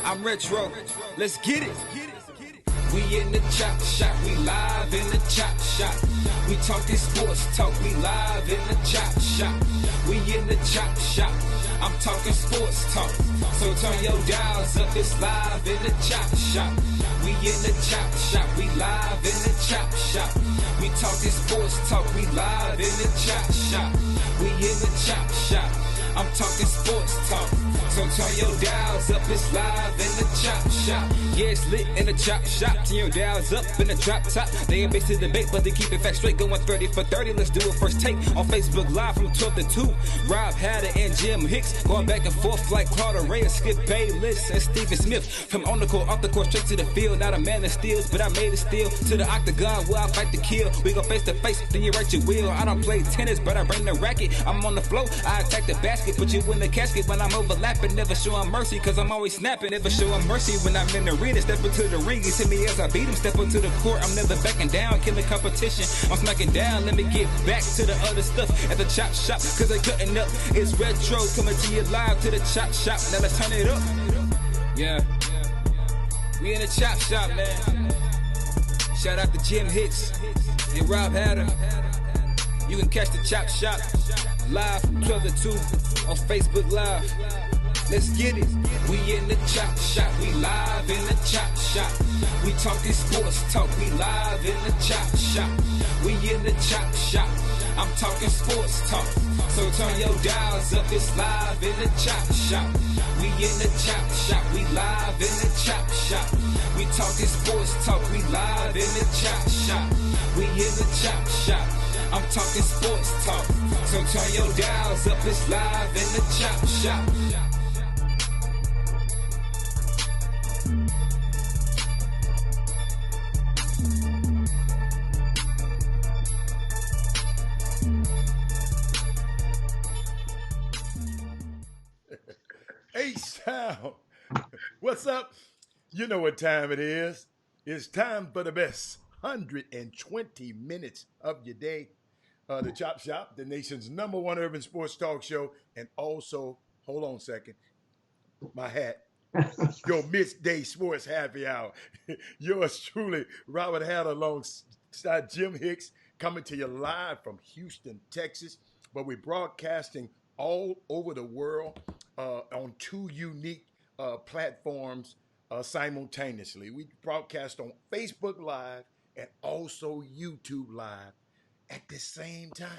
I'm retro. Let's get it. We in the chop shop, we live in the chop shop. We talking sports talk, we live in the chop shop. We in the chop shop, I'm talking sports talk. So turn your dials up, it's live in the chop shop. We in the chop shop, we live in the chop shop. We talking sports talk, we live in the chop shop. We in the chop shop, I'm talking sports talk. So turn your dials up, it's live in the chop shop. Yeah, it's lit in the chop shop. Turn your dials up in the drop top. They ain't based to debate, but they keep it fact straight. Going 30 for 30, let's do a first take. On Facebook Live from 12 to 2. Rob Hatter and Jim Hicks. Going back and forth like Carter Ray, Skip Bayless and Stephen Smith. From on the court, off the court, straight to the field. Not a man that steals, but I made it steal. To the octagon where I fight to kill. We go face to face, then you write your will. I don't play tennis, but I bring the racket. I'm on the floor, I attack the basket. Put you in the casket when I'm overlapping. Never showing mercy, cause I'm always snapping. Never showing mercy when I'm in the arena. Step into the ring, you see me as I beat him. Step into the court, I'm never backing down. Killing competition, I'm smacking down. Let me get back to the other stuff at the chop shop, cause they cutting up. It's retro, coming to you live to the chop shop. Now let's turn it up. Yeah, we in the chop shop, man. Shout out to Jim Hicks and Rob Hatter. You can catch the chop shop live from 12 to 2 on Facebook Live. Let's get it. We in the chop shop, we live in the chop shop. We talking sports talk, we live in the chop shop. We in the chop shop, I'm talking sports talk. So turn your dials up, it's live in the chop shop. We in the chop shop, we live in the chop shop. We talking sports talk, we live in the chop shop. We in the chop shop, I'm talking sports talk. So turn your dials up, it's live in the chop shop. H-Town, what's up? You know what time it is. It's time for the best 120 minutes of your day. The Chop Shop, the nation's #1 urban sports talk show, and also, hold on a second, my hat, your midday sports happy hour. Yours truly, Robert Hatter, alongside Jim Hicks, coming to you live from Houston, Texas. But we're broadcasting all over the world on two unique platforms simultaneously. We broadcast on Facebook Live and also YouTube Live at the same time.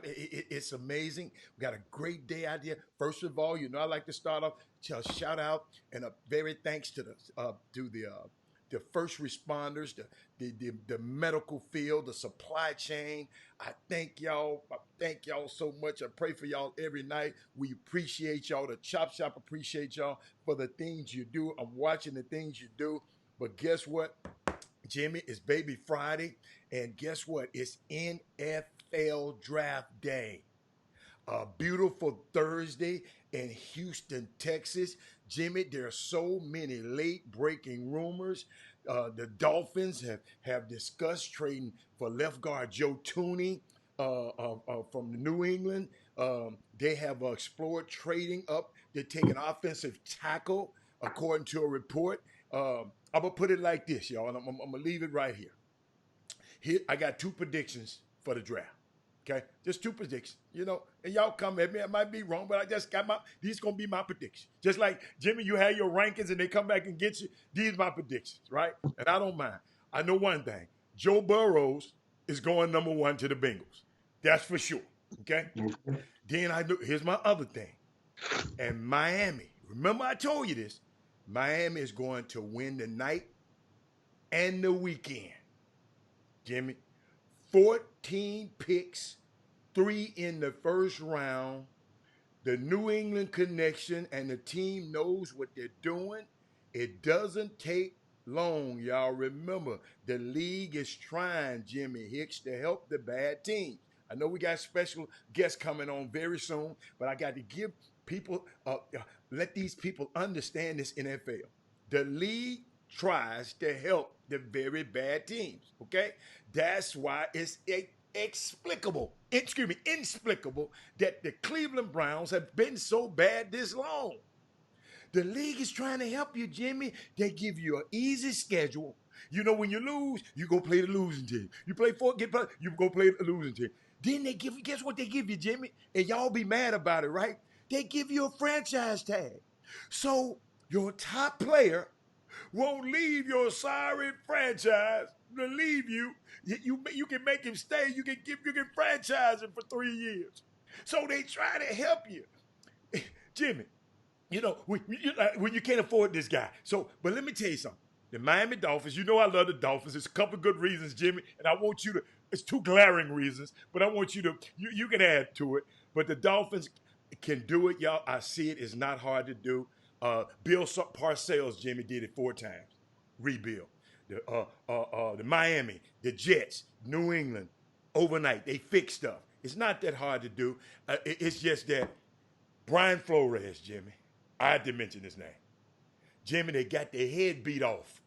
It's amazing. We got a great day out here. First of all, I like to start off, shout out and a very thanks to the first responders, the medical field, the supply chain. I thank y'all. I thank y'all so much. I pray for y'all every night. We appreciate y'all. The Chop Shop appreciate y'all for the things you do. I'm watching the things you do. But guess what? Jimmy, it's Baby Friday. And guess what? It's NFL Draft Day. A beautiful Thursday in Houston, Texas. Jimmy, there are so many late breaking rumors. The Dolphins have discussed trading for left guard Joe Tooney from New England. They have explored trading up. They're taking offensive tackle, according to a report. I'm going to put it like this, y'all, and I'm going to leave it right here. Here, I got two predictions for the draft. Okay, just two predictions, and y'all come at me. I might be wrong, but I just got these going to be my predictions. Just like Jimmy, you had your rankings and they come back and get you. These are my predictions, right? And I don't mind. I know one thing. Joe Burrows is going #1 to the Bengals. That's for sure. Okay. Then I know, here's my other thing. And Miami, remember I told you this. Miami is going to win the night and the weekend. Jimmy, 14 picks, 3 in the first round. The New England connection and the team knows what they're doing. It doesn't take long, y'all. Remember, the league is trying, Jimmy Hicks, to help the bad teams. I know we got special guests coming on very soon, but I got to give people, let these people understand this NFL. The league tries to help the very bad teams, okay? That's why it's inexplicable that the Cleveland Browns have been so bad this long. The league is trying to help you, Jimmy. They give you an easy schedule. You know, when you lose, you go play the losing team. You play you go play the losing team. Then they give you, guess what they give you, Jimmy? And y'all be mad about it, right? They give you a franchise tag. So your top player won't leave your sorry franchise to leave you. You can make him stay. You can franchise him for 3 years. So they try to help you. Jimmy, you know, when you can't afford this guy. So, but let me tell you something. The Miami Dolphins, you know I love the Dolphins. There's a couple of good reasons, Jimmy, and I want you to, it's two glaring reasons, but I want you to, you can add to it. But the Dolphins can do it, y'all. I see it. It's not hard to do. Bill Parcells, Jimmy, did it 4 times. Rebuild. The Miami, the Jets, New England, overnight, they fix stuff. It's not that hard to do. It's just that Brian Flores, Jimmy, I had to mention his name. Jimmy, they got their head beat off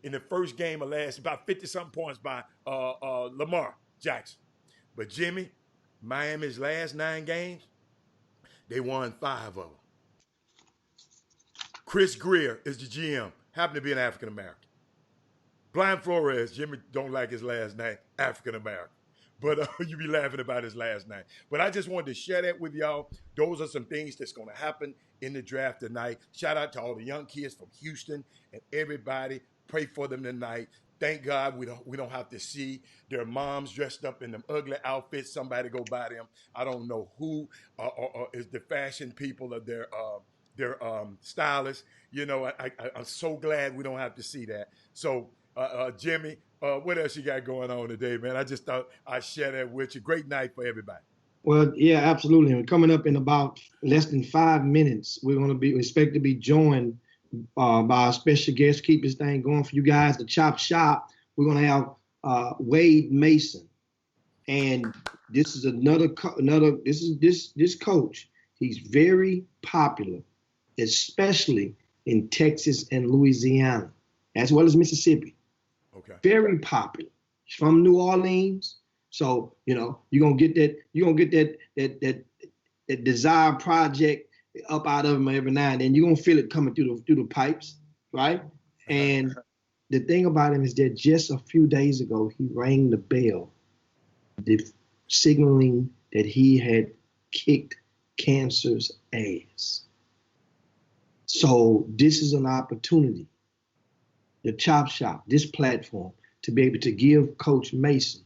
in the first game of last, about 50-something points by Lamar Jackson. But Jimmy, Miami's last 9 games, they won 5 of them. Chris Greer is the GM, happened to be an African-American. Brian Flores, Jimmy don't like his last name, African-American. But you be laughing about his last name. But I just wanted to share that with y'all. Those are some things that's going to happen in the draft tonight. Shout out to all the young kids from Houston and everybody. Pray for them tonight. Thank God we don't have to see their moms dressed up in them ugly outfits. Somebody go buy them. I don't know who is the fashion people of their stylists. You know, I'm so glad we don't have to see that. So, Jimmy, what else you got going on today, man? I just thought I'd share that with you. Great night for everybody. Well, yeah, absolutely. And coming up in about less than 5 minutes, we expect to be joined by our special guest. Keep this thing going for you guys. The Chop Shop. We're going to have Wade Mason, and this is this coach. He's very popular, especially in Texas and Louisiana, as well as Mississippi. Okay. Very popular. He's from New Orleans. So, you know, you're gonna get that Desire Project up out of him every now and then. You're gonna feel it coming through the pipes, right? And the thing about him is that just a few days ago he rang the bell, signaling that he had kicked cancer's ass. So this is an opportunity, the Chop Shop, this platform, to be able to give Coach Mason,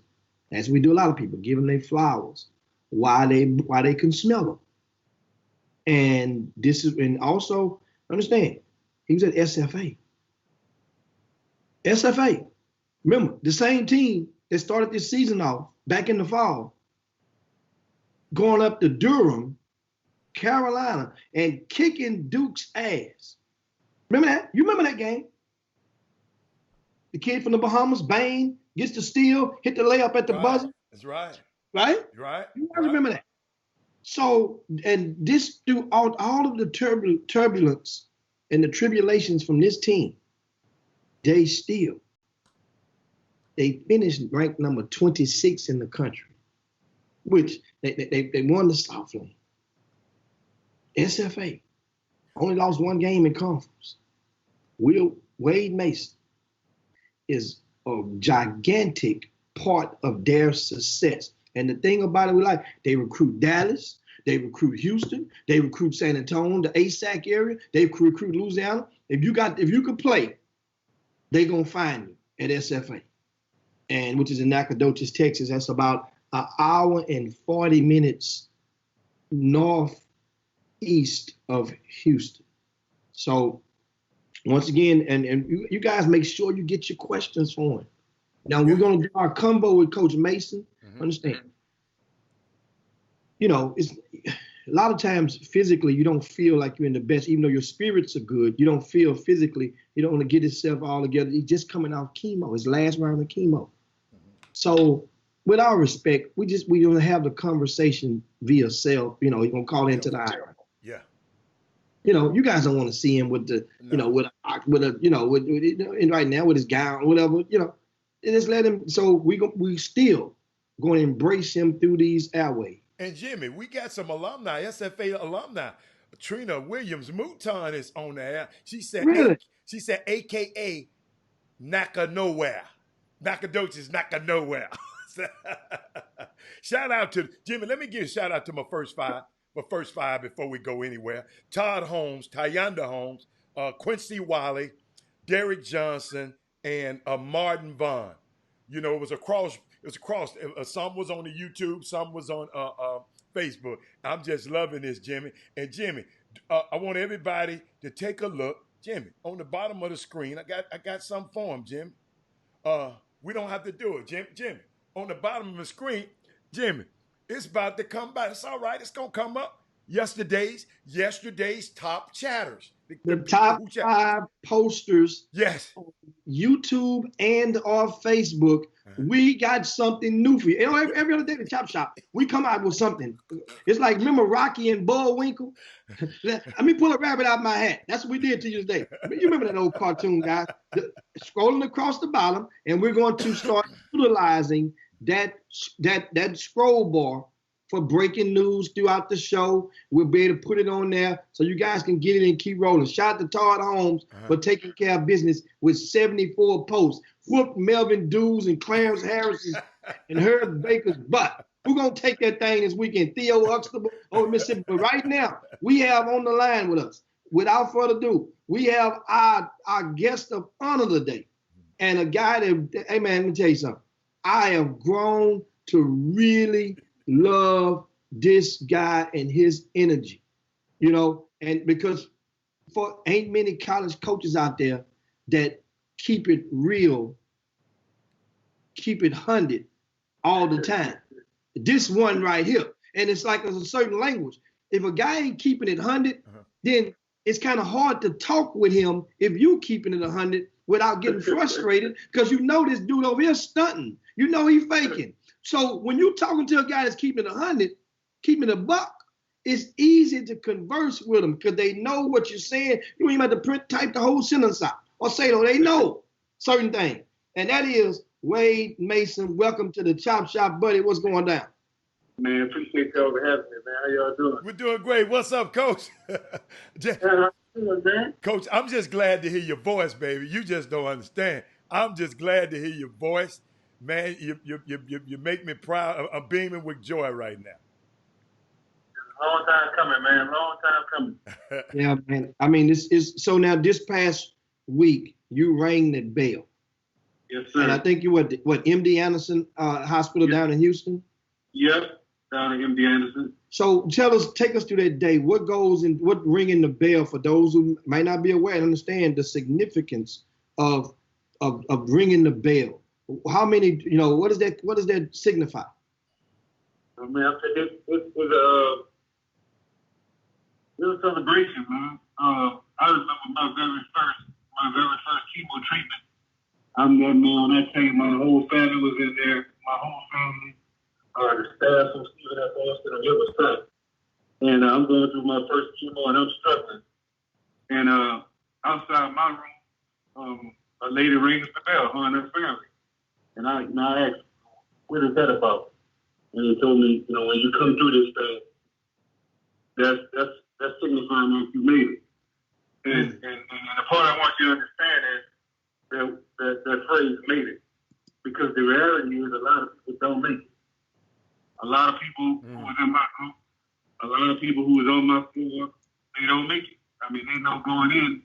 as we do a lot of people, give them their flowers while they can smell them. And also understand, he was at SFA. SFA, remember, the same team that started this season off back in the fall, going up to Durham, Carolina, and kicking Duke's ass. Remember that? You remember that game? The kid from the Bahamas, Bain, gets the steal, hit the layup at the buzzer. That's right. Right? Right. You guys remember that. So, and this through all of the turbulence and the tribulations from this team, they finished ranked number 26 in the country, which they won the Southland. SFA only lost 1 game in conference. Wade Mason is a gigantic part of their success. And the thing about it, they recruit Dallas, they recruit Houston, they recruit San Antonio, the ASAC area, they recruit Louisiana. If you could play, they're gonna find you at SFA, and which is in Nacogdoches, Texas. That's about an hour and 40 minutes northeast of Houston. So once again, and you guys make sure you get your questions for him. Now we're gonna do our combo with Coach Mason. Understand? You know, it's a lot of times physically you don't feel like you're in the best, even though your spirits are good. You don't feel physically. You don't want to get yourself all together. He's just coming off chemo, his last round of chemo. So, with all respect, we're gonna have the conversation via cell. You know, you're gonna call into the eye. Yeah. You know, you guys don't want to see him with the, you know, with right now with his gown, whatever. You know, and just let him. So we still going to embrace him through these airways. And Jimmy, we got some alumni, SFA alumni. Trina Williams Mouton is on there. She said, Really? she said, AKA Naka Nowhere. Nacogdoches Naka Nowhere. Shout out to Jimmy. Let me give a shout out to my first five before we go anywhere. Todd Holmes, Tyanda Holmes, Quincy Wiley, Derek Johnson, and Martin Vaughn. You know, it was across. Some was on the YouTube, some was on Facebook. I'm just loving this, Jimmy. And Jimmy, I want everybody to take a look. Jimmy, on the bottom of the screen, I got something for him, Jimmy. We don't have to do it, Jimmy. On the bottom of the screen, Jimmy, it's about to come back. It's all right. It's gonna come up. Yesterday's top chatters. The top 5 posters. Yes. On YouTube and on Facebook. We got something new for you. You know, every other day the Chop Shop, we come out with something. It's like, remember Rocky and Bullwinkle? Let me pull a rabbit out of my hat. That's what we did to you today. You remember that old cartoon, guys? Scrolling across the bottom, and we're going to start utilizing that scroll bar for breaking news throughout the show. We'll be able to put it on there so you guys can get it and keep rolling. Shout out to Todd Holmes for taking care of business with 74 posts. Whoop Melvin Dews and Clarence Harris's and Herb Baker's butt. We're going to take that thing this weekend. Theo Huxtable over Mississippi. But right now, we have on the line with us, without further ado, we have our guest of honor today. And a guy that, hey man, let me tell you something. I have grown to really love this guy and his energy, you know, and because for ain't many college coaches out there that keep it real, keep it 100 all the time. This one right here, and it's like there's a certain language. If a guy ain't keeping it 100, then it's kind of hard to talk with him if you keeping it 100 without getting frustrated, because you know this dude over here stunting. You know he faking. So when you're talking to a guy that's keeping it 100, keeping it a buck, it's easy to converse with them because they know what you're saying. You don't even have to type the whole sentence out or say no. They know certain things. And that is Wade Mason. Welcome to the Chop Shop, buddy. What's going down? Man, appreciate y'all for having me, man. How y'all doing? We're doing great. What's up, Coach? Man. Coach, I'm just glad to hear your voice, baby. You just don't understand. I'm just glad to hear your voice. Man, you make me proud. I'm beaming with joy right now. Long time coming, man. Long time coming. Yeah, man. I mean, this is so now this past week, you rang the bell. Yes, sir. And I think you what MD Anderson Hospital down in Houston? Yep, down at MD Anderson. So take us through that day. What goes in, what ringing the bell for those who might not be aware and understand the significance of ringing the bell? How many, you know, what does that signify? I mean, it was a celebration, man. I remember my very first chemo treatment. I'm there, man. When I tell you, my whole family was in there. My whole family, the staff from Stephen F. Austin, and it was tough. And I'm going through my first chemo, and I'm struggling. And outside my room, a lady rings the bell, her and her family. And I asked, what is that about? And they told me, you know, when you come through this thing, that's signifying that you made it. And the part I want you to understand is that phrase "made it," because the reality is a lot of people don't make it. A lot of people who was in my group, a lot of people who was on my floor, they don't make it. I mean, they know going in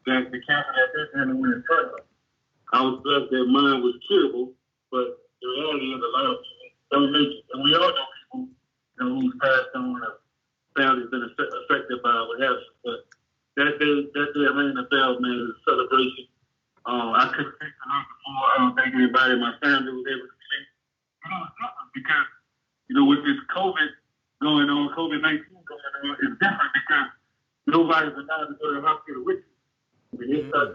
that the cancer that they're dealing with is terminal. I was blessed that mine was curable, but the reality is a lot of people don't make it. And we all know people, you know, who's passed on or families been affected by what have you. But that day I rang the bell, man, it was a celebration. I couldn't take the night before. I don't think anybody in my family was able to sleep. Because, you know, with this COVID going on, COVID-19 going on, it's different because nobody's allowed to go to the hospital with you. I mean, it's not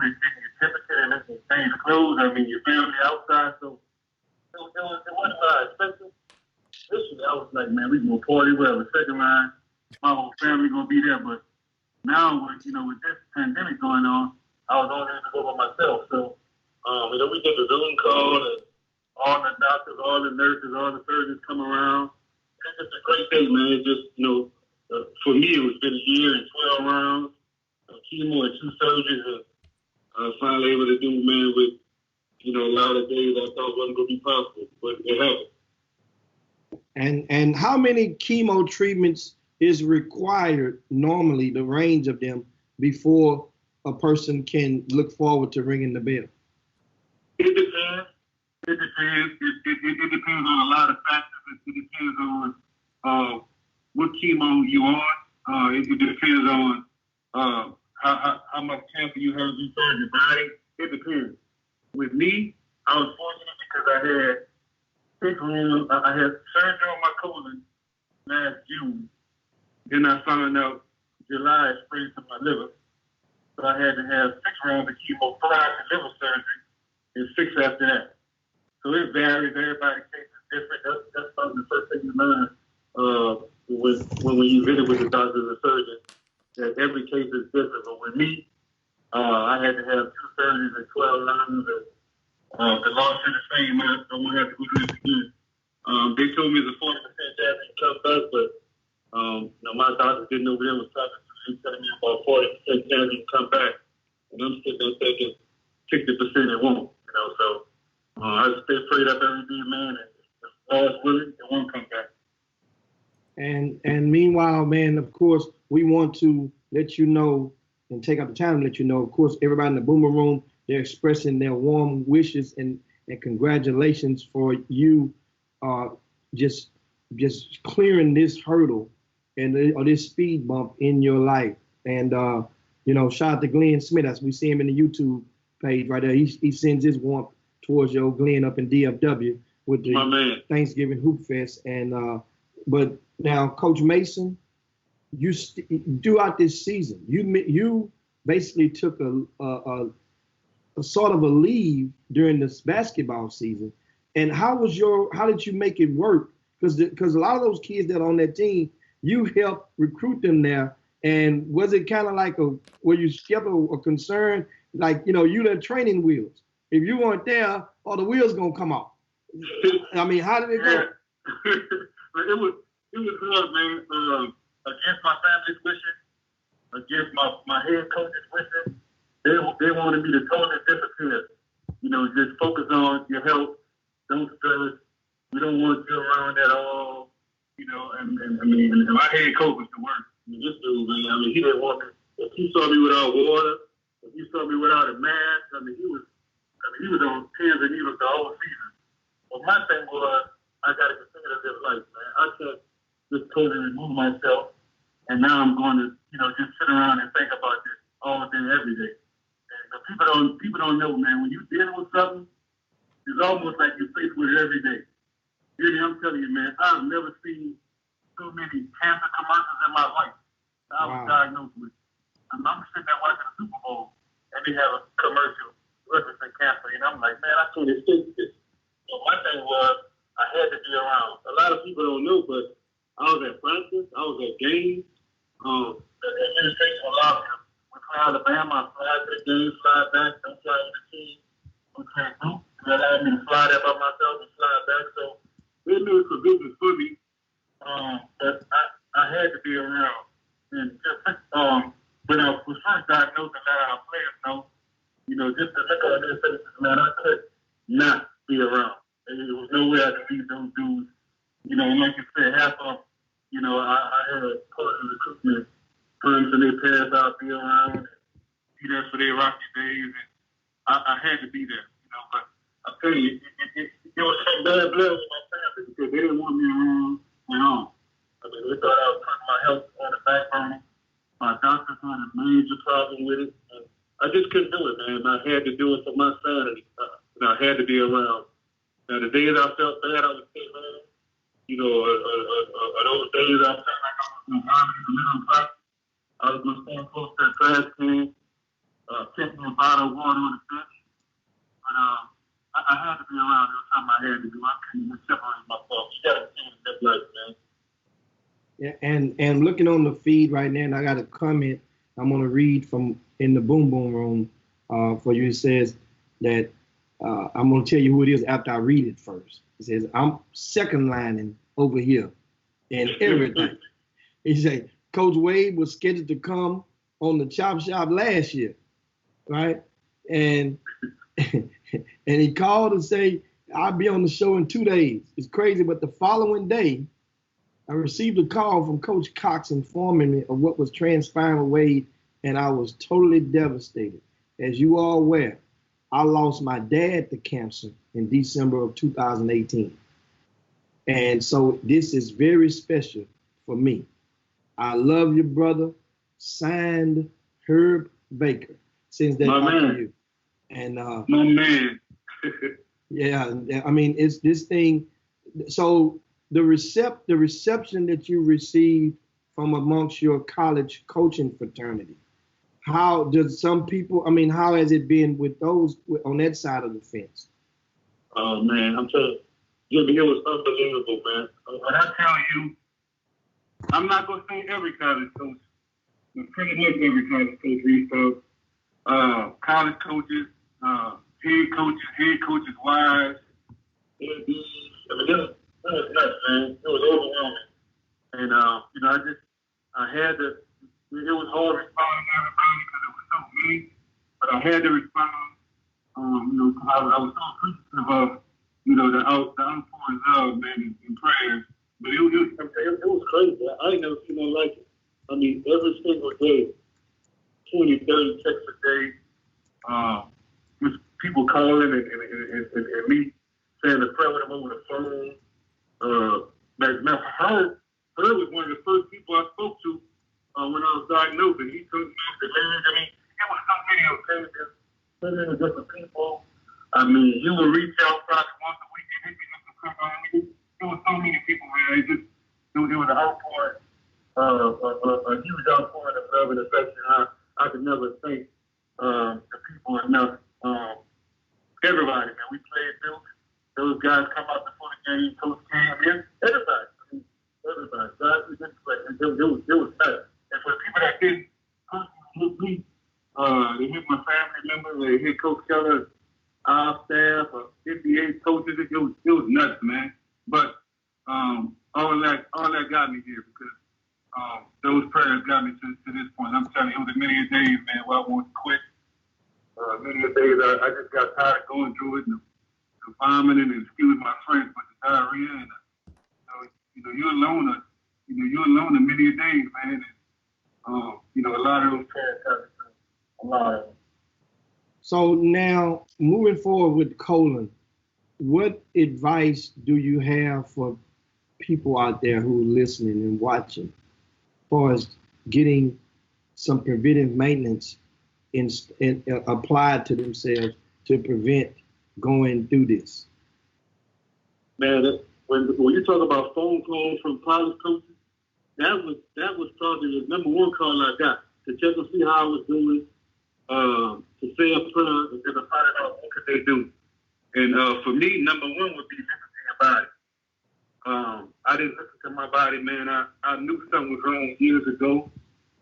like taking your temperature and then change clothes. I mean, your family outside. So it wasn't what I expected. Initially, I was like, man, we gonna party, we have a second line. My whole family gonna be there. But now, with this pandemic going on, I was only able to go by myself. So, you know, we did the Zoom call, and all the doctors, all the nurses, all the surgeons come around. It's just a great day, man. It's just, you know, for me, it was been a year and 12 rounds of chemo and 2 surgeries. And finally able to do, man, with, a lot of days I thought wasn't going to be possible, but it happened. And how many chemo treatments is required normally, the range of them, before a person can look forward to ringing the bell? It depends. It depends. It depends on a lot of factors. It depends on what chemo you on. It depends on how much cancer you have inside your body. It depends. With me, I was fortunate because I had surgery on my colon last June. Then I found out July spread to my liver. So I had to have 6 rounds of chemo prior to liver surgery and 6 after that. So it varies. Everybody's case is different. That's probably the first thing you learn when you visit with the doctors and surgeons, that every case is different. But with me, I had to have 2 surgeries and 12 lines. The law said the same. I won't have to go through this again. They told me it's a 40% chance to come back, but my doctor didn't know what they was talking to. He was telling me about 40% chance to come back, and I'm sitting there thinking 60% it won't. So I just stay prayed up every day, man, and if God's willing, it won't come back. And meanwhile, man, of course, we want to let you know and take out the time to let you know, of course, everybody in the Boomer Room, they're expressing their warm wishes and congratulations for you just clearing this hurdle or this speed bump in your life. And, shout out to Glenn Smith, as we see him in the YouTube page right there. He sends his warmth towards your Glenn up in DFW with the Thanksgiving Hoop Fest. And but now, Coach Mason, you throughout this season, you basically took a sort of a leave during this basketball season. And how did you make it work? Because a lot of those kids that are on that team, you helped recruit them there. And was it kind of like were you skeptical or concerned? Like, you the training wheels. If you weren't there, all the wheels gonna come off. I mean, how did it go? It was hard, man. Against my family's wishes, against my head coach's wishes, they wanted me to totally disappear. Just focus on your health. Don't stress. We don't want you around at all. And my head coach was the worst. This dude, man, he didn't want me. If he saw me without water, if he saw me without a mask, he was on pins and needles the whole season. But my thing was, I got to continue to live life, man. I can't just totally remove myself, and now I'm going to, just sit around and think about this all day, every day. And people don't know, man. When you're dealing with something, it's almost like you're faced with it every day. Really, I'm telling you, man, I've never seen so many cancer commercials in my life that I was diagnosed with. I'm sitting there watching the Super Bowl, and they have a commercial referencing cancer, and I'm like, man, I can't escape this. So my thing was, I had to be around. A lot of people don't know, but I was at practice, I was at games. The administration allowed me to play Alabama, I fly to the game, fly back, don't fly with the team. Okay, they allowed me to fly there by myself and fly back. So they knew it was business for me. But I had to be around. And just, when I was first diagnosed and now our players know, just to look at their faces, man, I could not be around. And there was no way I could leave those dudes. Like you said, half of them, I had a part of the recruitment firms and they passed out, be around, and be there for their rocky days. And I had to be there, but I tell you, it was some bad blood with my family because they didn't want me around at all. They thought I was putting my health on the back burner. My doctors had a major problem with it. And I just couldn't do it, man. I had to do it for my sanity. I had to be around. Now, the days I felt bad, I would say, man, those days I felt like I was going to vomit in the middle of practice. I was going to stand close to the trash can, take me a bottle of water on the bench. But I had to be around every time I had to do. I couldn't even separate myself. You got to see it in that life, man. Yeah, and looking on the feed right now, and I got a comment I'm going to read from in the Boom Boom Room for you. It says that I'm going to tell you who it is after I read it first. It says, I'm second lining over here and everything. He say, Coach Wade was scheduled to come on the Chop Shop last year, right? And and he called and say, I'll be on the show in 2 days. It's crazy, but the following day, I received a call from Coach Cox informing me of what was transpiring with Wade, and I was totally devastated. As you are aware, I lost my dad to cancer in December of 2018. And so this is very special for me. I love your brother, signed Herb Baker. Sends that out to you. And my man. yeah, I mean, it's this thing. So the reception that you received from amongst your college coaching fraternity, how does some people, I mean, how has it been with those on that side of the fence? Oh man, I'm telling you, Jimmy, it was unbelievable, man. When I tell you, I'm not gonna say every college coach, but pretty much every college coach reached out. College coaches, head coaches' wives, ADs. I mean, it was nuts, man. It was overwhelming. And I had to. It was hard responding to everybody because it was so many, but I had to respond. Because I was so appreciative of, the outpouring love, man, and prayers. But it was crazy. I ain't never seen nothing like it. I mean, every single day, 20, 30 texts a day, with people calling and me saying the prayer with them over the phone. Herb was one of the first people I spoke to when I was diagnosed, and he told me the leg. I mean, it was so many occasions, so many different people. I mean, you would reach out probably once a week and hit me with some crap. I mean, there was so many people, man. It was an outpouring, a huge outpouring of love and affection. I could never thank the people enough. Everybody, man. We played Duke. Those guys come out before the game, Coach Cam, everybody. I mean, everybody. Guys, we didn't play. It was nice. And for the people that didn't hit me, they hit my family members, they hit Coach Keller, our staff, NBA coaches. It was nuts, man. But all that got me here because those prayers got me to this point. I'm telling you, it was a million days, man, where I wanted to quit. Many days I just got tired of going through it and vomiting and excuse my French, but the diarrhea and you're alone. You're alone a million days, man. And, a lot of those prayers got me through. A lot of them. So now, moving forward with colon, what advice do you have for people out there who are listening and watching, as far as getting some preventive maintenance applied to themselves to prevent going through this? Man, when you talk about phone calls from college coaches, that was probably the number one call I got, to check and see how I was doing, to say a prayer and to find out what could they do. And for me, number one would be listen to your body. I didn't listen to my body, man. I knew something was wrong years ago,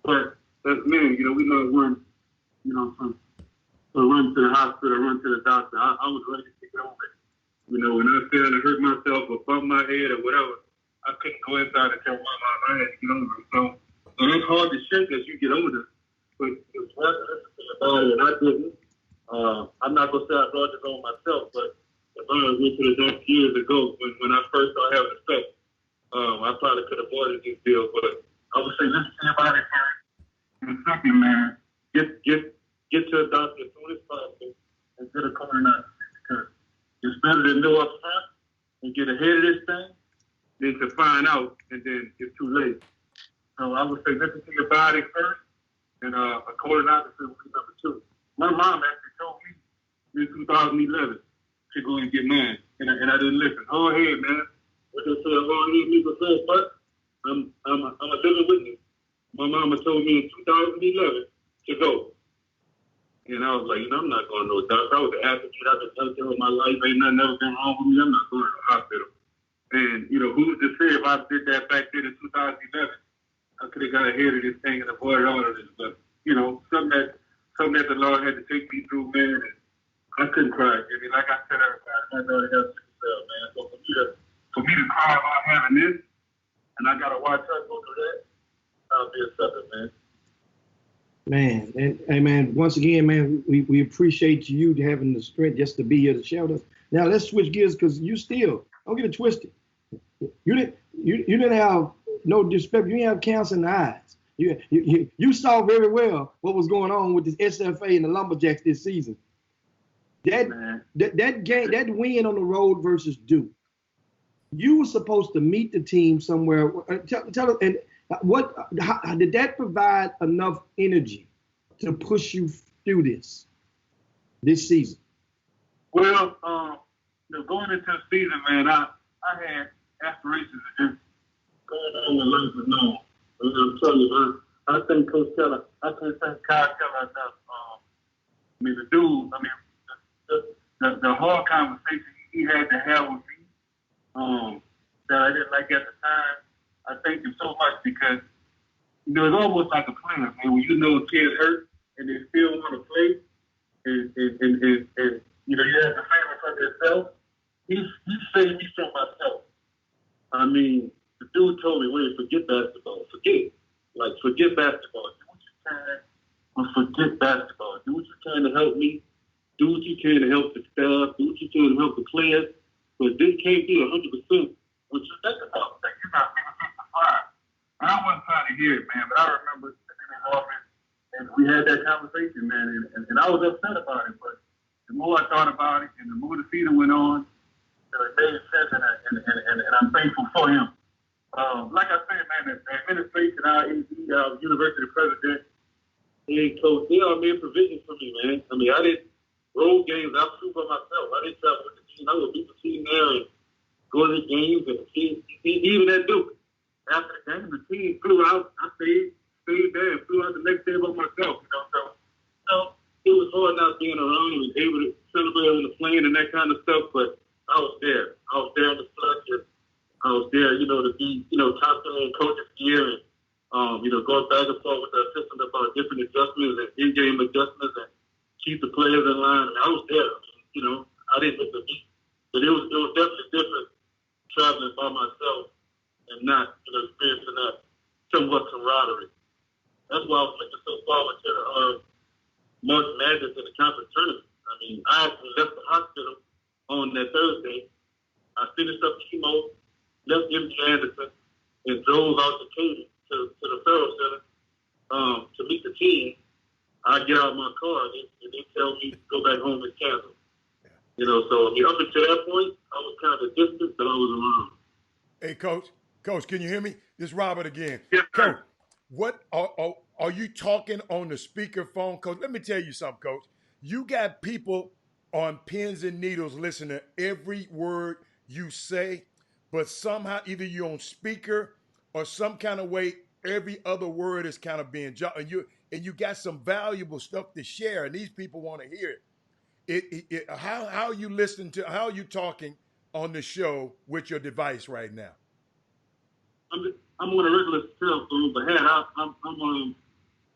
but man, we know when, to run to the hospital, run to the doctor. I was ready to take it over. When I fell and hurt myself or bumped my head or whatever, I couldn't go inside and tell my mom I had to get over it. So it's hard to shake as you get older, but it's hard to listen to your body, and I didn't. I'm not going to say I brought it on myself, but if I went to the doctor years ago when I first started having effects, I probably could have avoided this deal. But I would say listen to your body first. And second, man, get to a doctor as soon as possible and get a colonoscopy, because it's better to know up front and get ahead of this thing than to find out and then it's too late. So I would say listen to your body first, and a colonoscopy would be number two. My mom actually told me in 2011 to go and get mine, and I didn't listen. Go ahead, man. What they say, go ahead, me first, but I'm a living witness. My mama told me in 2011 to go. And I was like, I'm not going to no doctor. I was an athlete. I've been healthy all my life. Ain't nothing ever been wrong with me. I'm not going to the hospital. And, who's to say if I did that back then in 2011, I could have got ahead of this thing and avoided all of this. But, something that the Lord had to take me through, man. And I couldn't cry. I mean, like I said, my daughter has sickle cell, man. So for me to cry about having this, and I got to watch her go through that, I'll be a sucker, man. Man, and hey, man, once again, man, we appreciate you having the strength just to be here to share with us. Now let's switch gears because you still don't get it twisted. You didn't have no disrespect. You didn't have cancer in the eyes. You saw very well what was going on with this SFA and the Lumberjacks this season. That game, that win on the road versus Duke. You were supposed to meet the team somewhere. Tell us, and how did that provide enough energy to push you through this season? Well, going into the season, man, I had aspirations of just going on with life with no one. I'm telling you, man, I think Coach Keller, I can't thank Kyle Keller enough. The dude, the hard conversation he had to have with me, that I didn't like at the time. I thank him so much because it's almost like a player, man. When you know a kid hurt and they still want to play, and you have the favor from yourself. He saved me from myself. I mean, the dude told me, "Wait, forget basketball. Forget basketball. Do what you can, but forget basketball. Do what you can to help me. Do what you can to help the staff. Do what you can to help the players. But this can't be 100%. What you think about that? You're not making 55." I wasn't trying to hear it, man, but I remember sitting in the office and we had that conversation, man, and I was upset about it. But the more I thought about it, and the more the season went on, it made sense, and I'm thankful for him. Like I said, man, the administration, our university president, and coach, they all made provisions for me, man. I mean, I did road games. I flew by myself. I didn't travel with the team. I would beat the team there and go to the games. And the team, even at Duke, after the game, the team flew out. I stayed there and flew out the next day by myself. So it was hard not being around and able to celebrate on the plane and that kind of stuff. But I was there. I was there in the flesh. I was there, to be, constantly in coach's gear and, going back and forth with the assistant about different adjustments and in-game adjustments and keep the players in line. And I was there. I didn't miss a beat. But it was definitely different traveling by myself and not, experiencing that somewhat camaraderie. That's why I was looking so forward to the March Madness in the conference tournament. I mean, I actually left the hospital on that Thursday. I finished up chemo, left MD Anderson, and drove out to Katy to the Ferrell Center to meet the team. I get out of my car and they tell me to go back home and cancel. So up until that point, I was kind of distant, but I was around. Hey, Coach, can you hear me? This is Robert again. Yes, sir. Coach, what are you talking on the speakerphone? Coach, let me tell you something, Coach. You got people on pins and needles listening to every word you say, but somehow either you're on speaker or some kind of way every other word is kind of being and you got some valuable stuff to share, and these people want to hear it. How are you listening to? How are you talking on the show with your device right now? I'm on a regular cell phone, but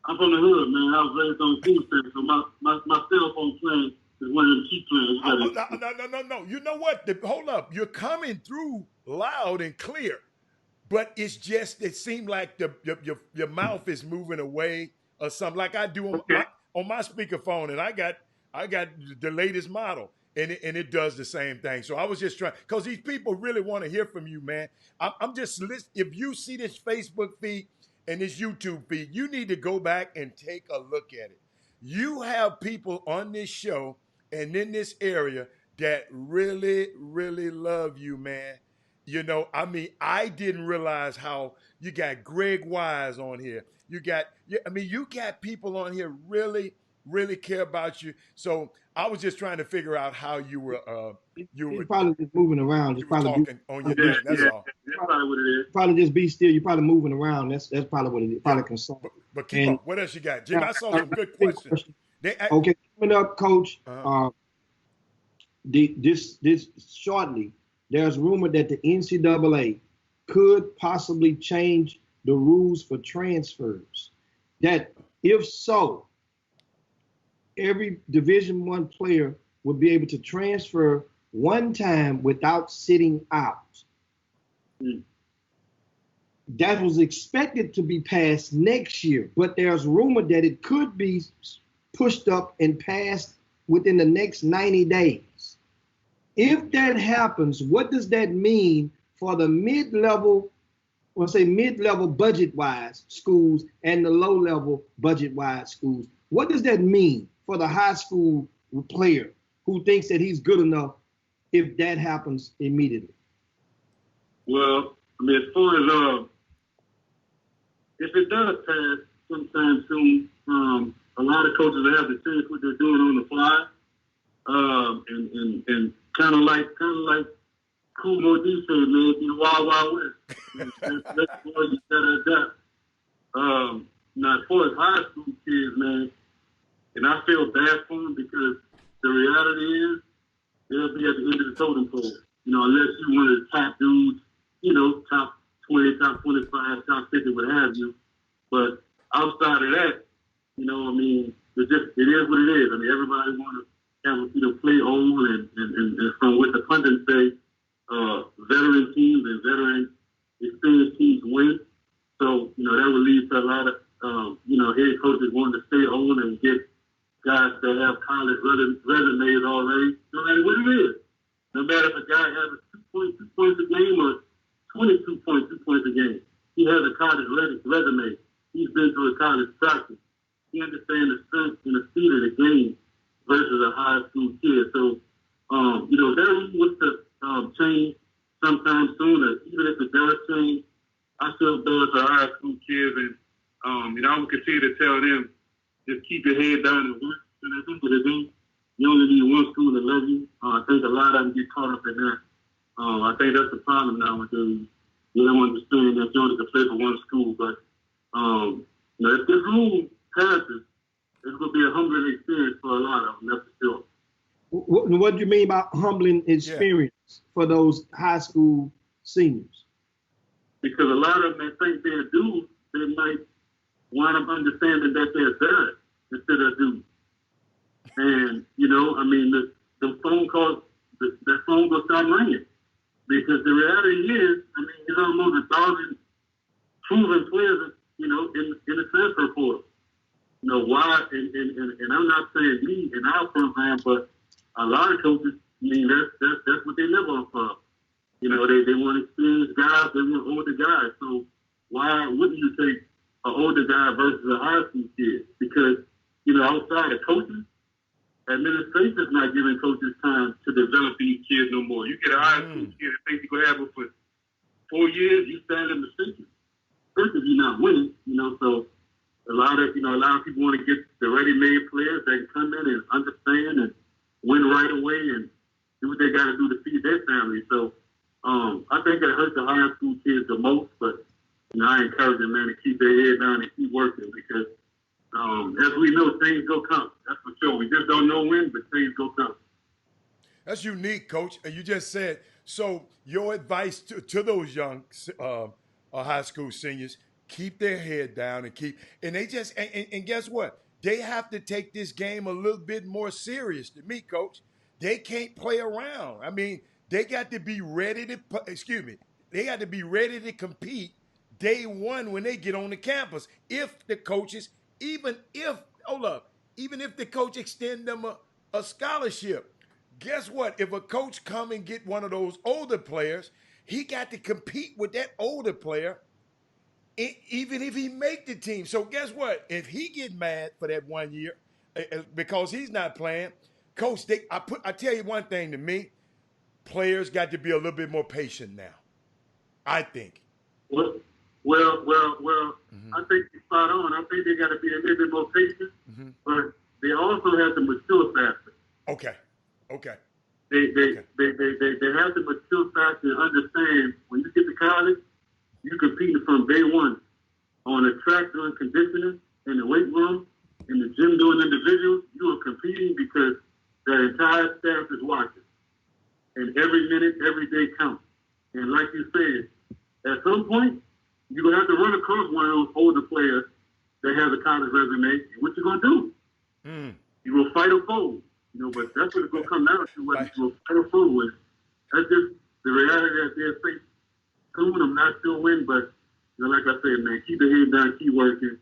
I'm from the hood, man. I was raised on food stamps, so my cell phone plan is one of them cheap plans. No. You know what? Hold up. You're coming through loud and clear, but it seemed like your mouth is moving away or something, like I do on my speakerphone, and I got the latest model, and it does the same thing. So I was just trying, because these people really want to hear from you, man. I'm just listening. If you see this Facebook feed and this YouTube feed, you need to go back and take a look at it. You have people on this show and in this area that really, really love you, man. I didn't realize how you got Greg Wise on here. You got people on here really, really care about you. So I was just trying to figure out how you were probably just moving around. Just probably talking on your thing. That's all. That's probably what it is. Probably just be still. You're probably moving around. That's probably what it is. Probably concerned. But keep up. What else you got, Jim? I saw some good questions. Okay, coming up, Coach. This shortly. There's rumor that the NCAA could possibly change the rules for transfers. That if so, every Division I player would be able to transfer one time without sitting out. that was expected to be passed next year, but there's rumor that it could be pushed up and passed within the next 90 days. If that happens, what does that mean for the mid-level, or say mid-level budget-wise schools and the low-level budget-wise schools? What does that mean for the high school player who thinks that he's good enough if that happens immediately? Well, I mean, as far as if it does pass sometime soon, a lot of coaches will have to change what they're doing on the fly, and kind of like Kool Moe Dee said, man, you know, Wild Wild West. That's why you gotta adapt. Now, as far as high school kids, man, and I feel bad for them because the reality is they'll be at the end of the totem pole. You know, unless you're one of the top dudes, you know, top 20, top 25, top 50, what have you. But outside of that, you know, I mean, it is what it is. I mean, everybody want to have, you know, play old and from what the pundits say, veteran teams and veteran experienced teams win. So, you know, that would lead to a lot of, you know, head coaches wanting to stay on and get guys that have college resumes already, no matter what it is. No matter if a guy has 2 points a game or 22 points a game. He has a college resume. He's been through a college practice. He understands the strength and the speed of the game versus a high school kid. So, you know, that was to change sometime sooner. Even if it does change, I feel bad for high school kids. And, you know, I would continue to tell them, just keep your head down and work. And I think what they do, you only need one school to love you. I think a lot of them get caught up in that. I think that's the problem nowadays. You don't understand that you only can play for one school. But, you know, if this rule passes, it's going to be a humbling experience for a lot of them, that's for sure. What do you mean by humbling experience for those high school seniors? Because a lot of them think they're dudes, they might wind up understanding that they're bad instead of dudes. And, you know, I mean, the phone calls, the phone will start ringing. Because the reality is, I mean, there's almost 1,000 proven players, you know, in the transfer portal. You know, why, and I'm not saying me in our program, but a lot of coaches, I mean, that's what they live on for. You know, they want experienced guys, they want older guys. So why wouldn't you take an older guy versus a high school kid? Because, you know, outside of coaches, administration's not giving coaches time to develop these kids no more. You get a high school kid that thinks you're going to have him for 4 years, you stand in the station. First, if you're not winning, you know, so a lot of people want to get the ready-made players that can come in and understand and win right away and do what they got to do to feed their family. So I think that hurts the high school kids the most, but you know, I encourage them, man, to keep their head down and keep working because as we know, things go come. That's for sure. We just don't know when, but things go come. That's unique, Coach. And you just said, so your advice to those young high school seniors, keep their head down and they just, and guess what? They have to take this game a little bit more serious to me, Coach. They can't play around. I mean, they got to be ready to, they got to be ready to compete day one when they get on the campus. If the coaches, even if the coach extend them a scholarship, guess what? If a coach come and get one of those older players, he got to compete with that older player, even if he make the team. So guess what? If he get mad for that 1 year because he's not playing, Coach, I tell you one thing to me, players got to be a little bit more patient now, I think. Well, I think you're spot on. I think they got to be a little bit more patient, but they also have to mature faster. Okay. They have to mature faster and understand when you get to college, you're competing from day one on the track doing conditioning, in the weight room, in the gym doing individuals. You are competing because that entire staff is watching. And every minute, every day counts. And like you said, at some point, you're going to have to run across one of those older players that has a college resume. And what you going to do? You will fight or fold. You know, but that's what it's going to come down to, whether you will fight or fold with. That's just the reality that they're facing soon. I'm not sure when, but You know, like I said, man, keep the head down, keep working.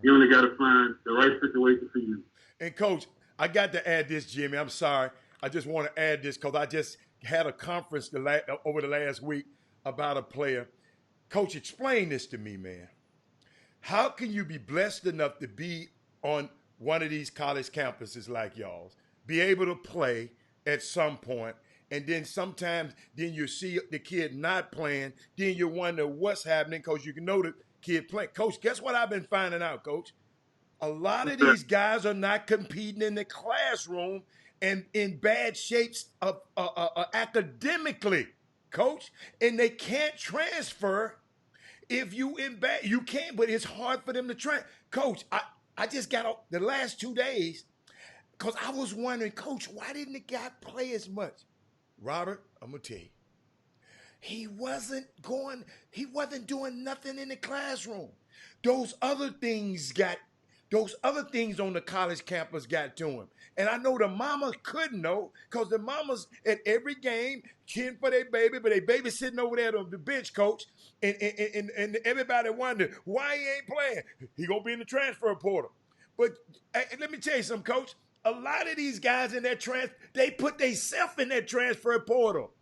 You only got to find the right situation for you. And, Coach, I got to add this, Jimmy. I'm sorry. I just want to add this because I just had a conference over the last week about a player. Coach, explain this to me, man. How can you be blessed enough to be on one of these college campuses like y'all's, be able to play at some point, and then sometimes then you see the kid not playing, then you wonder what's happening because you know the kid playing. Coach, guess what I've been finding out, Coach? A lot of these guys are not competing in the classroom and in bad shapes academically, Coach, and they can't transfer. If you in bad, you can, but it's hard for them to transfer. Coach, I just got the last 2 days because I was wondering, Coach, why didn't the guy play as much? Robert, I'm gonna tell you, he wasn't doing nothing in the classroom. Those other things on the college campus got to him. And I know the mamas couldn't know because the mamas at every game cheering for their baby, but their baby sitting over there on the bench, Coach, and everybody wondered why he ain't playing. He going to be in the transfer portal. But let me tell you something, Coach. A lot of these guys in that they put themselves in that transfer portal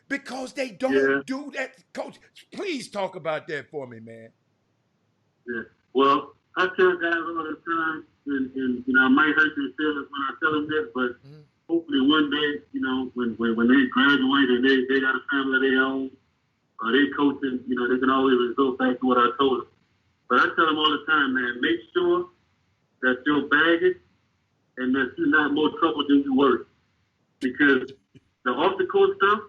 because they don't do that. Coach, please talk about that for me, man. Yeah. Well, I tell guys all the time, and you know, I might hurt their feelings when I tell them this, but hopefully one day, you know, when they graduate and they got a family of their own, or they coaching, you know, they can always resort back to what I told them. But I tell them all the time, man, make sure that your baggage and that you're not more trouble than you worth. Because the off the court stuff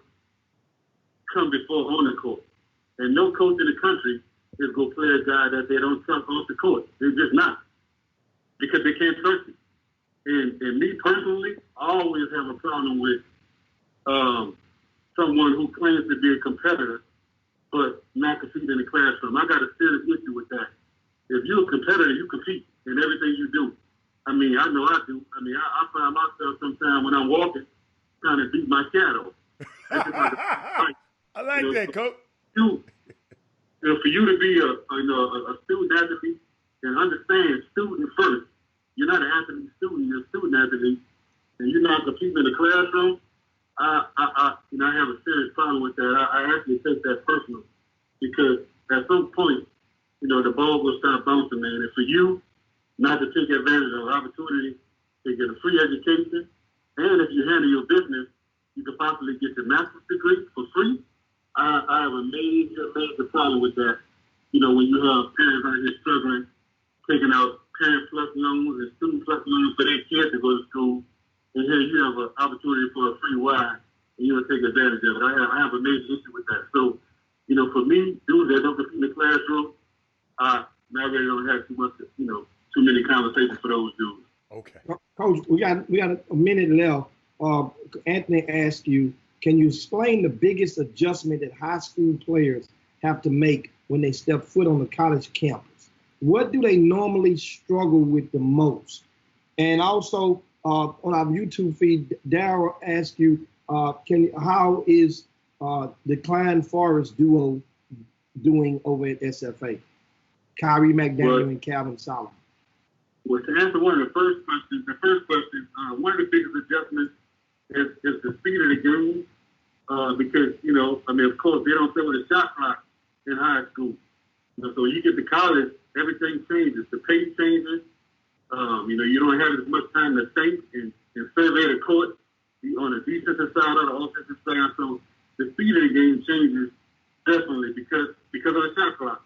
come before on the court. And no coach in the country is going to play a guy that they don't trust off the court. They're just not. Because they can't trust him. And me personally, I always have a problem with someone who claims to be a competitor but not competing in the classroom. I got a serious issue with that. If you're a competitor, you compete in everything you do. I mean, I know I do. I mean, I find myself sometimes when I'm walking trying to beat my shadow. I like that, Coach. For you to be a student athlete and understand student first, you're not an athlete student, you're a student athlete, and you're not competing in the classroom. I have a serious problem with that. I actually take that personal because at some point, you know, the ball will start bouncing, man. And for you not to take advantage of the opportunity to get a free education, and if you handle your business, you could possibly get your master's degree for free. I have a major problem with that. You know, when you have parents out here struggling, taking out parent plus loans and student plus loans for their kids to go to school, and here you have an opportunity for a free ride, and you don't take advantage of it. I have a major issue with that. So, you know, for me, dudes that don't compete in the classroom, I really don't have too many conversations for those dudes. Okay. Coach, we got a minute left. Anthony asked you, can you explain the biggest adjustment that high school players have to make when they step foot on the college campus? What do they normally struggle with the most? And also, on our YouTube feed, Daryl asked you, how is the Klein Forest duo doing over at SFA? Kyrie McDaniel and Calvin Solomon. Well, to answer one of the first questions, one of the biggest adjustments is the speed of the game. Because, you know, I mean, of course, they don't play with a shot clock in high school. You know, so when you get to college, everything changes. The pace changes. You know, you don't have as much time to think and survey the court on the defensive side or the offensive side. So the speed of the game changes definitely because of the shot clock.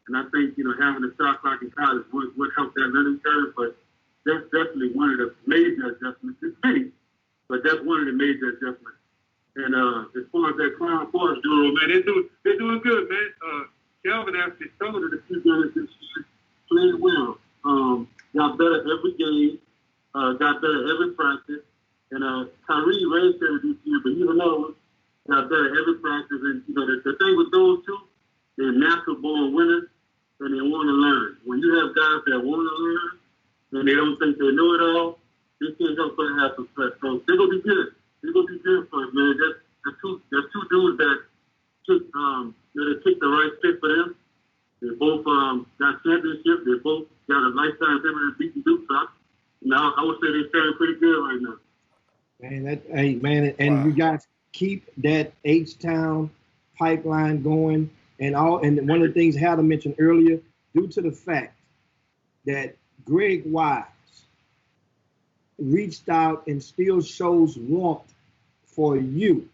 And I think, you know, having a shot clock in college would help that learning curve. But that's definitely one of the major adjustments. It's many, but that's one of the major adjustments. And as far as that Klein Forest duo, man, they're doing good, man. Calvin actually started a few games this year, played well. Got better every game, got better every practice. And Kyrie raised there this year, but even though got better every practice. And you know, the thing with those two, they're natural born winners, and they want to learn. When you have guys that want to learn and they don't think they know it all, they can't help but have some success. So they're gonna be good. They're gonna be good for us, man. There's two dudes that took the right fit for them. They faring pretty good right now. And you guys keep that H-Town pipeline going and one of the things Heather mentioned earlier, due to the fact that Greg Wise reached out and still shows warmth for you.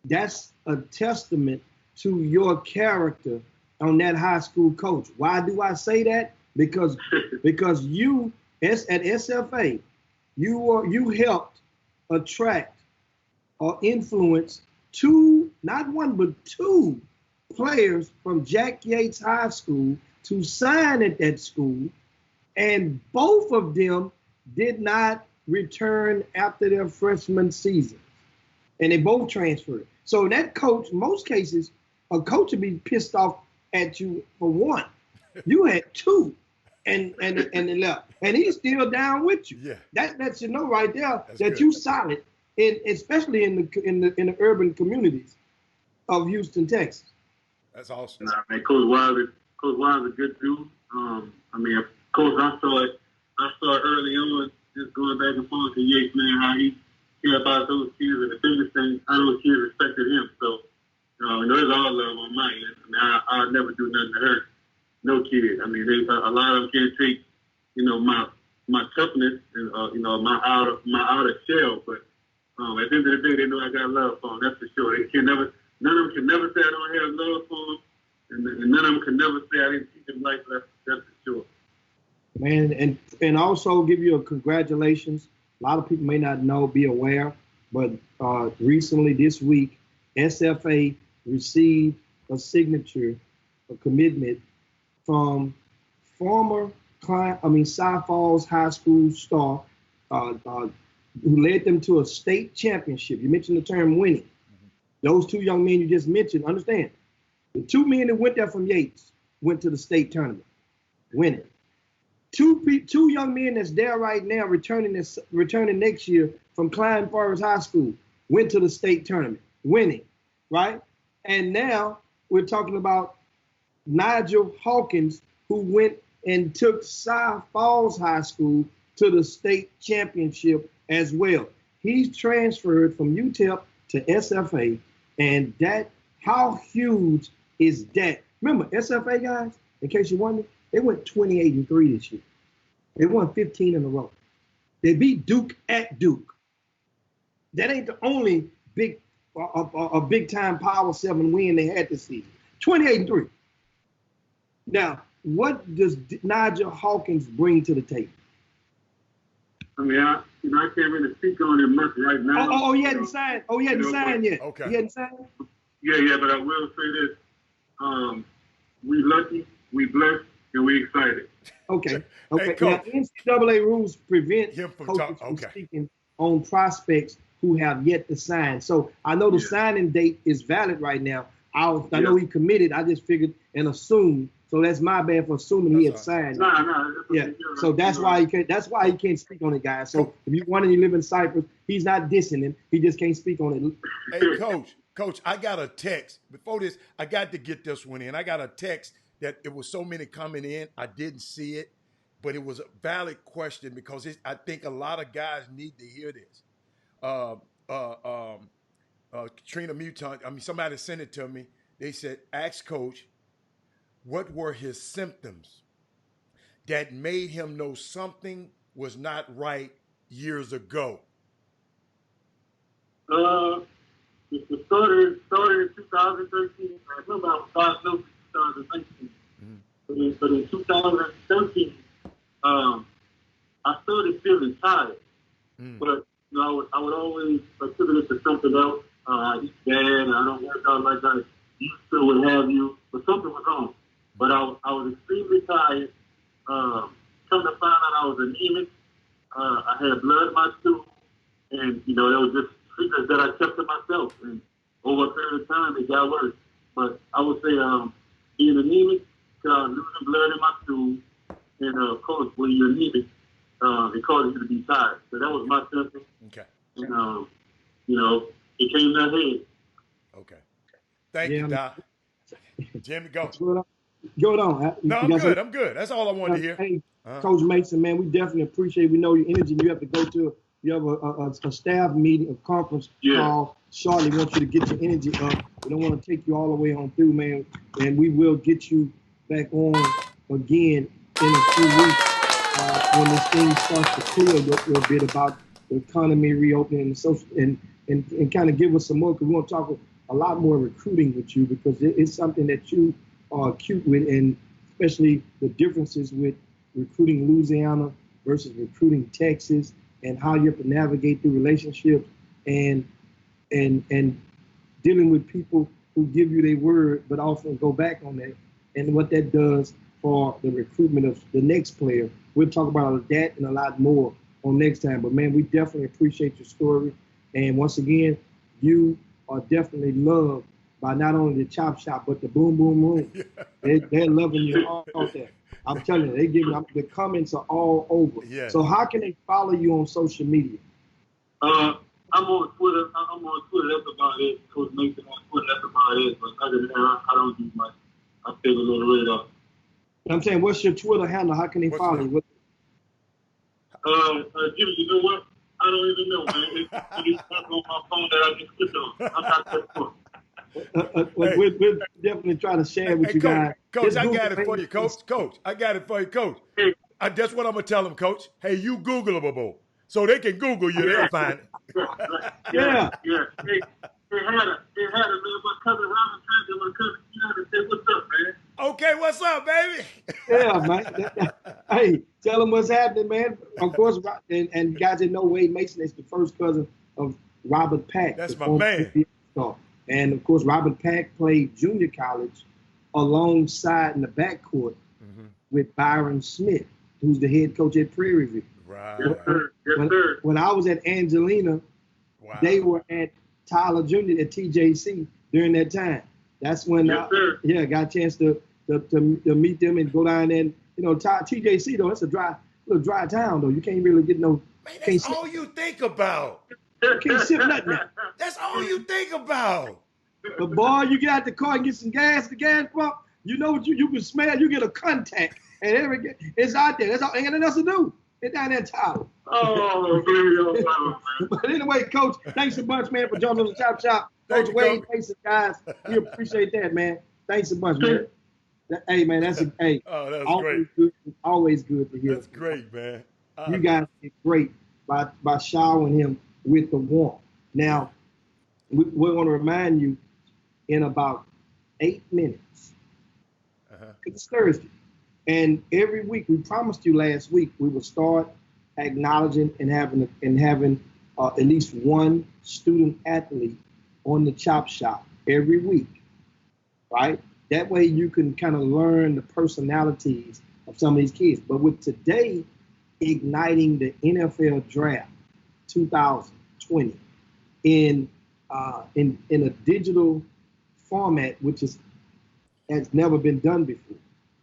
That's a testament to your character on that high school coach. Why do I say that? Because you at SFA, you helped attract or influence not one but two players from Jack Yates High School to sign at that school, and both of them did not return after their freshman season, and they both transferred. So that coach, most cases, a coach would be pissed off at you for one. You had two, and they left, and he's still down with you. Yeah, that lets you know right there That's that good. you solid, especially in the urban communities of Houston, Texas. That's awesome. Nah, man, Coach Wise is a good dude. I mean, of course, I saw it early on, just going back and forth to Yates, man, how he cared about those kids, and the biggest thing, how those kids respected him. So, there's all love on my end. I mean, I'll never do nothing to hurt no kid. I mean, a lot of them can't take, my toughness and my outer shell. But at the end of the day, they know I got love for them. That's for sure. None of them can never say I don't have love for them, and none of them can never say I didn't teach them life. That's for sure. Man, and also give you a congratulations. A lot of people may not know, be aware, but recently this week, SFA received a signature, a commitment from former Cy Falls High School star who led them to a state championship. You mentioned the term winning. Mm-hmm. Those two young men you just mentioned, understand, the two men that went there from Yates went to the state tournament, winning. Two young men that's there right now, returning next year from Klein Forest High School, went to the state tournament, winning, right? And now we're talking about Nigel Hawkins, who went and took Cy Falls High School to the state championship as well. He's transferred from UTEP to SFA, and how huge is that? Remember, SFA guys, in case you wonder, they went 28-3 this year. They won 15 in a row. They beat Duke at Duke. That ain't the only big time Power 7 win they had this season. 28-3. Now, what does Nigel Hawkins bring to the table? I mean, I can't really speak on it much right now. He hadn't signed. He hadn't signed yet. Okay. He hadn't signed? Yeah, but I will say this. We lucky, we blessed, and we excited. Okay. Hey, Coach. Now, NCAA rules prevent Him from coaches talking. from speaking on prospects who have yet to sign. So I know the signing date is valid right now. I know he committed. I just figured and assumed. So that's my bad for assuming he had signed. No. Yeah. So that's why he can't. That's why he can't speak on it, guys. So if you want and you live in Cyprus, he's not dissing him. He just can't speak on it. Hey, Coach, I got a text before this. I got to get this one in. I got a text that it was so many coming in. I didn't see it, but it was a valid question because I think a lot of guys need to hear this. Trina Mutant, somebody sent it to me. They said, ask Coach, what were his symptoms that made him know something was not right years ago? It started in 2013. I remember I was diagnosed in 2019. Mm-hmm. But in 2013, I started feeling tired. Mm. But I would always attribute it to something else. I eat bad, and I don't work out like I used to, what have you. But something was wrong. But I was extremely tired. Come to find out I was anemic. I had blood in my stool. And, it was just secrets that I kept to myself. And over a period of time, it got worse. But I would say being anemic, losing blood in my stool, and, of course, when you're anemic, it causes you to be tired. So that was my symptom. Okay. And, it came to a head. Okay. Thank you, Doc. Jimmy, go. Go on. No, I'm good. That's all I wanted to hear. Hey, Coach Mason, man, we definitely appreciate. We know your energy. You have to go to. You have a staff meeting, a conference call shortly. We want you to get your energy up. We don't want to take you all the way on through, man. And we will get you back on again in a few weeks when this thing starts to clear a little bit about the economy reopening and social and kind of give us some more, because we want to talk a lot more recruiting with you, because it's something that you are acute with, and especially the differences with recruiting Louisiana versus recruiting Texas, and how you have to navigate through relationships and dealing with people who give you their word but often go back on that, and what that does for the recruitment of the next player. We'll talk about that and a lot more on next time. But man, we definitely appreciate your story. And once again, you are definitely loved by not only the Chop Shop, but the Boom Boom Room. They're loving you all there. I'm telling you, they give the comments are all over. Yes. So how can they follow you on social media? I'm on Twitter. I'm on Twitter. That's about it. Coach Mason on Twitter. That's about it. But other than that, I don't do much. I stay a little radar. I'm saying, what's your Twitter handle? How can they follow you? Jimmy, you know what? I don't even know, man. It's on my phone that I just clicked on. I'm not that sure. We'll definitely try to share it with you guys. Coach, I got it for you, Coach. Coach, I got it for you, Coach. Hey. That's what I'm going to tell them, Coach. Hey, you Googleable. So they can Google you. They'll find it. Yeah. They had a man. My cousin Robin tried to my cousin Keon and say, "What's up, man?" Okay, what's up, baby? Yeah, man. Hey, tell them what's happening, man. Of course, and guys that know Wade Mason is the first cousin of Robert Pack. That's my man. And of course, Robert Pack played junior college alongside in the backcourt with Byron Smith, who's the head coach at Prairie View. Right. Yes, sir. Yes, sir. When I was at Angelina, they were at Tyler Jr. at TJC during that time. That's when I got a chance to meet them and go down there. And, TJC though, it's a little dry town though. You can't really get no. Man, that's all you think about. You can't sip nothing out. That's all you think about. But boy, you get out the car and get some gas at the gas pump. You know what you can smell. You get a contact, and it's out there. That's all. Ain't got nothing else to do. It's down there in Tyler. Oh, man. But anyway, Coach, thanks a bunch, man, for joining us on the Chop Shop. Coach Wade Mason, guys, we appreciate that, man. Thanks a bunch, man. Hey, man, that's great. Always good to hear. That's great, man. You guys did great by showering him with the warmth. Now, we want to remind you in about 8 minutes. It's Thursday. And every week, we promised you last week, we will start acknowledging and having at least one student athlete on the Chop Shop every week, right? That way you can kind of learn the personalities of some of these kids. But with today igniting the NFL Draft 2020 in a digital format, which has never been done before,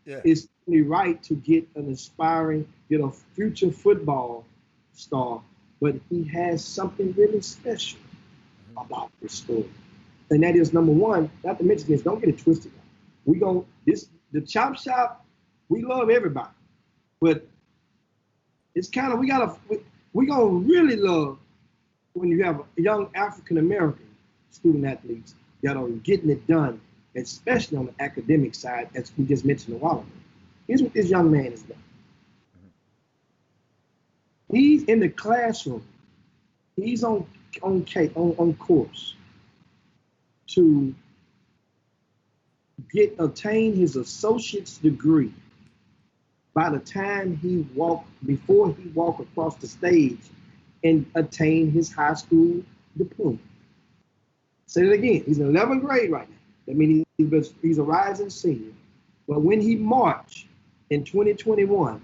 it's only right to get a future football star, but he has something really special about this story. And that is, number one, not to mention this, don't get it twisted. The Chop Shop, we love everybody, but it's kind of, we gonna really love when you have young African-American student athletes that are getting it done, especially on the academic side, as we just mentioned a while ago. Here's what this young man has done. He's in the classroom. He's on course to attain his associate's degree by the time before he walk across the stage and attain his high school diploma. Say it again. He's in 11th grade right now. That means he's a rising senior. But when he march in 2021,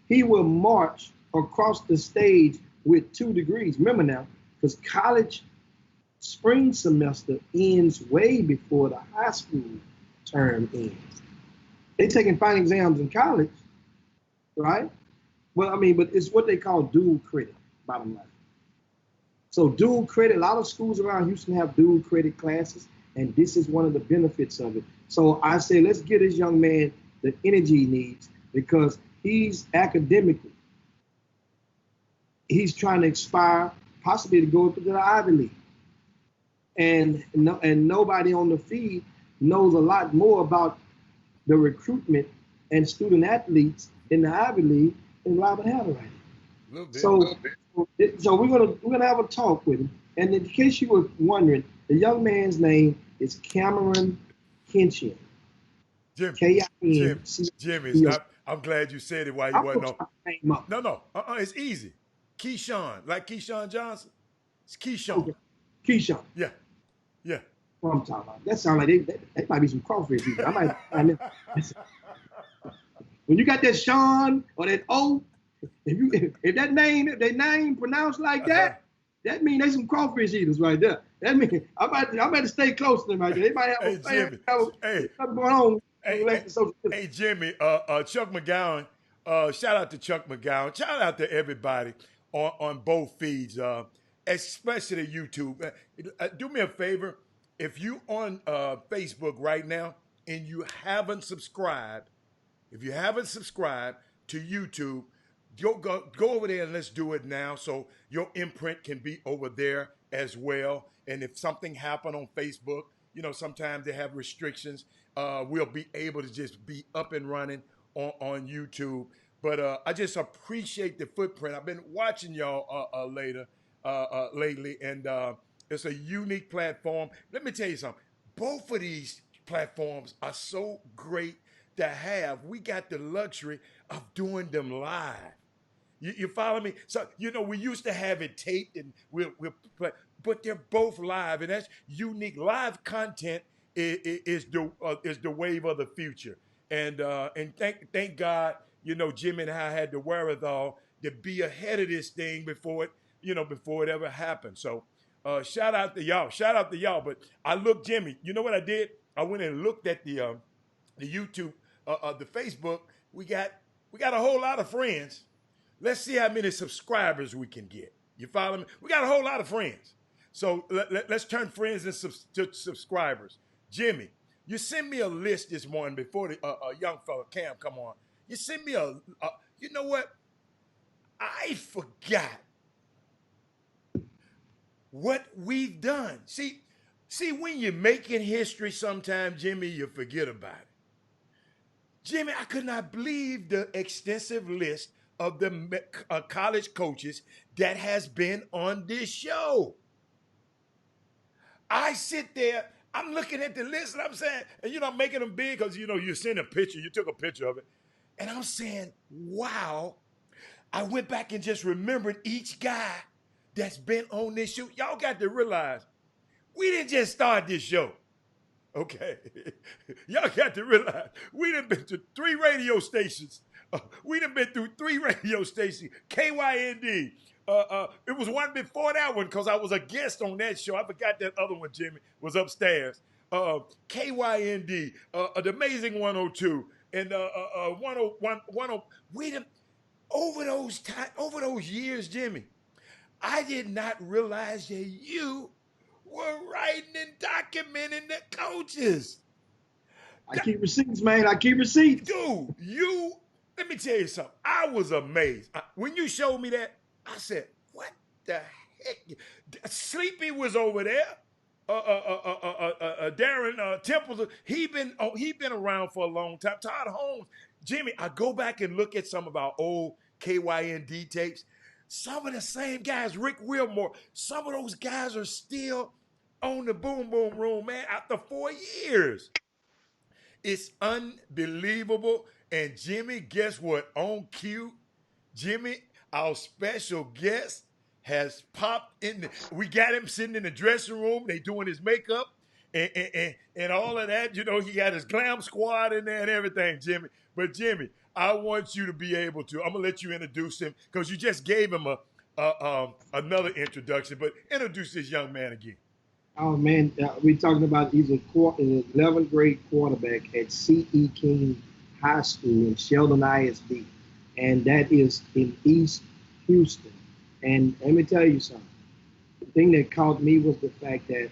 he will march across the stage with 2 degrees. Remember now, because college spring semester ends way before the high school term ends. They're taking final exams in college, right? Well, but it's what they call dual credit, bottom line. So dual credit, a lot of schools around Houston have dual credit classes, and this is one of the benefits of it. So I say, let's give this young man the energy he needs, because He's academically, he's trying to aspire possibly to go to the Ivy League. And nobody on the feed knows a lot more about the recruitment and student athletes in the Ivy League than Robert Hatter right now. So we're gonna have a talk with him. And in case you were wondering, the young man's name is Cameron Kinchian. Jimmy, I'm glad you said it while you wasn't on. No, it's easy. Keyshawn, like Keyshawn Johnson. It's Keyshawn. Okay. Keyshawn. Yeah. What I'm talking about. That sounds like they might be some crawfish. I might. When you got that Sean or that O, if that name pronounced like that, that means there's some crawfish eaters right there. That means I'm about to stay close to them right there. They might have something going on. Hey, Jimmy, Chuck McGowan, shout out to Chuck McGowan. Shout out to everybody on both feeds, especially YouTube. Do me a favor. If you on Facebook right now and you haven't subscribed, to YouTube, go over there and let's do it now so your imprint can be over there as well. And if something happened on Facebook, sometimes they have restrictions. We'll be able to just be up and running on YouTube. But I just appreciate the footprint. I've been watching y'all lately, and it's a unique platform. Let me tell you something. Both of these platforms are so great to have. We got the luxury of doing them live. You follow me? So, we used to have it taped and we'll play, but they're both live, and that's unique. Live content is the wave of the future. And thank God, Jimmy and I had the wherewithal to be ahead of this thing before it ever happened. So shout out to y'all. But I looked, Jimmy, you know what I did? I went and looked at the YouTube, the Facebook. We got a whole lot of friends. Let's see how many subscribers we can get. You follow me? We got a whole lot of friends. So let's turn friends into subscribers. Jimmy, you sent me a list this morning before the young fella Cam come on. You sent me you know what? I forgot what we've done. See, when you're making history sometimes, Jimmy, you forget about it. Jimmy, I could not believe the extensive list of the college coaches that has been on this show. I sit there, I'm looking at the list and I'm saying, and I'm making them big because, you sent a picture, you took a picture of it. And I'm saying, wow, I went back and just remembered each guy that's been on this show. Y'all got to realize, we didn't just start this show. Okay. Y'all got to realize, we done been to 3 radio stations. We done been through 3 radio stations. KYND. It was one before that one because I was a guest on that show. I forgot that other one, Jimmy, was upstairs. KYND, The Amazing 102, and 101. We done, over those years, Jimmy, I did not realize that you were writing and documenting the coaches. I keep receipts, man. I keep receipts. Dude, let me tell you something. I was amazed. When you showed me that, I said, what the heck? Sleepy was over there. Darren Templeton, he been around for a long time. Todd Holmes. Jimmy, I go back and look at some of our old KYND tapes. Some of the same guys, Rick Wilmore, some of those guys are still on the Boom Boom Room, man, after 4 years. It's unbelievable. And Jimmy, guess what? On cue, Jimmy, our special guest, has popped in. We got him sitting in the dressing room. They doing his makeup and all of that. He got his glam squad in there and everything, Jimmy. But Jimmy, I want you to be able to. I'm gonna let you introduce him because you just gave him another introduction. But introduce this young man again. Oh man, we're talking about he's an 11th grade quarterback at C.E. King High School in Sheldon ISD, and that is in East Houston. And let me tell you something. The thing that caught me was the fact that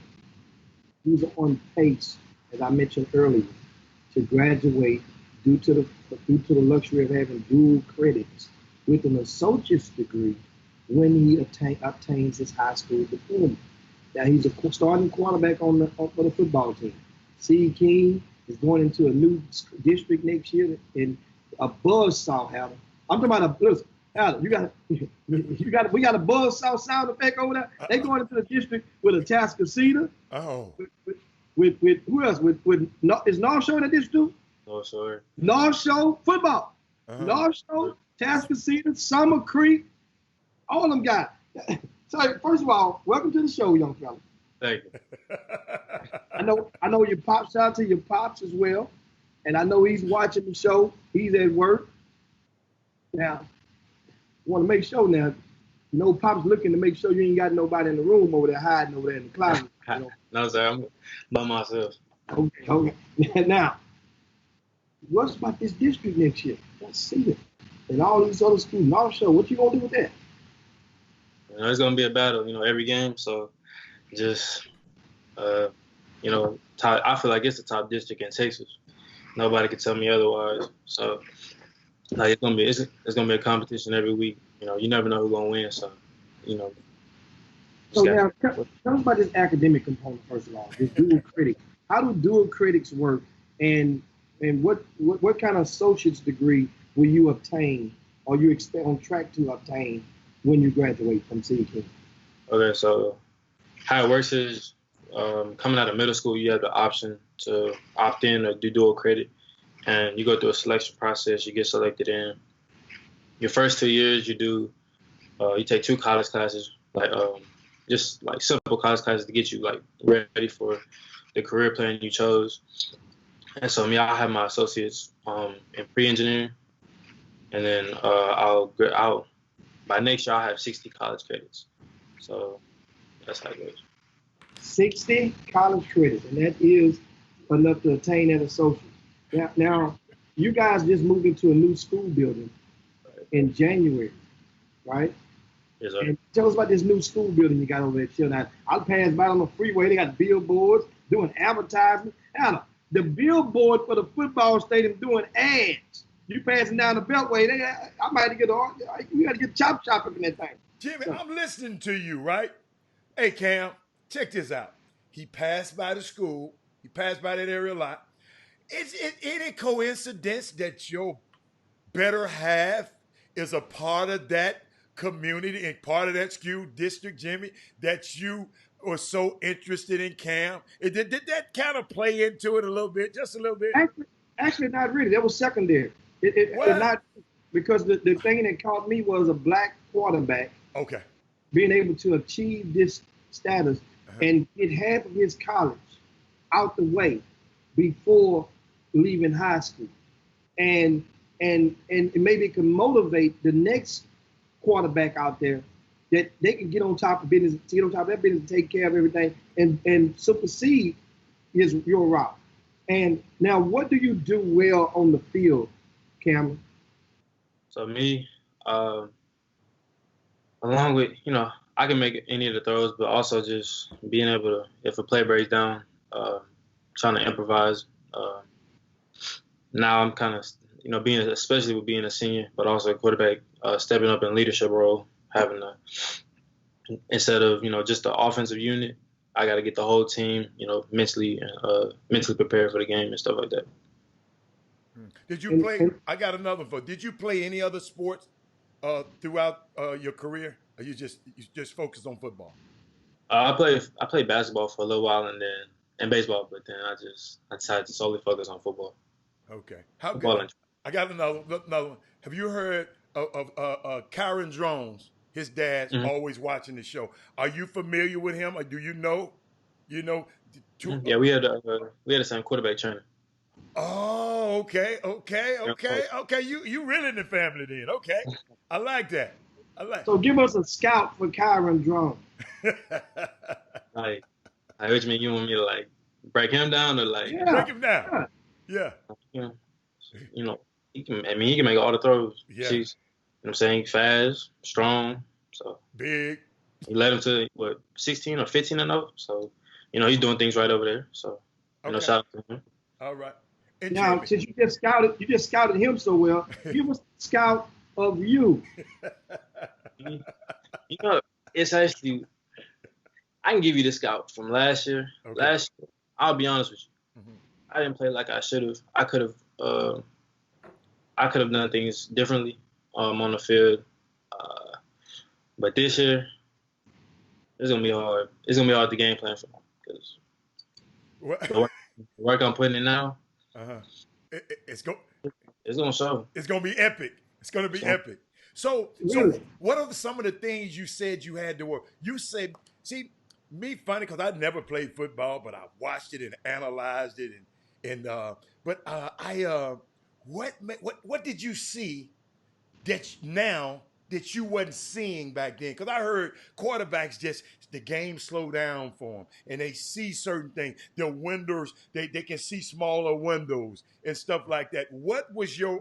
he was on pace, as I mentioned earlier, to graduate due to the luxury of having dual credits with an associate's degree when he obtains his high school diploma. Now he's a starting quarterback for the football team. C. King is going into a new district next year, and a buzzsaw, Howard. I'm talking about listen, Howard, we got a buzzsaw sound effect over there. They going into the district with a Tascasita. Oh. With who else? Is North Shore in that district too? North Shore. North Shore football. Uh-huh. North Shore, Tascasita, Summer Creek, all of them guys. So first of all, welcome to the show, young fella. Thank you. I know your pops. Shout out to your pops as well, and I know he's watching the show. He's at work. Now, want to make sure now. You know, pops looking to make sure you ain't got nobody in the room over there hiding over there in the closet. You know? No, sir, I'm by myself. Okay. Now, what's about this district next year? Let's see it. And all these other schools, North Shore, what you gonna do with that? You know, it's gonna be a battle, you know, every game. So, just, you know, I feel like it's the top district in Texas. Nobody can tell me otherwise. So, like, it's gonna be a competition every week. You know, you never know who's gonna win. So, you know. So now, tell us about this academic component first of all. This dual credit. How do dual credits work, and what kind of associate's degree will you obtain, or you expect on track to obtain when you graduate from CK? Okay, so how it works is coming out of middle school, you have the option to opt in or do dual credit, and you go through a selection process. You get selected in. Your first 2 years, you take 2 college classes, like just like simple college classes to get you like ready for the career plan you chose. And so I have my associates in pre-engineering, and then I'll by next year I'll have 60 college credits. So that's how it goes. 60 college credits, and that is enough to attain that associate. Now you guys just moved into a new school building in January, right? Yes, sir. And tell us about this new school building you got over there, Chill. Now, I passed by on the freeway. They got billboards doing advertisements. Now, the billboard for the football stadium doing ads. You passing down the Beltway, I might we got to get chop up in that thing. Jimmy, I'm listening to you, right? Hey, Cam, check this out. He passed by the school. He passed by that area a lot. Is it any coincidence that your better half is a part of that community and part of that school district, Jimmy, that you were so interested in Cam? Did that kind of play into it a little bit, just a little bit? Actually, not really. That was secondary. It not because the thing that caught me was a black quarterback. Okay. Being able to achieve this status and get half of his college out the way before leaving high school, and maybe it can motivate the next quarterback out there that they can get on top of business, to get on top of that business, take care of everything, and supersede your route. And now, what do you do well on the field, Cameron? So me, along with, you know, I can make any of the throws, but also just being able to, if a play breaks down, trying to improvise. Now I'm kind of, you know, especially with being a senior, but also a quarterback, stepping up in leadership role, having instead of, you know, just the offensive unit, I got to get the whole team, you know, mentally prepared for the game and stuff like that. Did you play? I got another one. Did you play any other sports throughout your career? Or you just focused on football? I played basketball for a little while and baseball, but then I decided to solely focus on football. Okay. How good? I got another one. Have you heard of Kyron Drones? His dad's always watching the show. Are you familiar with him, or do you know? Yeah, we had the same quarterback trainer. Oh, okay. You really in the family then? Okay, I like that. So give us a scout for Kyron Drones. Like, which mean you want me to like break him down or like break him down? Yeah. You know, he can make all the throws. Yeah. You know what I'm saying? Fast, strong, so big. He led him to 16 or 15 and up. So, you know, he's doing things right over there. So, you know, shout out to him. All right. And Now, Jimmy, since you just scouted him so well, give us a scout of you. You know, it's actually I can give you the scout from last year. Okay. Last year, I'll be honest with you. Mhm. I didn't play like I should have. I could have done things differently on the field. But this year, it's gonna be hard. It's gonna be hard to game plan for me because What? the work I'm putting in now, Uh-huh. It's it's gonna show. gonna be epic. It's gonna be So- epic. So Really? what are some of the things you said you had to work? You said, see, me funny because I never played football, but I watched it and analyzed it what did you see now that you wasn't seeing back then? Because I heard quarterbacks just the game slow down for them, and they see certain things. Their windows, they can see smaller windows and stuff like that. What was your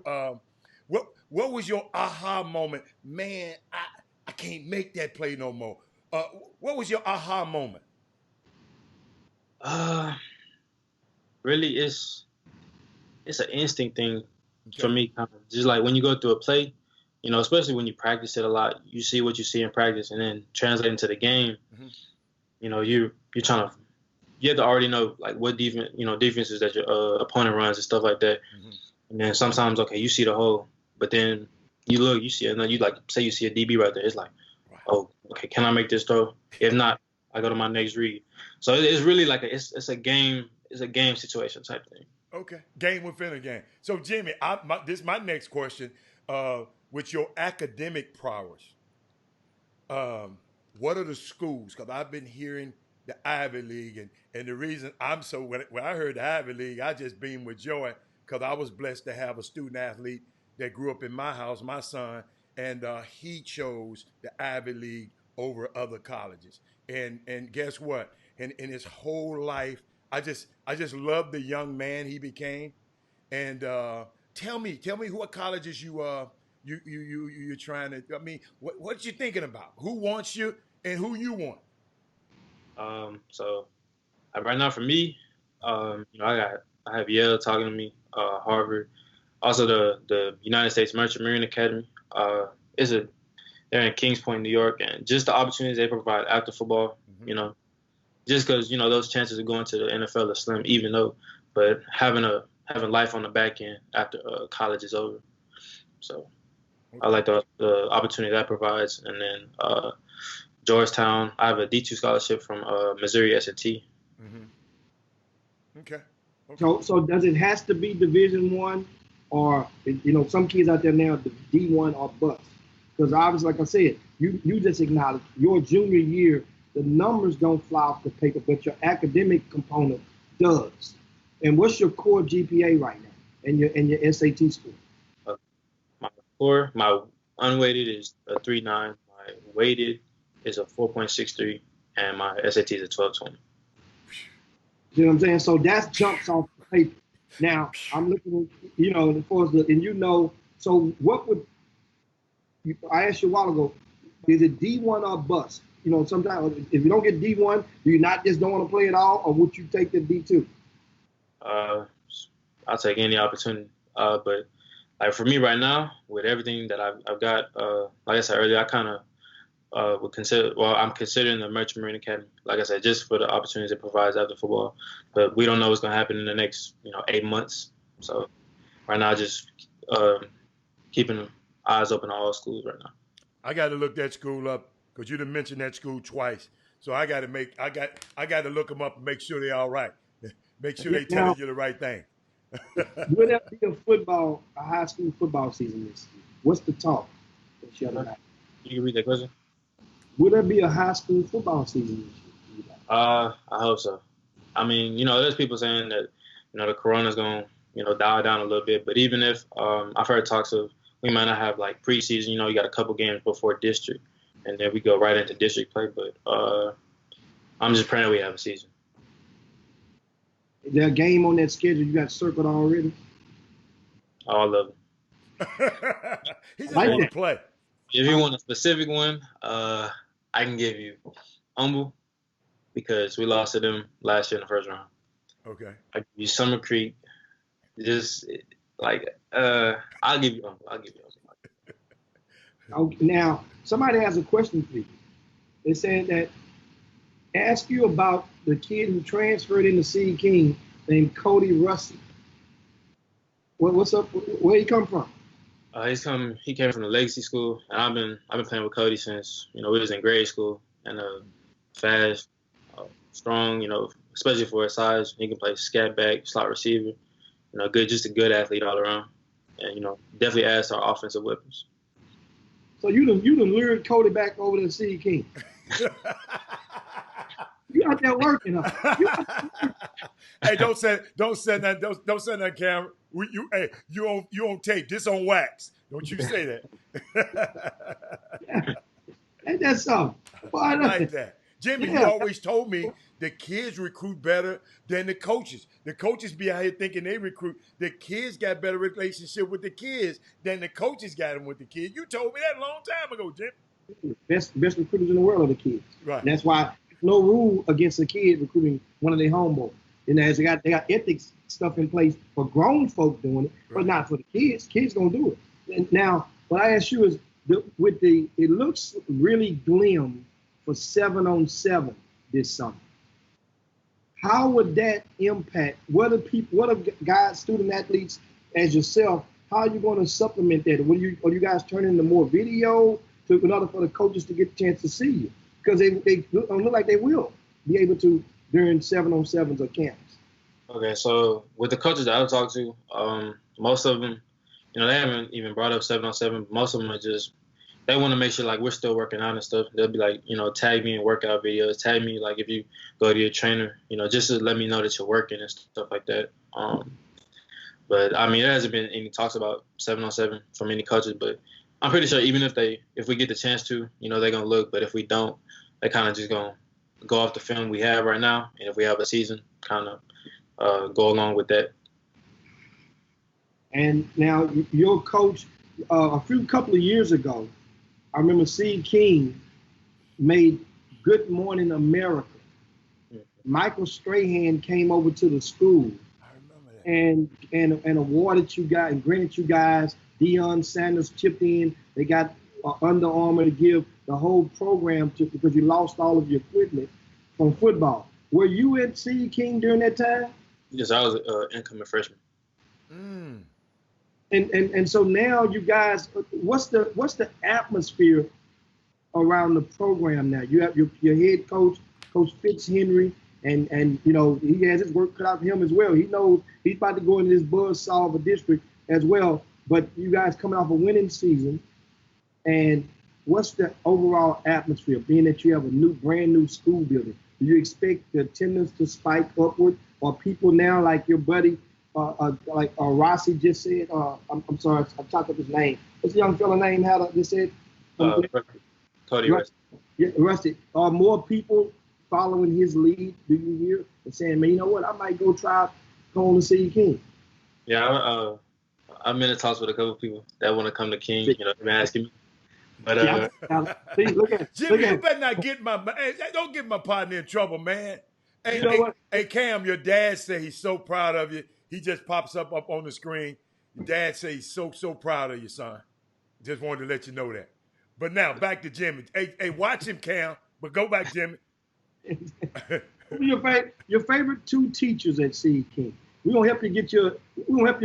what was your aha moment? Man, I can't make that play no more. What was your aha moment? Really, it's an instinct thing Okay. for me. Kind of just like when you go through a play, especially when you practice it a lot, you see what you see in practice, and then translate into the game. Mhm. You're trying to you have to already know like what defenses that your opponent runs and stuff like that. Mhm. And then sometimes, okay, you see the hole, but then you look, you see it, and then you like say you see a DB right there. It's like, Right. oh, okay, can I make this throw? If not, I go to my next read. So it's really like it's a game situation type thing. Okay, game within a game. So Jimmy, this is my next question. With your academic prowess, what are the schools? Because I've been hearing the Ivy League, and the reason I'm so when I heard the Ivy League, I just beamed with joy because I was blessed to have a student athlete that grew up in my house, my son, and he chose the Ivy League over other colleges. And guess what? In his whole life, I just love the young man he became. And tell me what colleges you're trying to. I mean, what you thinking about? Who wants you and who you want? So right now for me, I have Yale talking to me, Harvard, also the United States Merchant Marine Academy. They're in Kings Point, New York, and just the opportunities they provide after football, Mhm. just because those chances of going to the NFL are slim, even though, but having life on the back end after college is over. So I like the opportunity that provides, and then Georgetown. I have a D2 scholarship from Missouri S&T. Mm-hmm. Okay. So does it has to be Division One, or some kids out there now the D1 or bust? Because obviously, like I said, you just acknowledged your junior year, the numbers don't fly off the paper, but your academic component does. And what's your core GPA right now, and your SAT score? My unweighted is a 3.9. My weighted is a 4.63, and my SAT is a 12.20. You know what I'm saying? So that jumps off the paper. Now I'm looking at, as far as so what would I asked you a while ago, is it D1 or bust? Sometimes if you don't get D1, do you not just don't want to play at all, or would you take the D2? I'll take any opportunity. But like for me right now, with everything that I've got, like I said earlier, I kind of I'm considering the Merchant Marine Academy, like I said, just for the opportunities it provides after football. But we don't know what's going to happen in the next, 8 months. So right now, just keeping eyes open on all schools right now. I got to look that school up because you done mentioned that school twice. So I got to look them up and make sure they're all right. Make sure they telling you the right thing. Will there be a high school football season this year? What's the talk? You can read that question. Will there be a high school football season this year? I hope so. I mean, there's people saying that, the corona's going to, dial down a little bit. But even if I've heard talks of we might not have like preseason, you got a couple games before district, and then we go right into district play. But I'm just praying we have a season. Is there a game on that schedule you got circled already? All of them. He just want to play. If you want a specific one, I can give you Humble because we lost to them last year in the first round. Okay. I give you Summer Creek, just like I'll give you Uncle. Okay, now, somebody has a question for you. They said that ask you about the kid who transferred into Seed King named Cody Rusty. What's up? Where he come from? He came from the Legacy School, and I've been playing with Cody since we was in grade school. And fast, strong, especially for his size. He can play scat back, slot receiver. Just a good athlete all around, and definitely adds to our offensive weapons. So you done lured Cody back over to Seed King. You out there working, huh? Hey, don't say that. Don't say that, Cameron. You on tape. This on wax. Don't you say that. Ain't that something? I like that. Jimmy, you always told me the kids recruit better than the coaches. The coaches be out here thinking they recruit. The kids got better relationship with the kids than the coaches got them with the kids. You told me that a long time ago, Jim. Best recruiters in the world are the kids. Right. And that's why no rule against a kid recruiting one of their homeboys. They got ethics stuff in place for grown folk doing it, but not for the kids. Kids don't do it. And now, what I ask you is, it looks really glim for 7-on-7 this summer. How would that impact? What are guys, student athletes as yourself? How are you going to supplement that? Are you guys turning into more video in order for the coaches to get a chance to see you? Because they don't look like they will be able to during 7-on-7s or camps. Okay, so with the coaches that I've talked to, most of them, they haven't even brought up 7-on-7. Most of them are just, they want to make sure like we're still working out and stuff. They'll be like, tag me in workout videos, tag me like if you go to your trainer, just to let me know that you're working and stuff like that. But I mean, there hasn't been any talks about 7-on-7 from any coaches, but I'm pretty sure even if we get the chance to, they're gonna look. But if we don't, they kind of just gonna go off the film we have right now, and if we have a season, kind of go along with that. And now your coach, couple of years ago, I remember Seed King made Good Morning America. Mm-hmm. Michael Strahan came over to the school. I remember that. And awarded you guys and granted you guys. Deion Sanders chipped in. They got Under Armour to give the whole program to because you lost all of your equipment from football. Were you at Seed King during that time? Yes, I was an incoming freshman. Mm. And so now you guys, what's the atmosphere around the program now? You have your head coach, Coach Fitzhenry, and he has his work cut out for him as well. He knows he's about to go into this buzzsaw of a district as well. But you guys coming off a winning season, and what's the overall atmosphere? Being that you have a brand new school building, do you expect the attendance to spike upward, or people now like your buddy? Like Rossi just said, I'm sorry, I chopped up his name. What's the young fella name? How just said? Cody Rusty. Yeah, Rusty. Are more people following his lead? Do you hear and saying, man, you know what? I might go try going to Seed King. Yeah, I'm in talks with a couple of people that want to come to King. They've been asking me. But see, look at Jimmy, you better not get don't get my partner in trouble, man. Hey, Cam, your dad said he's so proud of you. He just pops up on the screen. Your dad says he's so proud of you, son. Just wanted to let you know that. But now back to Jimmy. Hey, watch him, Cam. But go back, Jimmy. Your favorite two teachers at Seed King. We're gonna help you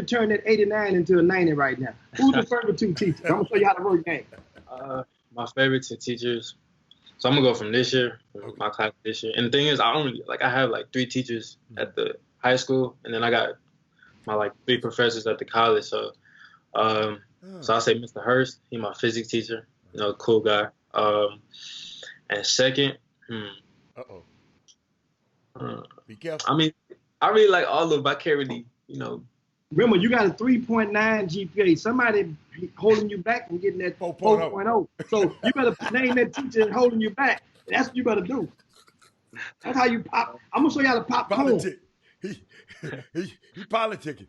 turn that 89 into a 90 right now. Who's your favorite two teachers? I'm gonna show you how to work game. My favorite two teachers. So I'm gonna go from this year, from my class this year. And the thing is, I have like 3 teachers at the high school, and then I got my 3 professors at the college. So, so I say Mr. Hurst. He's my physics teacher. Cool guy. And second, be careful. I mean, I really like all of them, but I can't really, Remember, you got a 3.9 GPA. Somebody holding you back from getting that 4.0. So you better name that teacher holding you back. That's what you better do. That's how you pop. I'm gonna show you how to pop politic. He politicking.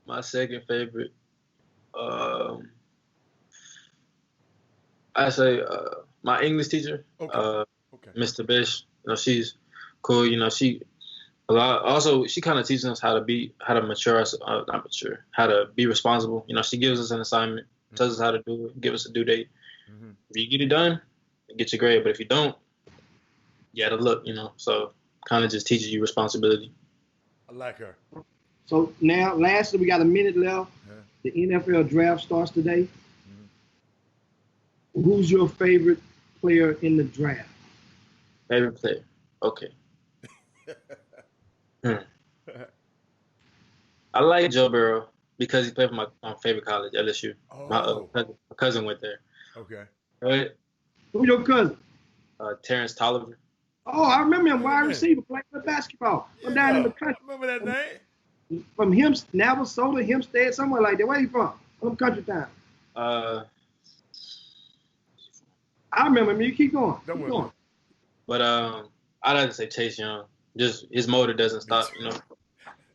My second favorite, I say my English teacher, Mr. Bish. She's cool. A lot. Also, she kind of teaches us how to mature, not mature, how to be responsible. You know, she gives us an assignment, tells us how to do it, give us a due date. Mm-hmm. If you get it done, you get your grade. But if you don't, you got to look. You know, so kind of just teaches you responsibility. I like her. So now, lastly, we got a minute left. Yeah. The NFL draft starts today. Who's your favorite player in the draft? Favorite player? Okay. I like Joe Burrow because he played for my favorite college, LSU. Oh. My cousin went there. Okay. Right? Who's your cousin? Terrence Tolliver. Oh, I remember him, wide receiver, playing for basketball. From down in the country. I remember that name. From Navasota, Hempstead, somewhere like that. Where you from? From country town. I remember him. You keep going. Don't Keep worry. going. But I'd like to say Chase Young. Just his motor doesn't stop, you know.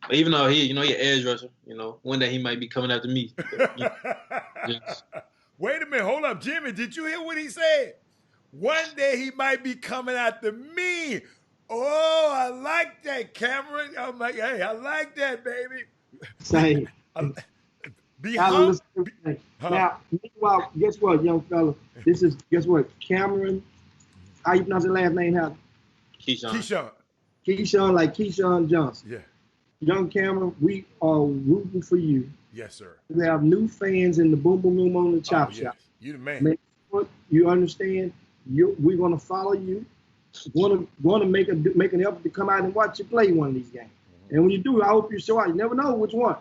But even though he an edge rusher, you know, one day he might be coming after me. But, you know, Wait a minute, hold up, Jimmy. Did you hear what he said? One day he might be coming after me. Oh, I like that, Cameron. I'm like, hey, I like that, baby. Same. Be Gotta humble. listen to everything. Now, meanwhile, guess what, young fella? Guess what? Cameron, how you pronounce your last name, Hal? Keyshawn. Keyshawn, like Keyshawn Johnson. Yeah. Young Cameron, we are rooting for you. Yes, sir. We have new fans in the Boom Boom Room on the Chop Shop. You the man. Make sure you understand. We're gonna follow you. Going to make an effort to come out and watch you play one of these games. Mm-hmm. And when you do, I hope you show out. You never know which one.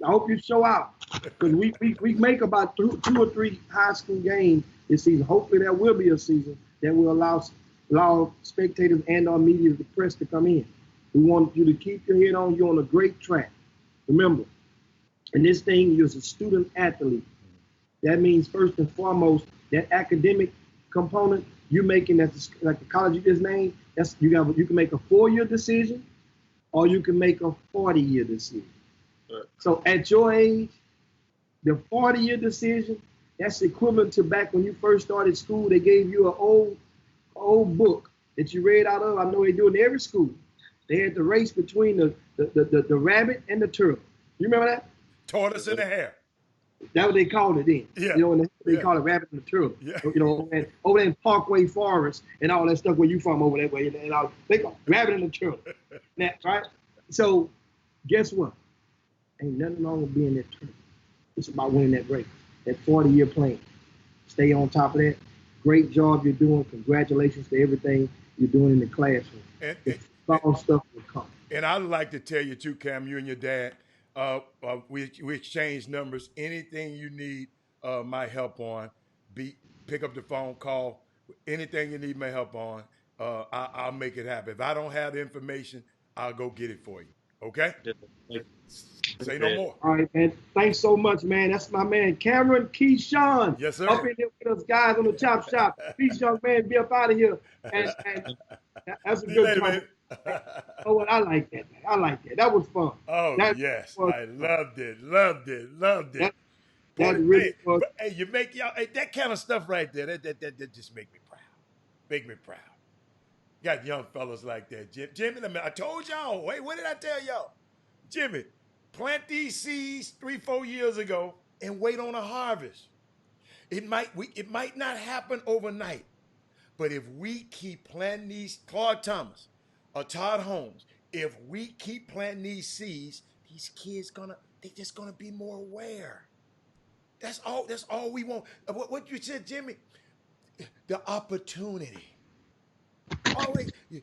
I hope you show out because we make about two or three high school games this season. Hopefully, there will be a season that will allow spectators and our media, the press, to come in. We want you to keep your head on. You're on a great track. Remember, in this thing, you're a student athlete. That means first and foremost that academic component you're making like the college you just named. You can make a 4-year decision, or you can make a 40-year decision. Right. So at your age, the 40-year decision, that's equivalent to back when you first started school. They gave you an old book that you read out of. I know they do it in every school. They had the race between the rabbit and the turtle. You remember that? Tortoise and the hare. That's what they called it then. Yeah. You know, they call it rabbit and the turtle. Yeah. You know, and over there in Parkway Forest and all that stuff where you from over that way. And all, they call it rabbit and the turtle. Right? So guess what? Ain't nothing wrong with being that turtle. It's about winning that race. That 40-year plan. Stay on top of that. Great job you're doing. Congratulations to everything you're doing in the classroom. And stuff will come. And I'd like to tell you too, Cam, you and your dad, we exchange numbers. Anything you need my help on, pick up the phone, call. Anything you need my help on, I'll make it happen. If I don't have the information, I'll go get it for you. Okay? Say no more. All right, man. Thanks so much, man. That's my man, Cameron Keyshawn. Yes, sir. Up in there with us guys on the Chop Shop. Peace, young man. Be up out of here. And that's a good time. Oh, well, I like that, man. I like that. That was fun. Oh, yes. I loved it. That really was. Hey, you make y'all that kind of stuff right there. That just make me proud. Make me proud. Got young fellas like that. Jimmy, I told y'all. Wait, what did I tell y'all? Jimmy, plant these seeds 3-4 years ago and wait on a harvest. It might not happen overnight, but if we keep planting these, Claude Thomas or Todd Holmes, if we keep planting these seeds, these kids they just gonna be more aware. That's all we want. What you said, Jimmy? The opportunity. Always the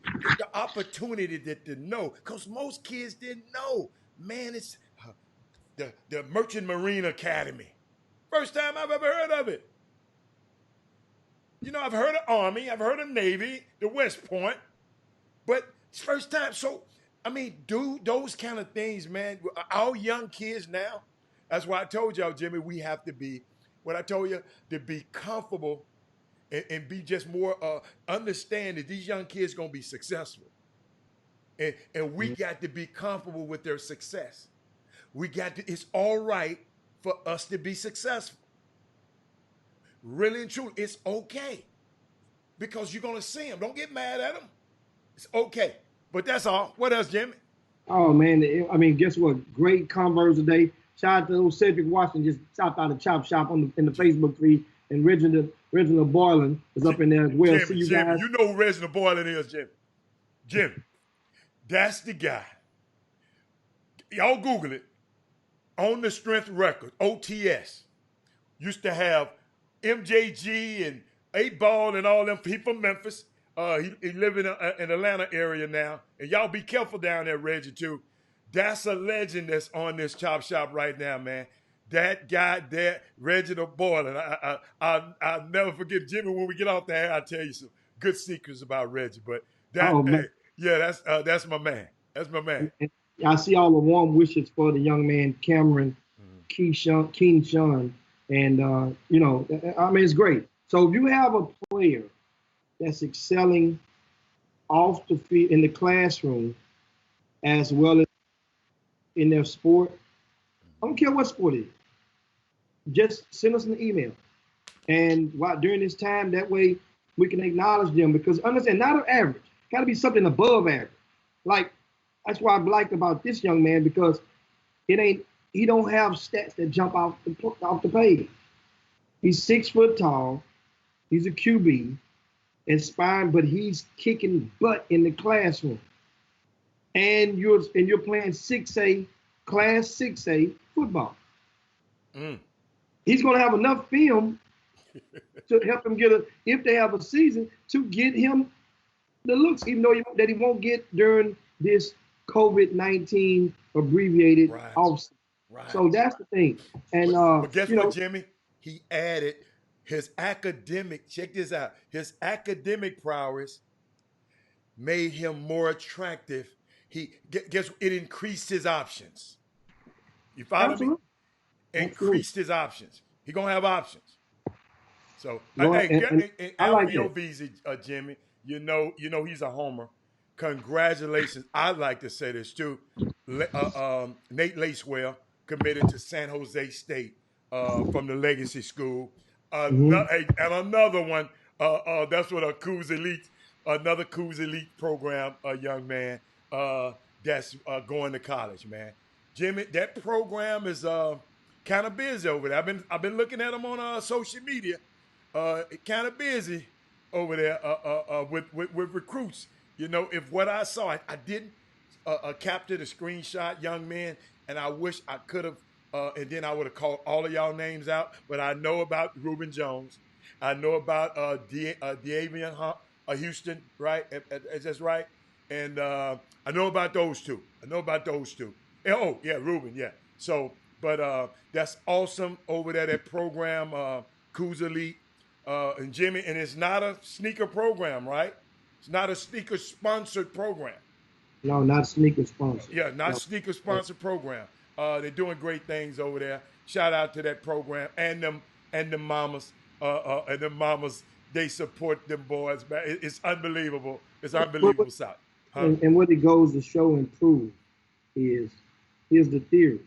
opportunity to know, because most kids didn't know. Man, it's the Merchant Marine Academy. First time I've ever heard of it. You know, I've heard of Army, I've heard of Navy, the West Point, but it's first time. So, I mean, do those kind of things, man. Our young kids now, that's why I told y'all, Jimmy, we have to be, what I told you, to be comfortable and be just more, understand that these young kids going to be successful. And we got to be comfortable with their success. It's all right for us to be successful. Really and truly, it's okay. Because you're going to see them. Don't get mad at them. It's okay. But that's all. What else, Jimmy? Oh man, I mean, guess what? Great convos today. Shout out to old Cedric Washington, just stopped out of Chop Shop in the Facebook feed, and Reginald Boylan is up in there as well. See you guys. You know who Reginald Boylan is, Jimmy. Jimmy, that's the guy. Y'all Google it. On the Strength Record, OTS, used to have MJG and 8 Ball and all them. He from Memphis. He live in Atlanta area now. And y'all be careful down there, Reggie, too. That's a legend that's on this Chop Shop right now, man. That guy there, Reginald Boylan. I'll never forget, Jimmy, when we get off the air, I'll tell you some good secrets about Reggie. But that's my man. That's my man. I see all the warm wishes for the young man, Cameron Keenshawn. And, I mean, it's great. So if you have a player that's excelling off the field in the classroom as well as in their sport, I don't care what sport it is, just send us an email. And during this time, that way we can acknowledge them, because understand, not an average, got to be something above average. Like, that's what I liked about this young man, because he don't have stats that jump off the page. He's 6 foot tall. He's a QB, inspiring, but he's kicking butt in the classroom. And you're playing 6A, Class 6A football. He's going to have enough film to help him if they have a season, to get him the looks, even though that he won't get during this COVID-19 abbreviated offseason. Right. So that's the thing. And but guess what, Jimmy? He added his academic, check this out, his academic prowess made him more attractive. It increased his options. You follow me? Increased his options. He gonna have options. So I like that. Jimmy, you know he's a homer. Congratulations. I'd like to say this too. Nate Lacewell committed to San Jose State from the Legacy School. And another one, that's what another Coos Elite program, a young man that's going to college, man. Jimmy, that program is kind of busy over there. I've been looking at them on social media. Kind of busy over there with recruits. You know, if what I saw, I didn't capture the screenshot, young man, and I wish I could have, and then I would have called all of y'all names out. But I know about Reuben Jones. I know about De'Avian Houston, right? That's right. And I know about those two. Oh, yeah, Reuben, yeah. So, but that's awesome over there, that program, Coos Elite. And Jimmy, and it's not a sneaker program, right? It's not a sneaker-sponsored program. No, not sneaker-sponsored. Yeah, sneaker-sponsored program. They're doing great things over there. Shout out to that program and the mamas. And the mamas, they support them boys. It's unbelievable. It's unbelievable, South. And what it goes to show and prove is, here's the theory.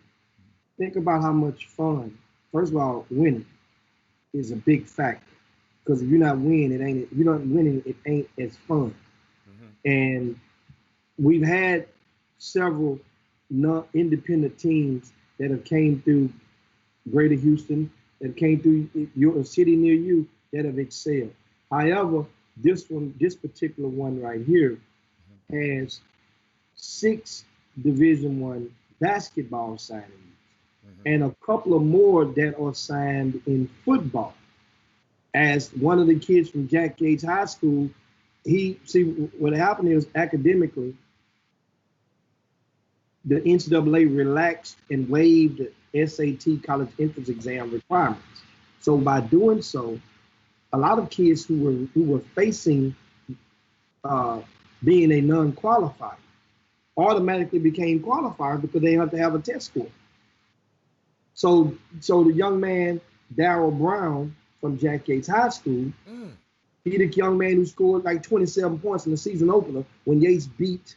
Think about how much fun, first of all, winning is a big factor. Because if you're not winning, it ain't as fun. And we've had several independent teams that have came through Greater Houston, that came through a city near you, that have excelled. However, this particular one right here has 6 Division I basketball signings and a couple of more that are signed in football. As one of the kids from Jack Gates High School, what happened is, academically, the NCAA relaxed and waived the SAT college entrance exam requirements. So by doing so, a lot of kids who were facing being a non-qualifier automatically became qualifiers because they have to have a test score. So the young man, Darryl Brown, from Jack Gates High School, he the young man who scored like 27 points in the season opener when Yates beat,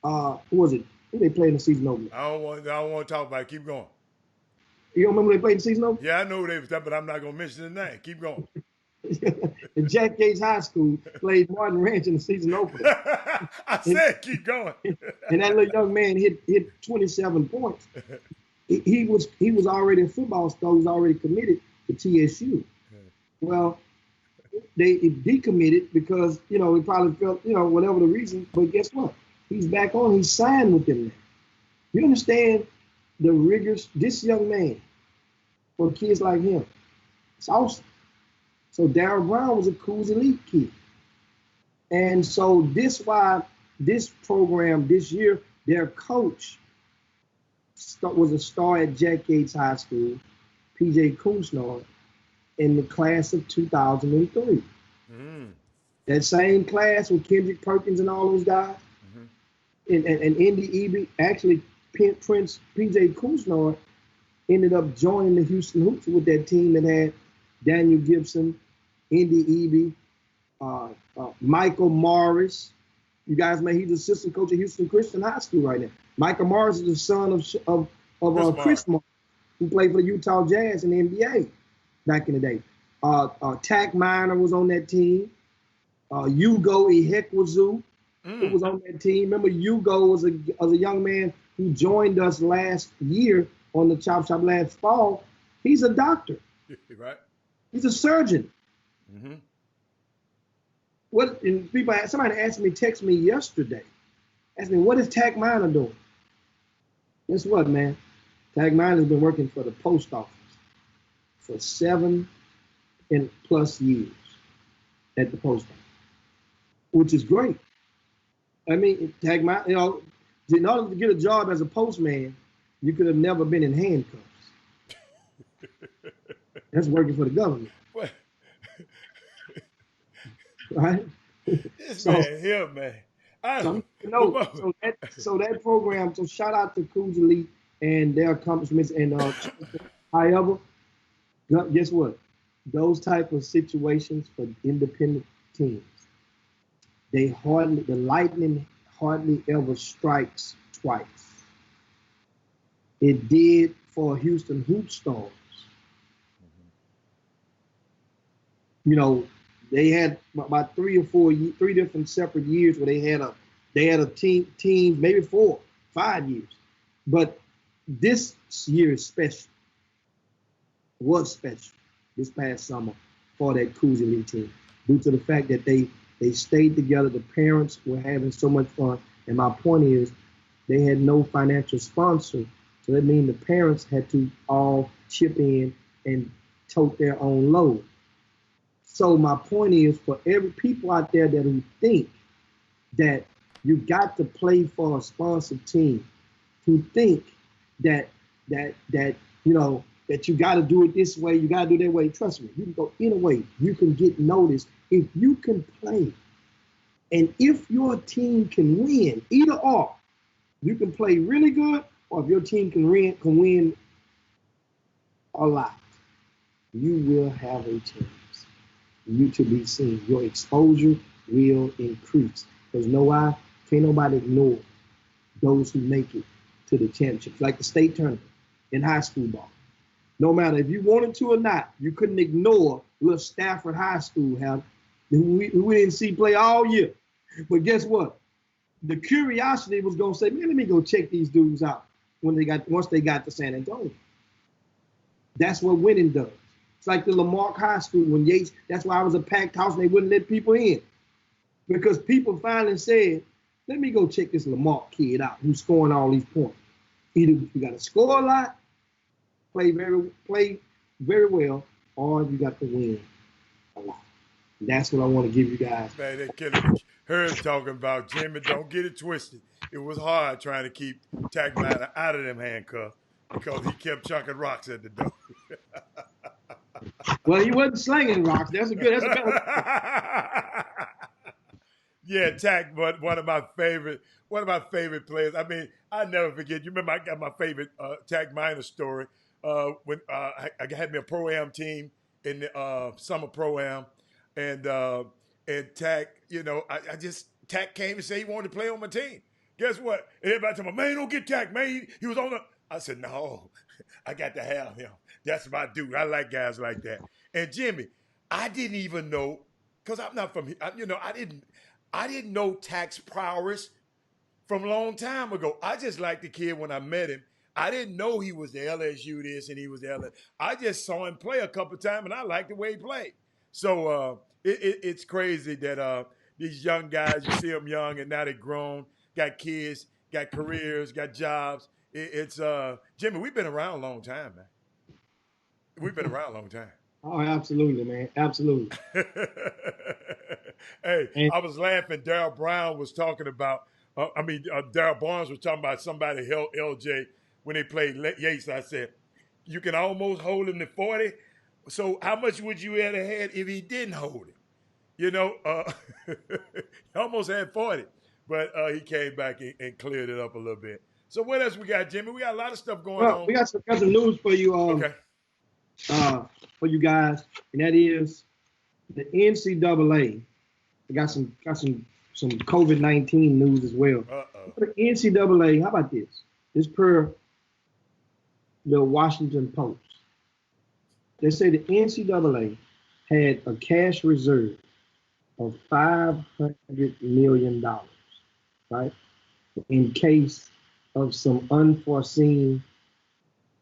who was it? Who they played in the season opener? I don't want to talk about it. Keep going. You don't remember who they played in the season opener? Yeah, I know who they was, but I'm not going to mention the name. Keep going. and Jack Gates High School played Martin Ranch in the season opener. I said keep going. And that little young man hit 27 points. He was already a football star. He was already committed to TSU. Well, they decommitted because he probably felt whatever the reason. But guess what? He's back on. He's signed with them now. You understand the rigors? This young man, for kids like him, it's awesome. So Darryl Brown was a Coos Elite kid, and so this program this year, their coach was a star at Jack Gates High School, P.J. Kunstner, in the class of 2003. That same class with Kendrick Perkins and all those guys, and Indy Eby, actually Prince P.J. Kunstner ended up joining the Houston Hoops with that team that had Daniel Gibson, Indy Eby, Michael Morris. You guys he's assistant coach at Houston Christian High School right now. Michael Morris is the son of Chris Morris, who played for the Utah Jazz in the NBA back in the day. Tack Minor was on that team. Hugo Ihekwezu, who was on that team. Remember, Hugo was a young man who joined us last year on the Chop Shop last fall. He's a doctor. Right. He's a surgeon. Somebody asked me, text me yesterday, asked me, what is Tack Minor doing? Guess what, man? Tack Minor has been working for the post office for 7+ years at the post office, which is great. I mean, Tack Minor, in order to get a job as a postman, you could have never been in handcuffs. That's working for the government. What? Right? This man here, man. So that program, so shout out to Coos Elite and their accomplishments. And however, guess what? Those type of situations for independent teams, the lightning hardly ever strikes twice. It did for Houston Hoop Stars. They had about 3 different separate years where they had a team, maybe 4, 5 years. But this year is special. Was special this past summer for that Coos Elite team due to the fact that they stayed together. The parents were having so much fun. And my point is, they had no financial sponsor. So that means the parents had to all chip in and tote their own load. So my point is, for every people out there who think that you got to play for a sponsored team, who think that you got to do it this way, you got to do it that way. Trust me, you can go any way. You can get noticed if you can play, and if your team can win, either or, you can play really good, or if your team can win a lot, you will have a chance. You to be seen. Your exposure will increase. Because can't nobody ignore those who make it to the championships, like the state tournament in high school ball. No matter if you wanted to or not, you couldn't ignore little Stafford High School, who we didn't see play all year. But guess what? The curiosity was gonna say, man, let me go check these dudes out once they got to San Antonio. That's what winning does. It's like the Lamarck High School when Yates, that's why I was a packed house and they wouldn't let people in. Because people finally said, let me go check this Lamarck kid out who's scoring all these points. Either you got to score a lot, play very well, or you got to win a lot. And that's what I want to give you guys. Man, they're killing me. Herb talking about Jimmy, don't get it twisted. It was hard trying to keep Tack Minor out of them handcuffs because he kept chucking rocks at the door. Well, he wasn't slinging rocks. That's a better. Yeah, Tack, but one of my favorite players. I mean, I never forget. You remember I got my favorite Tack Minor story when I had me a pro-am team in the summer pro-am, and Tack, Tack came and said he wanted to play on my team. Guess what? Everybody told me, man, don't get Tack, man. He was on the. I said, no, I got to have him. That's my dude. I like guys like that. And Jimmy, I didn't even know, because I'm not from, I didn't know Tax Prowess from a long time ago. I just liked the kid when I met him. I didn't know he was the LSU this and he was the LSU. I just saw him play a couple times and I liked the way he played. So it's crazy that these young guys, you see them young and now they're grown, got kids, got careers, got jobs. It's Jimmy, we've been around a long time, man. We've been around a long time. Oh, absolutely, man. Absolutely. Hey, I was laughing. Darryl Brown was talking about, Darryl Barnes was talking about somebody held LJ when they played Yates. I said, you can almost hold him to 40. So how much would you have had if he didn't hold him? He almost had 40, but he came back and cleared it up a little bit. So what else we got, Jimmy? We got a lot of stuff going on. We got some news for you. Okay. For you guys, and that is the NCAA. I got some COVID-19 news as well. For the NCAA, how about this? This per the Washington Post. They say the NCAA had a cash reserve of $500 million, right? In case of some unforeseen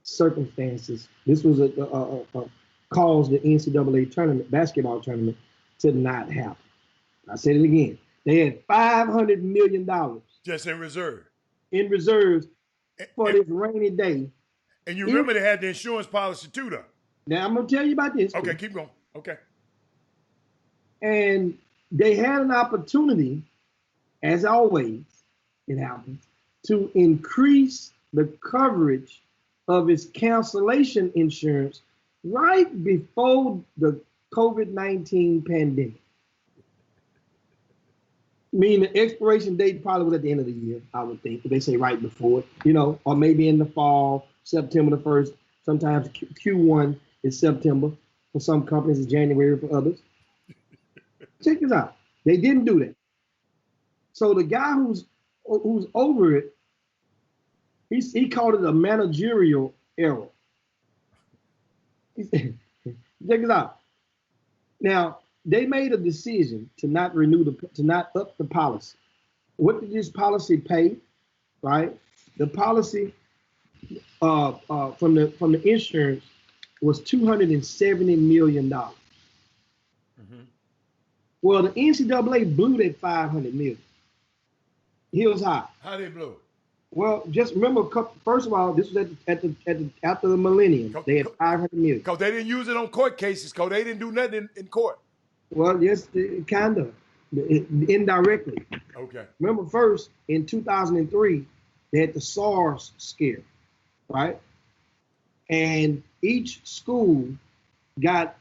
circumstances. This was a caused the NCAA tournament, basketball tournament, to not happen. I said it again. They had $500 million just in reserve. In reserves for this rainy day. And you remember they had the insurance policy too, though. Now I'm gonna tell you about this. Okay, keep going. Okay. And they had an opportunity, as always, it happens, to increase the coverage of its cancellation insurance right before the COVID-19 pandemic. I mean, the expiration date probably was at the end of the year, I would think, but they say right before it, or maybe in the fall, September the 1st. Sometimes Q1 is September. For some companies, it's January for others. Check this out. They didn't do that. So the guy who's over it, he called it a managerial error. He said, check this out. Now, they made a decision to not to not up the policy. What did this policy pay? Right? The policy from the insurance was $270 million. Mm-hmm. Well, the NCAA blew that $500 million. Heels high. How they blew it? Well, just remember, first of all, this was after the millennium. They had $500 million. Because they didn't use it on court cases, because they didn't do nothing in court. Well, yes, kind of, indirectly. Okay. Remember, first, in 2003, they had the SARS scare, right? And each school got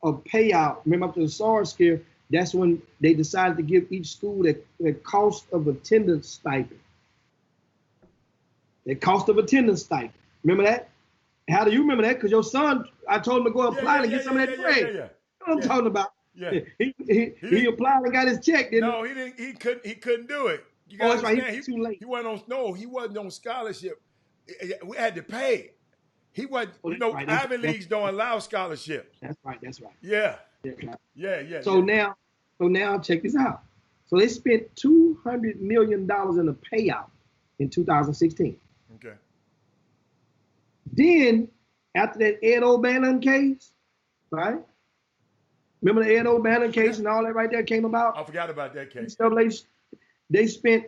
a payout. Remember, after the SARS scare, that's when they decided to give each school the cost of attendance stipend. The cost of attendance stipend. Remember that? How do you remember that? Because your son, I told him to go apply and get some of that bread. You know what I'm talking about? Yeah. He applied and got his check, didn't he? No, he didn't. He couldn't do it. You got that's right. He was too late. He wasn't on scholarship. We had to pay. He wasn't. Right. Ivy Leagues don't allow scholarships. That's right. Yeah. So now check this out. So they spent $200 million in a payout in 2016. Okay. Then after that Ed O'Bannon case, right? Remember the Ed O'Bannon case and all that right there came about? I forgot about that case. They spent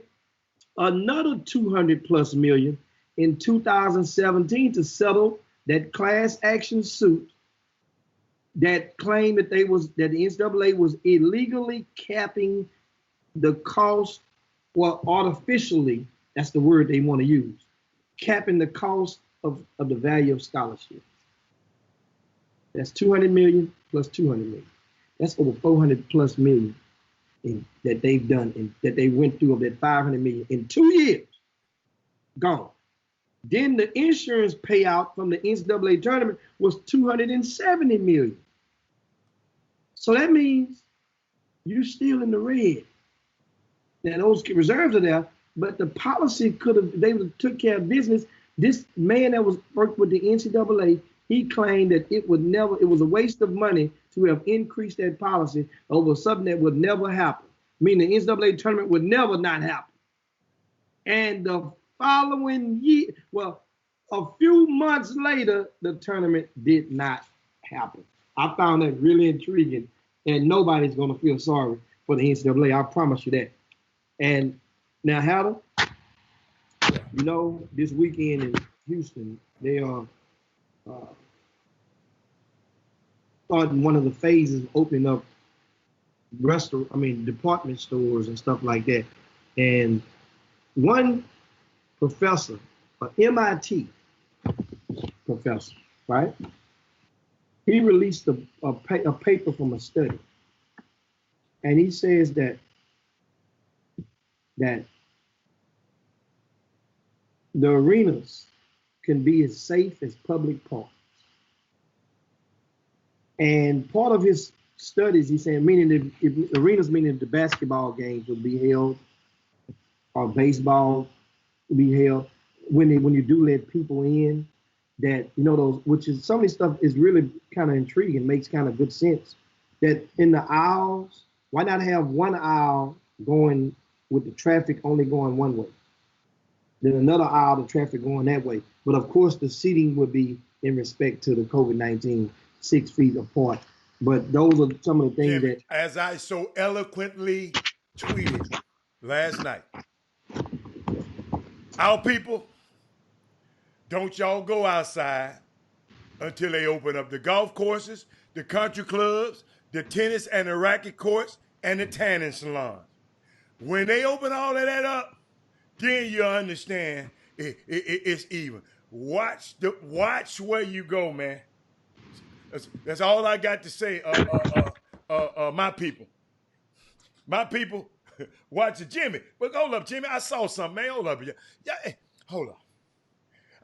another $200+ million in 2017 to settle that class action suit that claimed that the NCAA was illegally capping the cost, well, artificially, that's the word they want to use, capping the cost of the value of scholarships. That's $200 million plus $200 million. That's over $400+ million that they've done, that they went through of that $500 million in 2 years. Gone. Then the insurance payout from the NCAA tournament was $270 million. So that means you're still in the red. Now those reserves are there, but the policy they would have took care of business. This man that was worked with the NCAA, he claimed that it was a waste of money to have increased that policy over something that would never happen. Meaning the NCAA tournament would never not happen. And the following year, well, a few months later, the tournament did not happen. I found that really intriguing, and nobody's going to feel sorry for the NCAA. I promise you that. And now, Hatter, you know, this weekend in Houston, they are starting one of the phases of opening up department stores and stuff like that. And one professor, an MIT professor, right? He released a paper from a study, and he says that the arenas can be as safe as public parks. And part of his studies, he's saying, meaning that if arenas, meaning the basketball games will be held, or baseball will be held, when you do let people in, that, you know, those, which is, some of this stuff is really kind of intriguing, makes kind of good sense, that in the aisles, why not have one aisle going with the traffic only going one way, then another aisle, the traffic going that way. But of course, the seating would be in respect to the COVID-19, 6 feet apart. But those are some of the things that, as I so eloquently tweeted last night, our people, don't y'all go outside until they open up the golf courses, the country clubs, the tennis and the racket courts, and the tanning salons. When they open all of that up, then you understand it's even. Watch where you go, man. That's all I got to say. My people, watch it, Jimmy. But hold up, Jimmy. I saw something, man. Hold up, yeah. Hold up.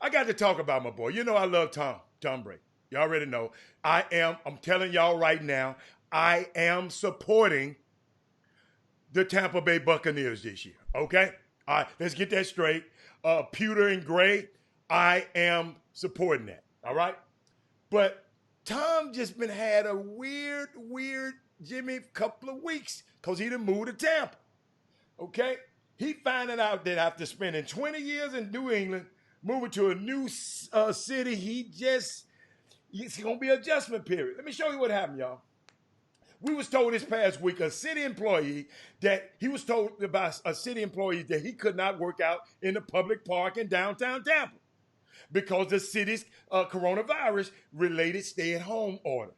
I got to talk about my boy. You know I love Tom Brady. You already know. I'm telling y'all right now, I am supporting the Tampa Bay Buccaneers this year. Okay? All right, let's get that straight. Pewter and gray, I am supporting that. All right? But Tom just had a weird, Jimmy, couple of weeks because he done moved to Tampa. Okay? He finding out that after spending 20 years in New England, moving to a new city, it's going to be an adjustment period. Let me show you what happened, y'all. We was told this past week, a city employee that he could not work out in the public park in downtown Tampa because the city's coronavirus related stay-at-home orders.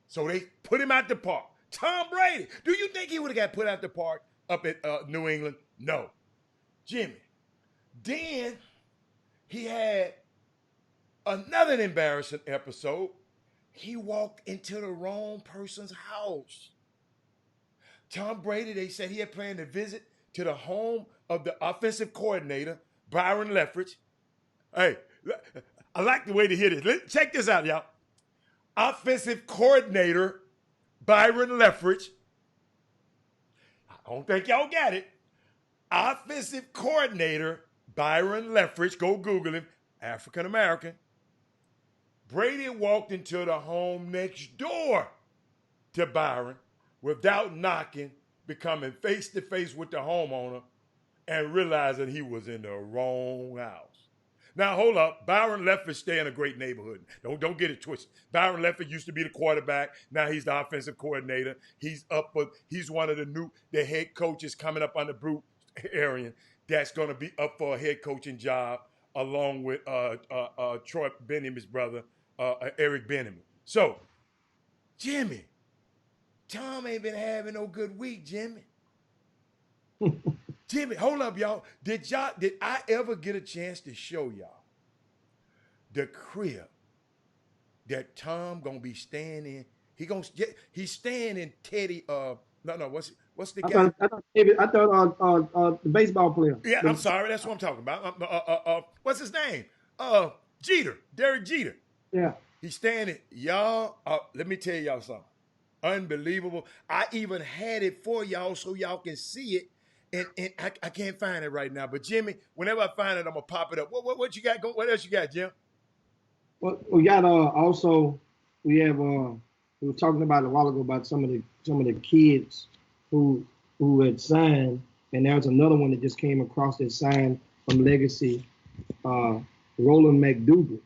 So they put him out the park. Tom Brady, do you think he would have got put out the park up at New England? No. Jimmy. Then he had another embarrassing episode. He walked into the wrong person's house. Tom Brady, they said he had planned a visit to the home of the offensive coordinator, Byron Leftwich. Hey, I like the way to hear this. Check this out, y'all. Offensive coordinator, Byron Leftwich. I don't think y'all got it. Offensive coordinator, Byron Leftwich. Go Google him. African American. Brady walked into the home next door to Byron without knocking, becoming face-to-face with the homeowner, and realizing he was in the wrong house. Now, hold up. Byron Leftwich stay in a great neighborhood. Don't get it twisted. Byron Leftwich used to be the quarterback. Now he's the offensive coordinator. He's one of the head coaches coming up on the Bruce Arians that's going to be up for a head coaching job along with Troy Benjamin's brother, Eric Benjamin. So, Jimmy, Tom ain't been having no good week, Jimmy. Jimmy, hold up, y'all. Did I ever get a chance to show y'all the crib that Tom gonna be staying in? He's staying in Teddy. What's the guy? I thought the baseball player. Yeah, I'm sorry. That's what I'm talking about. What's his name? Jeter. Derek Jeter. Yeah. He's standing. Y'all, let me tell y'all something. Unbelievable. I even had it for y'all so y'all can see it. And I can't find it right now. But Jimmy, whenever I find it, I'm gonna pop it up. What you got? What else you got, Jim? Well, we got also we have We were talking about a while ago about some of the kids who had signed, and there's another one that just came across that signed from Legacy. Roland McDougal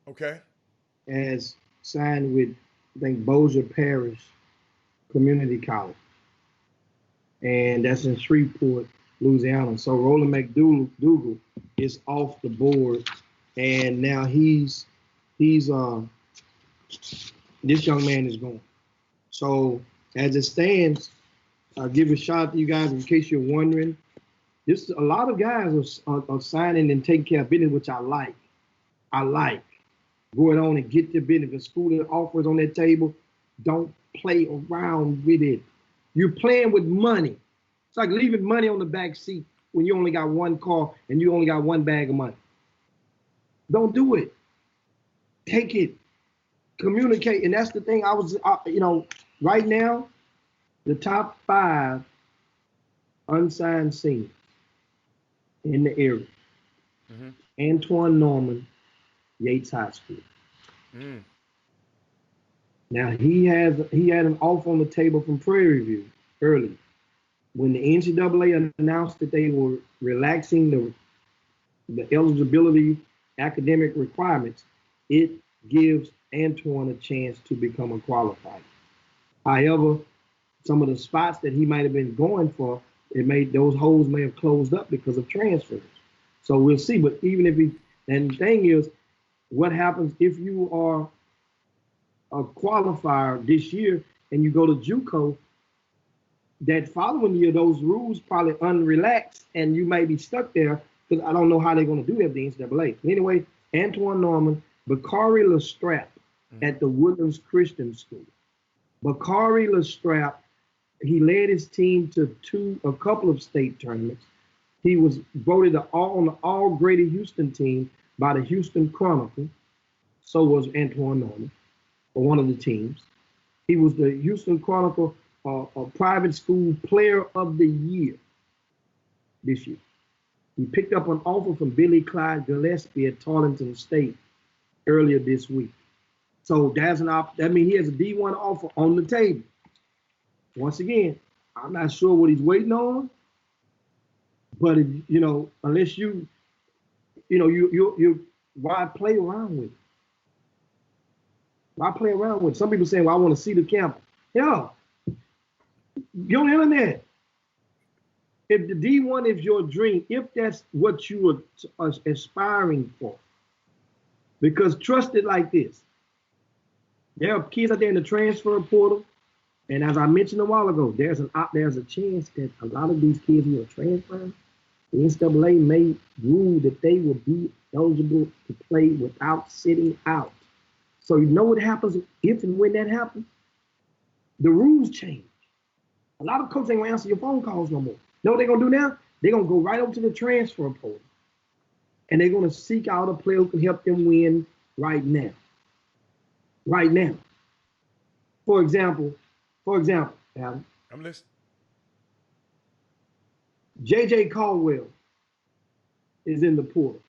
Okay. has signed with, I think, Bossier Parish Community College, and that's in Shreveport, Louisiana. So Roland McDougal is off the board, and now he's this young man is going. So as it stands, I'll give a shout out to you guys in case you're wondering. This a lot of guys are signing and taking care of business, which I like. I like going on and get the business. If school offers on that table, don't play around with it. You're playing with money. It's like leaving money on the back seat when you only got one car and you only got one bag of money. Don't do it. Take it. Communicate. And that's the thing. Right now, the top 5 unsigned seniors in the area. Mm-hmm. Antoine Norman, Yates High School. Mm. Now he had an offer on the table from Prairie View early. When the NCAA announced that they were relaxing the eligibility academic requirements, it gives Antoine a chance to become a qualifier. However, some of the spots that he might have been going for, those holes may have closed up because of transfers. So we'll see. But even if and the thing is, what happens if you are a qualifier this year and you go to JUCO? That following year, those rules probably unrelaxed, and you may be stuck there because I don't know how they're going to do that with the NCAA. Anyway, Antoine Norman, Bakari Lestrap at the Woodlands Christian School. Bakari Lestrap, he led his team to a couple of state tournaments. He was voted on the all-Grady Houston team by the Houston Chronicle. So was Antoine Norman, for one of the teams. He was the Houston Chronicle a private school player of the year this year. He picked up an offer from Billy Clyde Gillespie at Tarleton State earlier this week. So that's that means he has a D1 offer on the table. Once again, I'm not sure what he's waiting on, but unless you why play around with it? Why play around with it? Some people say, well, I want to see the campus. Yeah. Get on the internet. If the D1 is your dream, if that's what you are aspiring for, because trust it like this. There are kids out there in the transfer portal, and as I mentioned a while ago, there's a chance that a lot of these kids who are transferring, the NCAA may rule that they will be eligible to play without sitting out. So you know what happens if and when that happens? The rules change. A lot of coaches ain't gonna answer your phone calls no more. Know what they're gonna do now? They're gonna go right over to the transfer portal, and they're gonna seek out a player who can help them win right now. Right now. For example, Adam, I'm listening. J.J. Caldwell is in the portal.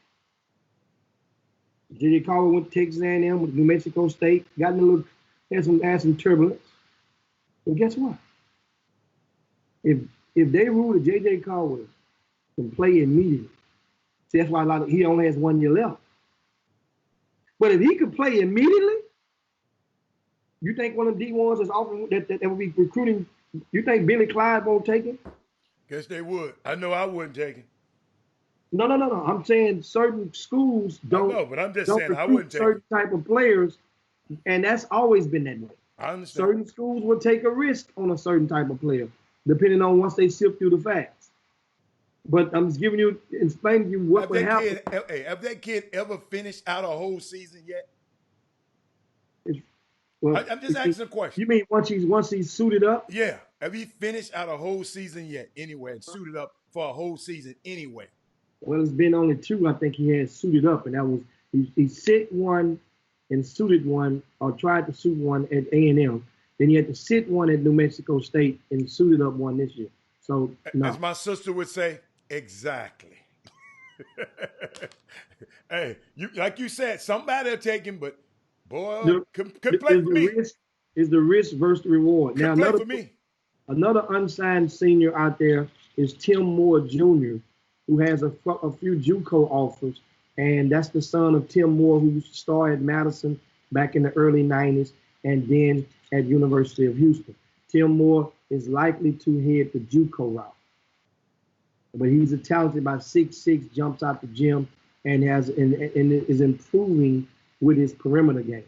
J.J. Caldwell went to Texas A&M with New Mexico State, got in a little, had some turbulence. But guess what? If they rule that J.J. Caldwell can play immediately, see, that's why he only has 1 year left. But if he could play immediately, you think one of the D1s is offering that will be recruiting, you think Billy Clyde won't take him? Guess they would. I know I wouldn't take him. No. I'm saying certain schools don't. I know, but I'm just saying I wouldn't take certain type of players, and that's always been that way. I understand. Certain schools will take a risk on a certain type of player, depending on once they sift through the facts. But I'm just explaining to you what would happen. Have that kid ever finished out a whole season yet? Well, I'm just asking a question. You mean once he's suited up? Yeah. Have he finished out a whole season yet anywhere and suited up for a whole season anyway? Well, it's been only 2 I think he has suited up, and that was he sit one and suited one, or tried to suit one at A&M. Then he had to sit one at New Mexico State and suited up one this year. So, no. As my sister would say, exactly. Hey, like you said, somebody will take him, but boy, could play for me. It's the risk versus the reward. Now, Play for me. another unsigned senior out there is Tim Moore Jr., who has a few JUCO offers, and that's the son of Tim Moore, who used to star at Madison back in the early 90s and then at University of Houston. Tim Moore is likely to head the JUCO route. But he's a talented, about 6'6", jumps out the gym, and is improving with his perimeter game.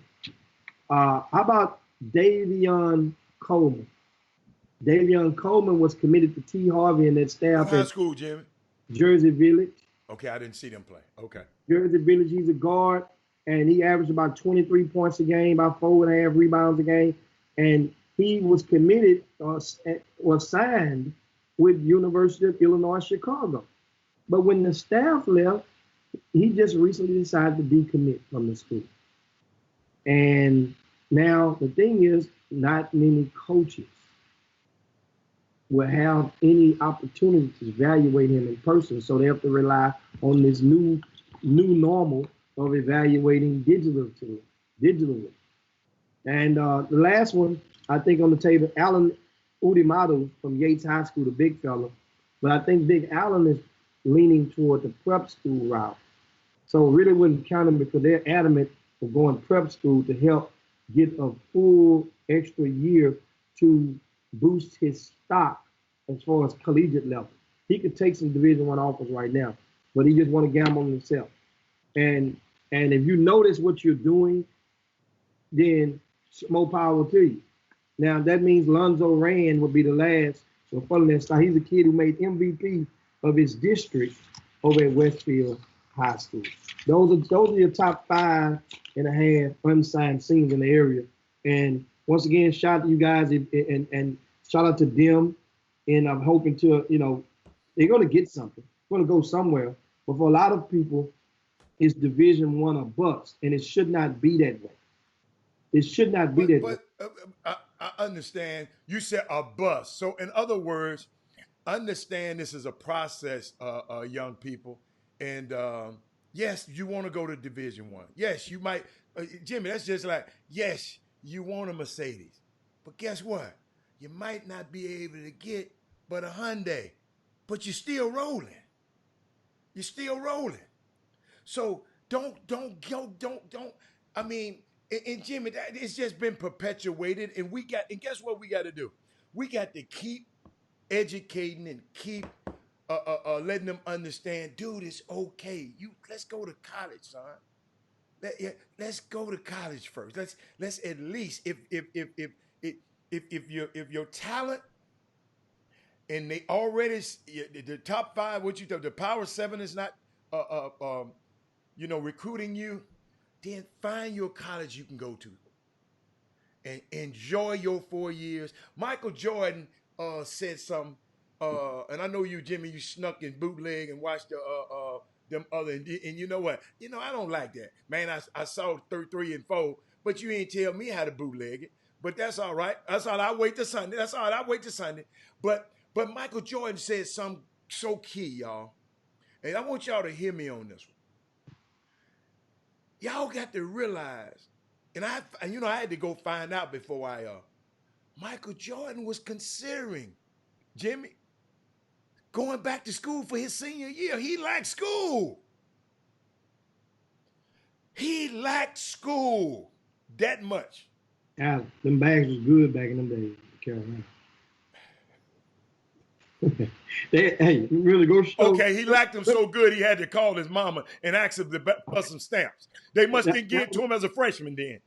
How about Davion Coleman? Davion Coleman was committed to T. Harvey and that staff High at school, Jimmy. Jersey Village. Okay, I didn't see them play. Okay. Jersey Village, he's a guard, and he averaged about 23 points a game, about 4.5 rebounds a game. And he was committed or signed with University of Illinois Chicago. But when the staff left, he just recently decided to decommit from the school. And now the thing is, not many coaches will have any opportunity to evaluate him in person, so they have to rely on this new normal of evaluating digitally. And the last one, I think on the table, Alan Udimadu from Yates High School, the big fella. But I think Big Allen is leaning toward the prep school route. So really wouldn't count him because they're adamant of going prep school to help get a full extra year to boost his stock as far as collegiate level. He could take some Division I offers right now, but he just want to gamble on himself. And if you notice what you're doing, then more power to you. Now that means Lonzo Rand would be the last. So funny that he's a kid who made MVP of his district over at Westfield High School. Those are your top 5.5 unsigned seniors in the area. And once again, shout out to you guys and shout out to them. And I'm hoping to, they're going to get something. Going to go somewhere. But for a lot of people, it's Division I or bust, and it should not be that way. It should not be that way. But I understand. You said a bust. So in other words, understand this is a process, young people. And yes, you want to go to Division I. Yes, you might. Jimmy, that's just like, yes, you want a Mercedes. But guess what? You might not be able to get but a Hyundai. But you're still rolling. You're still rolling. So don't. I mean, and Jimmy, it's just been perpetuated, and guess what we got to do? We got to keep educating and keep letting them understand, dude, it's okay. Let's go to college, son. Let's go to college first. Let's at least if your talent and they already the top 5, the Power 7 is not recruiting you, then find your college you can go to and enjoy your 4 years. Michael Jordan said something, and I know you, Jimmy, you snuck in bootleg and watched them other, and you know what? I don't like that. Man, I saw 3 and 4, but you ain't tell me how to bootleg it. But that's all right. That's all right. I wait till Sunday. But Michael Jordan said something so key, y'all. And I want y'all to hear me on this one. Y'all got to realize, and I had to go find out before Michael Jordan was considering, Jimmy, going back to school for his senior year. He lacked school. He lacked school that much. Yeah, them bags was good back in them days, Carolina. Hey, you really go show. Okay, he lacked them so good he had to call his mama and ask him for some stamps. They must have given it to him as a freshman then.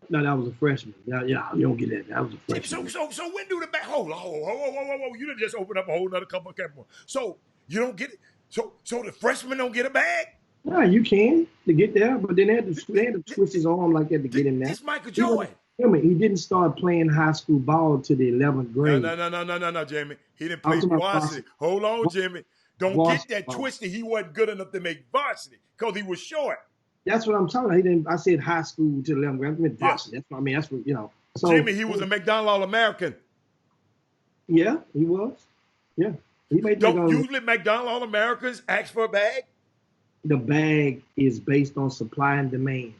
No, that was a freshman. Yeah, you don't get that. That was a freshman. So when do the back? Hold on. You done just opened up a whole nother couple of more. So you don't get it. So the freshmen don't get a bag? No, you can to get there, but then they had to twist his arm like that to get him there. It's Michael Jordan. He didn't start playing high school ball to the 11th grade. No, Jimmy. He didn't play varsity. Hold on, Jimmy. Don't get that twisted. He wasn't good enough to make varsity because he was short. That's what I'm talking about. I said high school to the 11th grade. I meant varsity. That's what I mean. That's what, So, Jimmy, he was a McDonald All-American. Yeah, he was. Yeah. He made Don't usually McDonald All-Americans ask for a bag? The bag is based on supply and demand.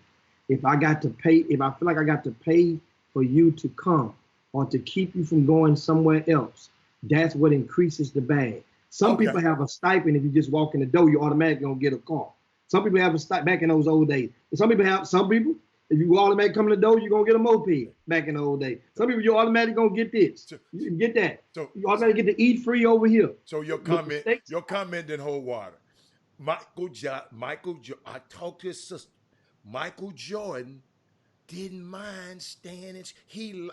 If I feel like I got to pay for for you to come or to keep you from going somewhere else. That's what increases the bag. Some Okay. people have a stipend. If you just walk in the door, you automatically gonna get a car. Some people have a stipend back in those old days. And some people, if you automatically come in the door, you're gonna get a moped back in the old days. Some people, you automatically gonna get this. You can get that. So You automatically get to eat free over here. So your But the comment didn't hold water. I talked to his sister. Michael Jordan didn't mind staying in.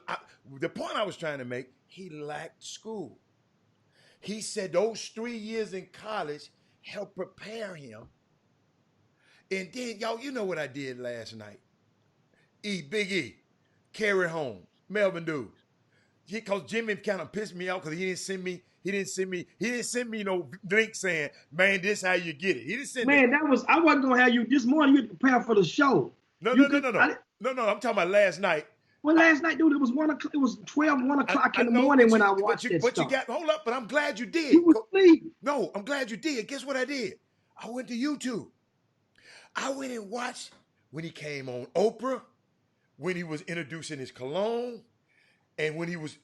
The point I was trying to make, he lacked school. He said those 3 years in college helped prepare him. And then, y'all, you know what I did last night? Big E, Kerry Holmes, Melvin Dukes. Because Jimmy kind of pissed me off because he didn't send me no link saying, man, this how you get it. He didn't send Man, I wasn't gonna have you this morning. You had to prepare for the show. No. I'm talking about last night. Well, last night, dude, it was 1 o'clock. It was 1 o'clock in the morning when I watched it. Hold up, but I'm glad you did. You was asleep. No, I'm glad you did. Guess what I did? I went to YouTube. I went and watched when he came on Oprah, when he was introducing his cologne, and when he was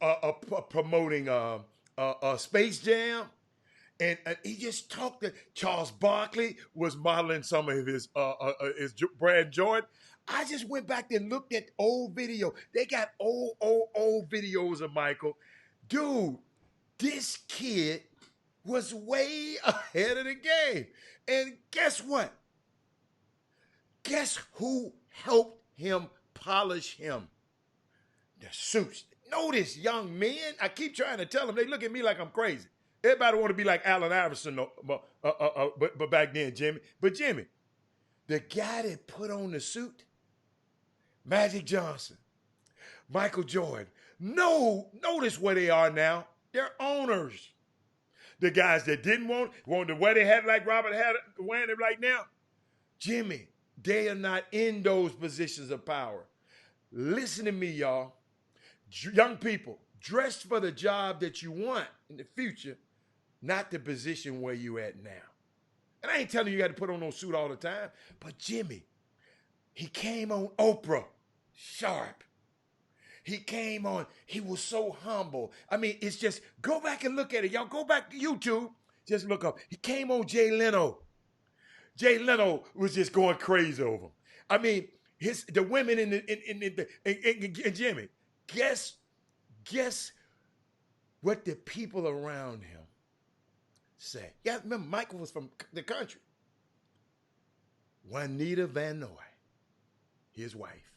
promoting Space Jam. And he just talked to Charles Barkley was modeling some of his Brad Jordan. I just went back and looked at old video. They got old videos of Michael. Dude, this kid was way ahead of the game. And guess what? Guess who helped him polish him? The suits. Notice, young men, I keep trying to tell them, they look at me like I'm crazy. Everybody want to be like Allen Iverson, but back then, Jimmy. But Jimmy, the guy that put on the suit, Magic Johnson, Michael Jordan. No, notice where they are now. They're owners. The guys that didn't want to wear their hat like Robert had wearing it right now. Jimmy, they are not in those positions of power. Listen to me, y'all. Young people, dress for the job that you want in the future, not the position where you at now. And I ain't telling you got to put on no suit all the time, but Jimmy, he came on Oprah, sharp. He came on, he was so humble. I mean, it's just, go back and look at it. Y'all go back to YouTube, just look up. He came on Jay Leno. Jay Leno was just going crazy over him. I mean, the women in Jimmy, guess what the people around him say. Yeah, remember Michael was from the country. Juanita Van Noy, his wife,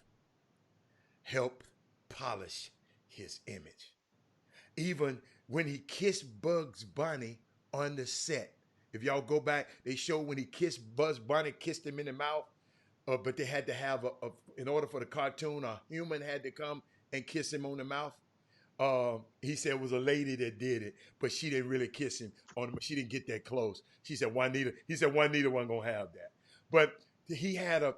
helped polish his image. Even when he kissed Bugs Bunny on the set. If y'all go back, they show when he kissed Bugs Bunny, kissed him in the mouth, but they had to have, in order for the cartoon, a human had to come and kiss him on the mouth. He said it was a lady that did it, but she didn't really kiss him on him. She didn't get that close. He said Juanita wasn't gonna have that. But he had,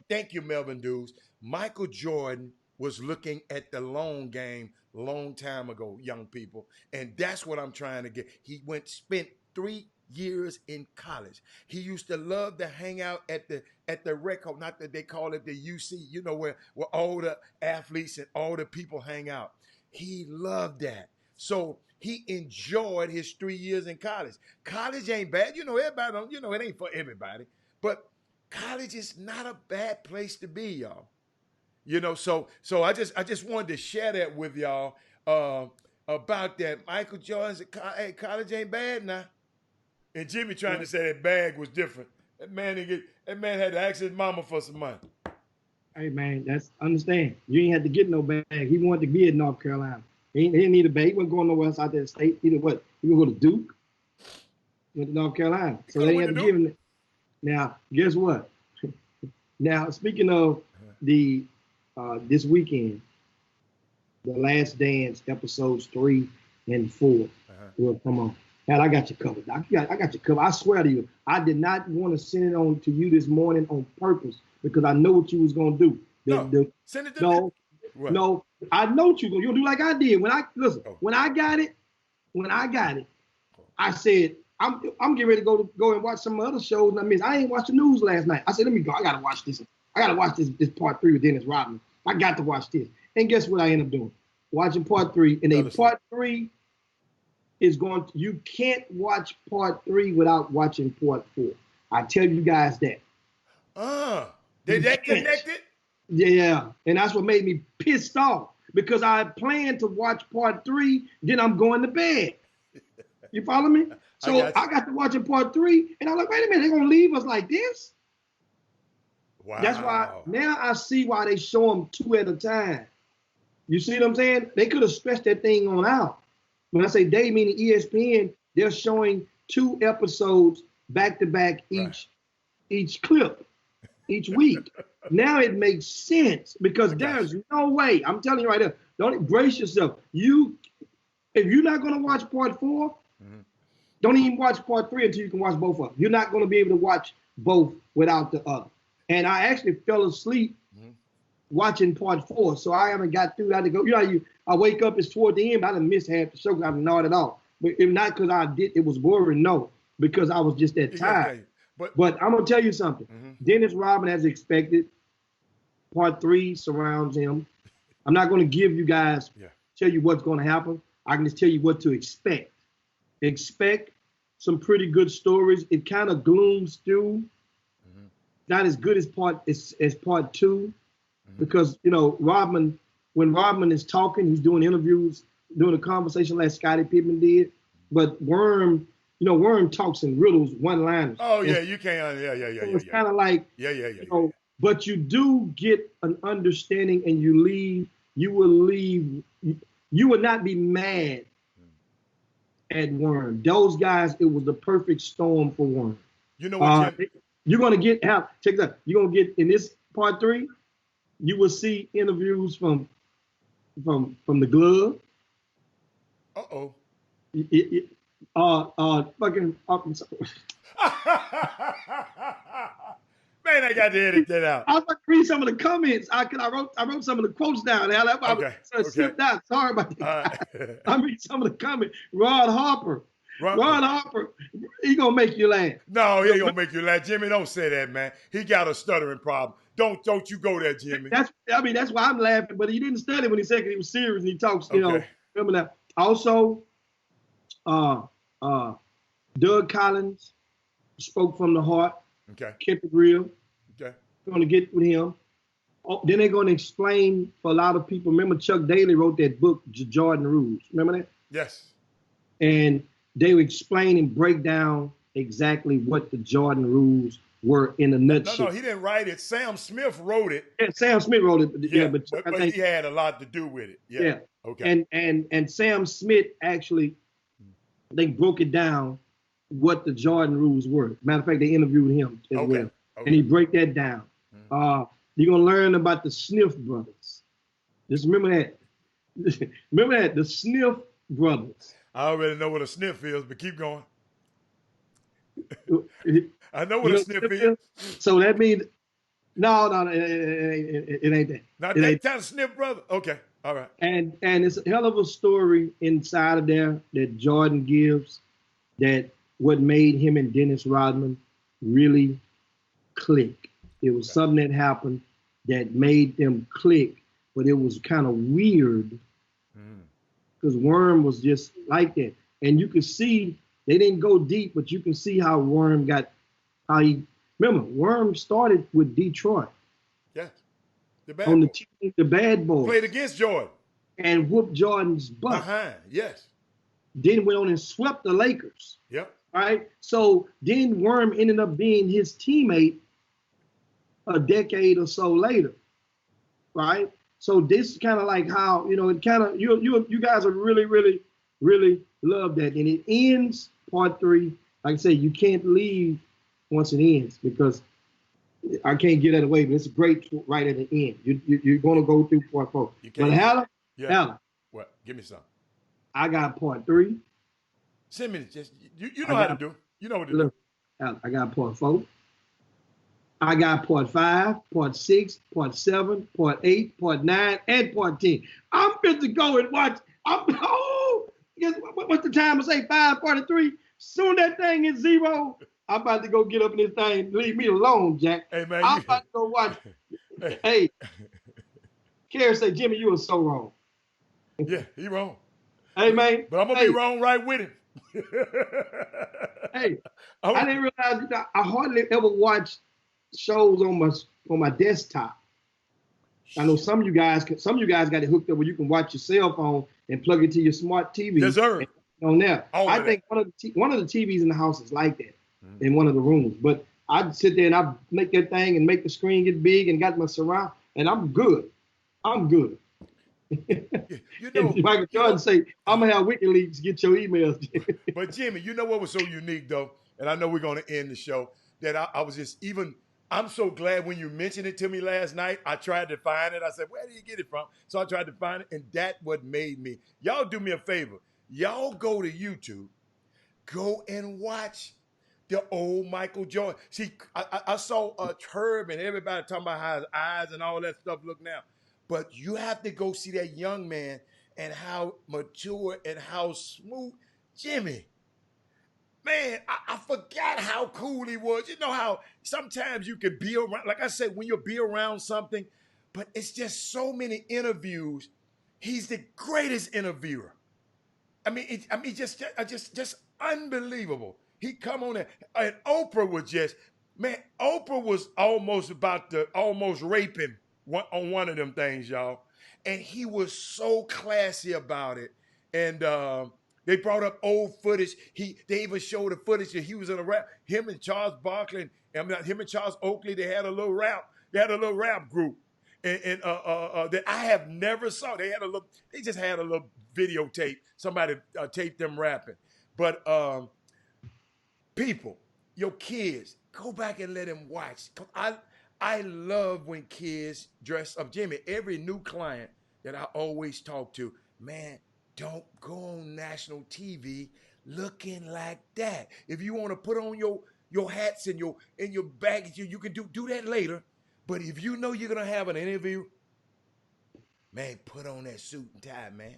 thank you, Melvin Dukes. Michael Jordan was looking at the long game long time ago, young people. And that's what I'm trying to get. He spent 3 years in college. He used to love to hang out at the record, not that they call it the UC, you know, where all the athletes and all the people hang out. He loved that. So he enjoyed his 3 years in college. College ain't bad. You know, everybody don't, you know, it ain't for everybody. But college is not a bad place to be, y'all. You know, so I just wanted to share that with y'all about that. Michael Jordan said, hey, college ain't bad now. And Jimmy trying to say that bag was different. That man had to ask his mama for some money. Hey man, understand. You ain't had to get no bag. He wanted to be at North Carolina. He didn't need a bag. He wasn't going nowhere else out there state. He did what? He would go to Duke. Went to North Carolina. So they had to give him. Now, guess what? Now, speaking of the this weekend, The Last Dance episodes 3 and 4 will come on. I got you covered. I got you covered. I swear to you, I did not want to send it on to you this morning on purpose because I know what you was gonna do. Send it to me. No, I know what you'll do like I did. When I got it, I said I'm getting ready to go and watch some other shows and I missed. I ain't watched the news last night. I said, let me go. I gotta watch this. I gotta watch this part 3 with Dennis Rodman. I got to watch this. And guess what I end up doing? Watching part 3. And then part 3 is going to, you can't watch part 3 without watching part 4. I tell you guys that. They that connected? Yeah. And that's what made me pissed off. Because I planned to watch part 3, then I'm going to bed. You follow me? So I got to watching part 3, and I'm like, wait a minute, they're gonna leave us like this? Wow. That's why now I see why they show them 2 at a time. You see what I'm saying? They could have stretched that thing on out. When I say they, meaning ESPN, they're showing 2 episodes back to back each clip, each week. Now it makes sense because there's no way. I'm telling you right now, don't brace yourself. If you're not gonna watch part 4, don't even watch part 3 until you can watch both of them. You're not going to be able to watch both without the other. And I actually fell asleep watching part 4, so I haven't got through. I had to go. I wake up, it's toward the end, but I done missed half the show because I didn't know it all. But if not because it was boring, no, because I was just that tired. But I'm going to tell you something. Dennis Rodman, as expected, part 3 surrounds him. I'm not going to give you guys, tell you what's going to happen. I can just tell you what to expect. Expect some pretty good stories. It kind of glooms through. Not as good as part 2, because Rodman, when Rodman is talking, he's doing interviews, doing a conversation like Scottie Pippen did. But Worm talks in riddles, one-liners. Oh yeah, you can't. Yeah. So it's kind of like but you do get an understanding, and you will leave. You will not be mad at Worm. Those guys, it was the perfect storm for Worm. You know what, Jim? You're going to get, check this out. You're going to get, in this part 3, you will see interviews from the glove. Man, I got to edit that out. I was going to read some of the comments. I wrote some of the quotes down. Slipped out. Sorry about that. I'm reading some of the comments. Ron Harper, he gonna make you laugh. No, he ain't gonna make you laugh. Jimmy, don't say that, man. He got a stuttering problem. Don't you go there, Jimmy. That's why I'm laughing. But he didn't stutter when he said he was serious and he talks. Remember that. Also, Doug Collins spoke from the heart. Okay. Kept it real. Okay. We're gonna get with him. Then they're gonna explain for a lot of people. Remember, Chuck Daly wrote that book, Jordan Rules. Remember that? Yes. And they would explain and break down exactly what the Jordan Rules were in a nutshell. No, he didn't write it. Sam Smith wrote it. Yeah, Sam Smith wrote it. But I think he had a lot to do with it. Yeah. Okay. And Sam Smith actually, they broke it down what the Jordan Rules were. Matter of fact, they interviewed him as well. Okay. And he break that down. You're gonna learn about the Sniff brothers. Just remember that. The Sniff brothers. I already know what a sniff is, but keep going. I know what a sniff is. So that means no, it ain't that. Not that kind of sniff, brother. Okay, all right. And it's a hell of a story inside of there that Jordan gives. That what made him and Dennis Rodman really click. It was something that happened that made them click, but it was kind of weird. Because Worm was just like that. And you can see, they didn't go deep, but you can see how Worm remember, Worm started with Detroit. Yeah. The bad boys. Played against Jordan. And whooped Jordan's butt. Yes. Then went on and swept the Lakers. Yep. Right? So then Worm ended up being his teammate a decade or so later. Right? So this is kind of like how, it kind of, you guys are really, really, really love that. And it ends part 3. Like I say, you can't leave once it ends because I can't get that away, but it's great right at the end. You're going to go through part 4. But Halla, what? Give me some. I got part 3. Send me just, you know how to do. You know what to do. Halla, I got part 4. I got part 5, part 6, part 7, part 8, part 9, and part 10. I'm fit to go and watch. Guess what's the time? I say 5:43. Soon that thing is 0. I'm about to go get up in this thing. Leave me alone, Jack. Hey man, I'm about to go watch. Hey, Kerry say, Jimmy, you were so wrong. Yeah, he wrong. Hey, man. But I'm going to be wrong right with him. Hey, I didn't realize I hardly ever watch shows on my desktop. I know some of you guys got it hooked up where you can watch your cell phone and plug it to your smart TV. Yes, sir. On there. I think one of the TVs in the house is like that in one of the rooms. But I'd sit there and I'd make that thing and make the screen get big and got my surround, and I'm good. I'm good. You know, Michael Jordan say, I'm going to have WikiLeaks get your emails. But Jimmy, you know what was so unique, though? And I know we're going to end the show, that I was just even – I'm so glad when you mentioned it to me last night. I tried to find it. I said, where did you get it from? So I tried to find it, and that what made me. Y'all do me a favor. Y'all go to YouTube. Go and watch the old Michael Jordan. See, I saw Herb and everybody talking about how his eyes and all that stuff look now. But you have to go see that young man and how mature and how smooth. Jimmy. Man, I forgot how cool he was. You know how sometimes you can be around, like I said, when you be around something, but it's just so many interviews. He's the greatest interviewer. I mean, just unbelievable. He come on there, and Oprah was just, man, Oprah was almost about to almost rape him on one of them things, y'all. And he was so classy about it. And, they brought up old footage. They even showed the footage that he was in a rap. Him and Charles Barkley, him and Charles Oakley, they had a little rap. They had a little rap group, and that I have never saw. They just had a little videotape. Somebody taped them rapping. But people, your kids, go back and let them watch. I love when kids dress up. Jimmy, every new client that I always talk to, man. Don't go on national TV looking like that. If you want to put on your hats and your baggage, you can do that later. But if you know you're gonna have an interview, man, put on that suit and tie, man.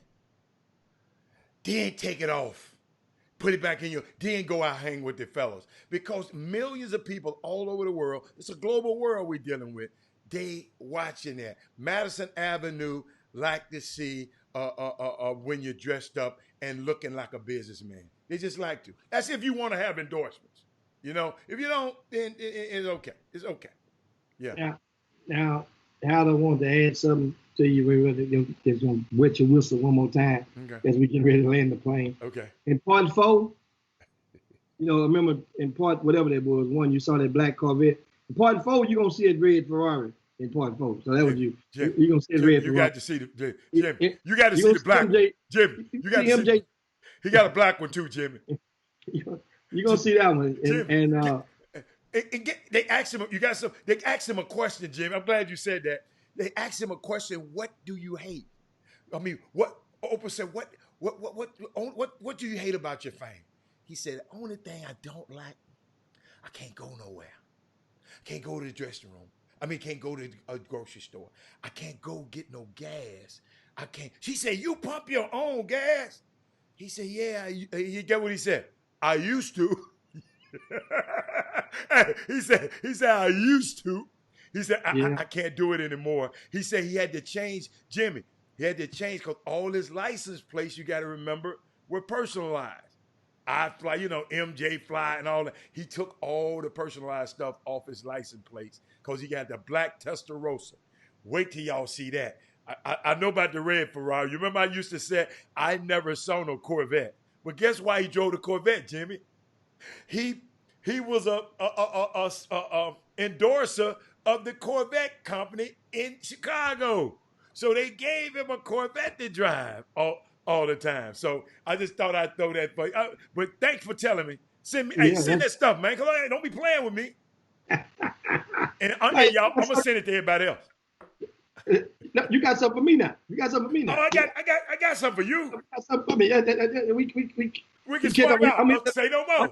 Then take it off. Put it back in then go out hang with the fellas. Because millions of people all over the world, it's a global world we're dealing with, they watching that. Madison Avenue like to see when you're dressed up and looking like a businessman. They just like to. That's if you want to have endorsements. You know, if you don't, then it's okay. It's okay. Yeah. Now, I want to add something to you. Just going to wet your whistle one more time as we get ready to land the plane. Okay. In part 4, remember in part whatever that was, 1, you saw that black Corvette. In part 4, you're going to see a red Ferrari. In part 4, so that was you. Jim, you're gonna see Jim, red. You got to see the Jim. You got to see the black. Jim, you got to see. He got a black one too, Jimmy. You're gonna see that one. They asked him. They asked him a question, Jim. I'm glad you said that. They asked him a question. What do you hate? I mean, what Oprah said. What do you hate about your fame? He said, the only thing I don't like, I can't go nowhere. Can't go to the dressing room. Can't go to a grocery store. I can't go get no gas. I can't. She said, you pump your own gas? He said, yeah. You get what he said? I used to. he said, I used to. He said, I can't do it anymore. He said he had to change, Jimmy. He had to change because all his license plates, you got to remember, were personalized. I fly, MJ fly and all that. He took all the personalized stuff off his license plates because he got the black Testarossa. Wait till y'all see that. I know about the red Ferrari. You remember I used to say I never saw no Corvette. But guess why he drove the Corvette, Jimmy? He was a endorser of the Corvette company in Chicago. So they gave him a Corvette to drive all the time. So I just thought I'd throw that for you. But thanks for telling me. Send that stuff, man. Come on, don't be playing with me. And y'all, I'm gonna send it to everybody else. No, you got something for me now. Oh, I got something for you. You got something for me. We can swap out. Say no more.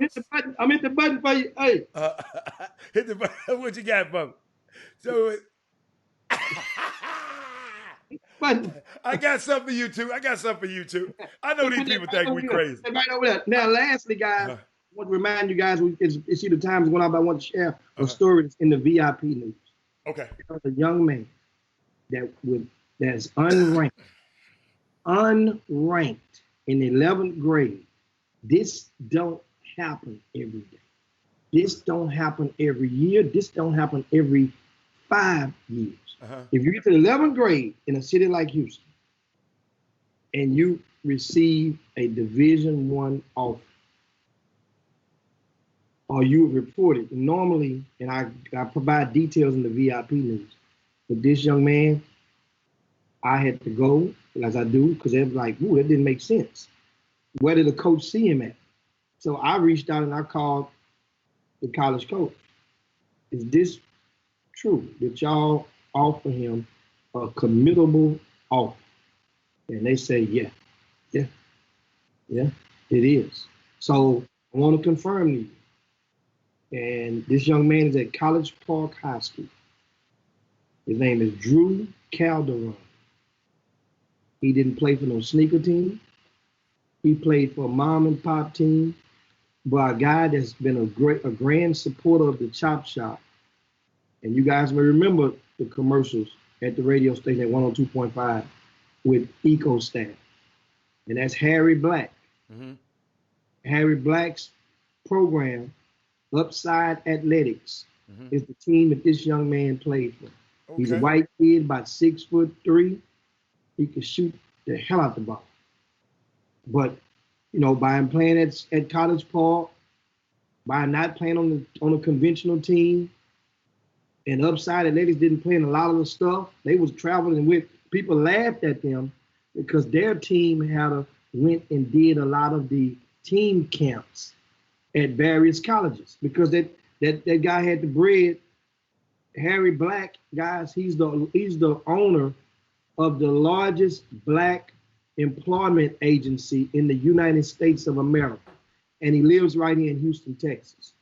I'm hit the button for you. Hey. Hit the button. What you got, folks? So I got something for you too. I know these people think we crazy. Right over there. Now, lastly, guys, I want to remind you guys, see the time's going on, but I want to share a story that's in the VIP news. Okay. There was a young man that that's unranked in 11th grade. This don't happen every day. This don't happen every year. This don't happen every 5 years. If you get to 11th grade in a city like Houston and you receive a Division I offer, or you report it, normally, and I provide details in the VIP news, but this young man, I had to go, as I do, because they were like, ooh, that didn't make sense. Where did the coach see him at? So I reached out and I called the college coach. Is this true that y'all offer him a committable offer? And they say, yeah, it is. So I want to confirm to you. And this young man is at College Park High School. His name is Drew Calderon. He didn't play for no sneaker team. He played for a mom and pop team, but a guy that's been a grand supporter of the Chop Shop. And you guys may remember the commercials at the radio station at 102.5 with EcoStaff. And that's Harry Black. Harry Black's program, Upside Athletics, is the team that this young man played for. Okay. He's a white kid, about 6'3". He can shoot the hell out the ball. But, you know, by him playing at College Park, by not playing on a conventional team, and Upside Athletics didn't play in a lot of the stuff, they was traveling with, people laughed at them because their team went and did a lot of the team camps at various colleges because that guy had the bread. Harry Black, guys, he's the owner of the largest black employment agency in the United States of America. And he lives right here in Houston, Texas.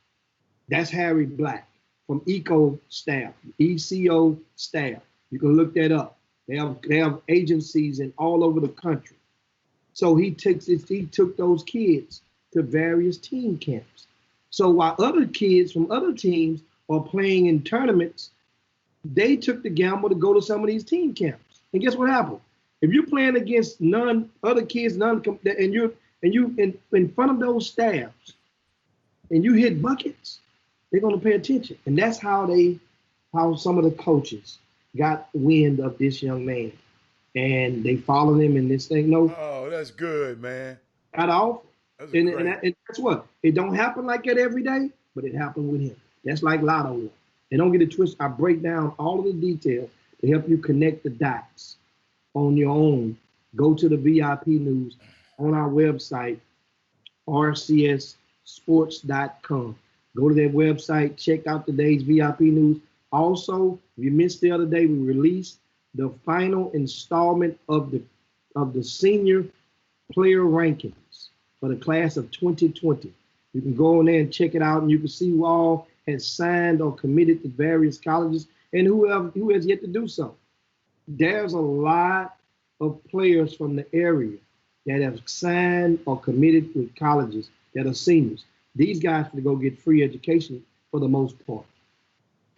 That's Harry Black from EcoStaff, ECO staff. You can look that up. They have agencies in all over the country. So he took those kids to various team camps. So while other kids from other teams are playing in tournaments, they took the gamble to go to some of these team camps. And guess what happened? If you're playing against other kids, and you in front of those staffs, and you hit buckets, they're gonna pay attention. And that's how some of the coaches got wind of this young man, and they followed him in this thing. Oh, that's good, man. Got off, and that's what it don't happen like that every day, but it happened with him. That's like Lotto. And don't get it twisted. I break down all of the details to help you connect the dots on your own. Go to the VIP news on our website, rcsports.com. Go to that website, check out today's VIP news. Also, if you missed the other day, we released the final installment of the senior player rankings for the class of 2020. You can go on there and check it out, and you can see who all has signed or committed to various colleges and who has yet to do so. There's a lot of players from the area that have signed or committed with colleges that are seniors. These guys can go get free education for the most part.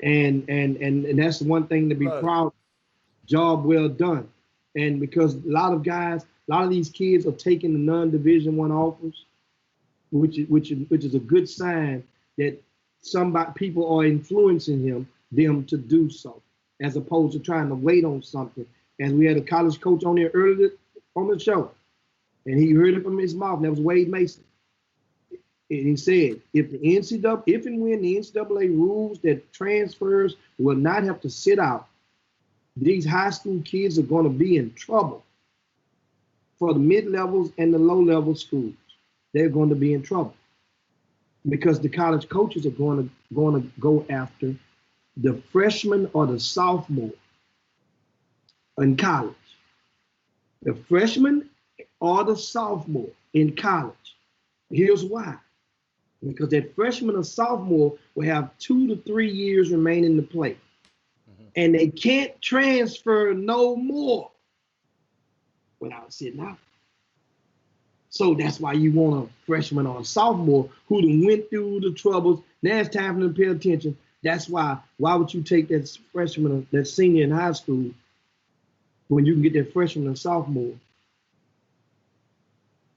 And that's one thing to be proud of. Job well done. And because a lot of these kids are taking the non-Division I offers, which is a good sign that people are influencing them to do so, as opposed to trying to wait on something. As we had a college coach on there earlier on the show, and he heard it from his mouth, and that was Wade Mason. And he said, if and when the NCAA rules that transfers will not have to sit out, these high school kids are going to be in trouble. For the mid-levels and the low-level schools, they're going to be in trouble because the college coaches are going to go after the freshman or the sophomore in college. The freshman or the sophomore in college. Here's why. Because that freshman or sophomore will have 2 to 3 years remaining to play. And they can't transfer no more without sitting out. So that's why you want a freshman or a sophomore who done went through the troubles. Now it's time for them to pay attention. That's why would you take that freshman or that senior in high school when you can get that freshman and sophomore.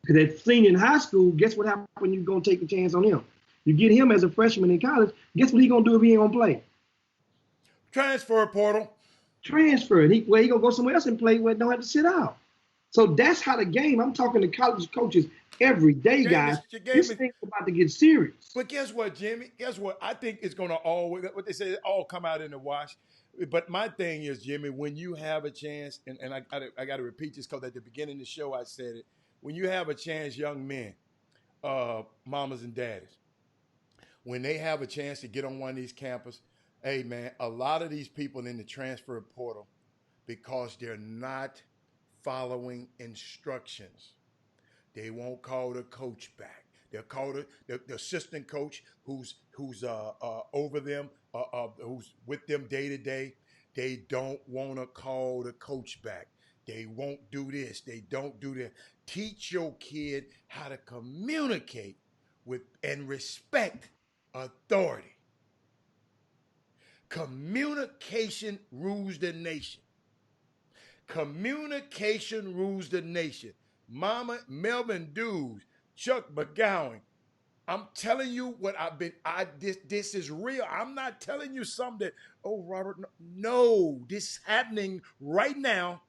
Because that senior in high school, guess what happens when you're going to take a chance on him? You get him as a freshman in college, guess what he going to do if he ain't going to play? Transfer portal. Transfer. He going to go somewhere else and play where don't have to sit out. So that's how the game, I'm talking to college coaches every day, guys. This thing's about to get serious. But guess what, Jimmy? Guess what? I think it's going to always, what they say, it all come out in the wash. But my thing is, Jimmy, when you have a chance, and I got to repeat this because at the beginning of the show I said it, when you have a chance, young men, mamas and daddies, when they have a chance to get on one of these campuses, hey, man, a lot of these people in the transfer portal, because they're not following instructions, they won't call the coach back. They'll call the assistant coach who's over them, who's with them day to day. They don't want to call the coach back. They won't do this. They don't do that. Teach your kid how to communicate with and respect authority. Communication rules the nation. Communication rules the nation. Mama, Melvin Dews, Chuck McGowan, I'm telling you what this is real. I'm not telling you something that, oh, Robert, no, this is happening right now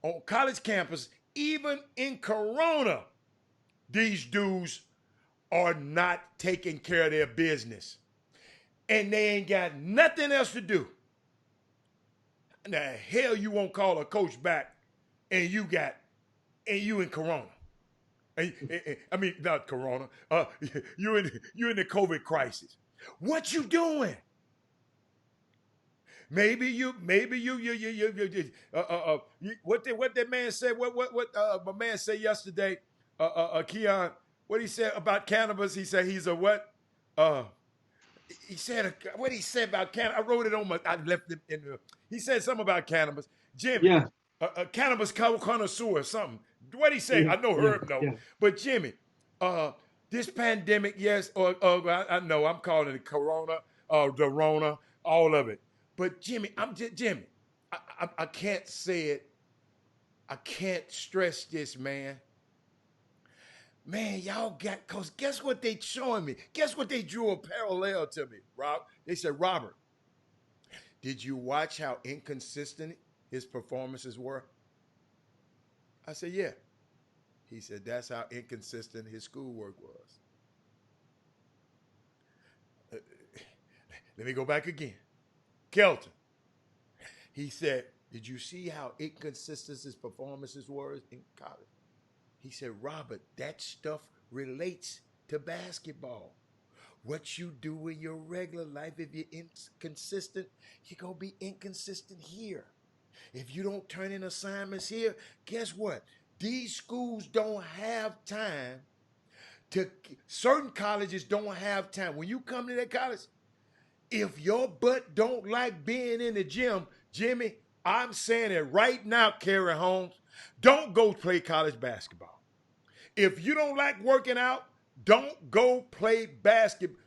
on college campus, even in Corona. These dudes are not taking care of their business. And they ain't got nothing else to do. The hell you won't call a coach back and you in Corona. I mean, not Corona. You in the COVID crisis. What you doing? Maybe you. What that man said? What my man said yesterday? Keon. What he said about cannabis? He said he's a what? He said what he said about cannabis. I wrote it on I left it in the. He said something about cannabis. Jimmy. Yeah. A cannabis connoisseur or something. What he say? I know Herb know. Yeah. But Jimmy, this pandemic, yes, or I know I'm calling it Corona, the Rona, all of it. But Jimmy, Jimmy. I can't say it. I can't stress this, man. Man, y'all got, cause guess what they showing me? Guess what they drew a parallel to me, Rob? They said, Robert, did you watch how inconsistent his performances were? I said, yeah. He said, that's how inconsistent his schoolwork was. Let me go back again. Kelton. He said, did you see how inconsistent his performances were in college? He said, Robert, that stuff relates to basketball. What you do in your regular life, if you're inconsistent, you're going to be inconsistent here. If you don't turn in assignments here, guess what? These schools don't have time certain colleges don't have time. When you come to that college, if your butt don't like being in the gym, Jimmy, I'm saying it right now, Kerry Holmes, don't go play college basketball. If you don't like working out, don't go play basketball.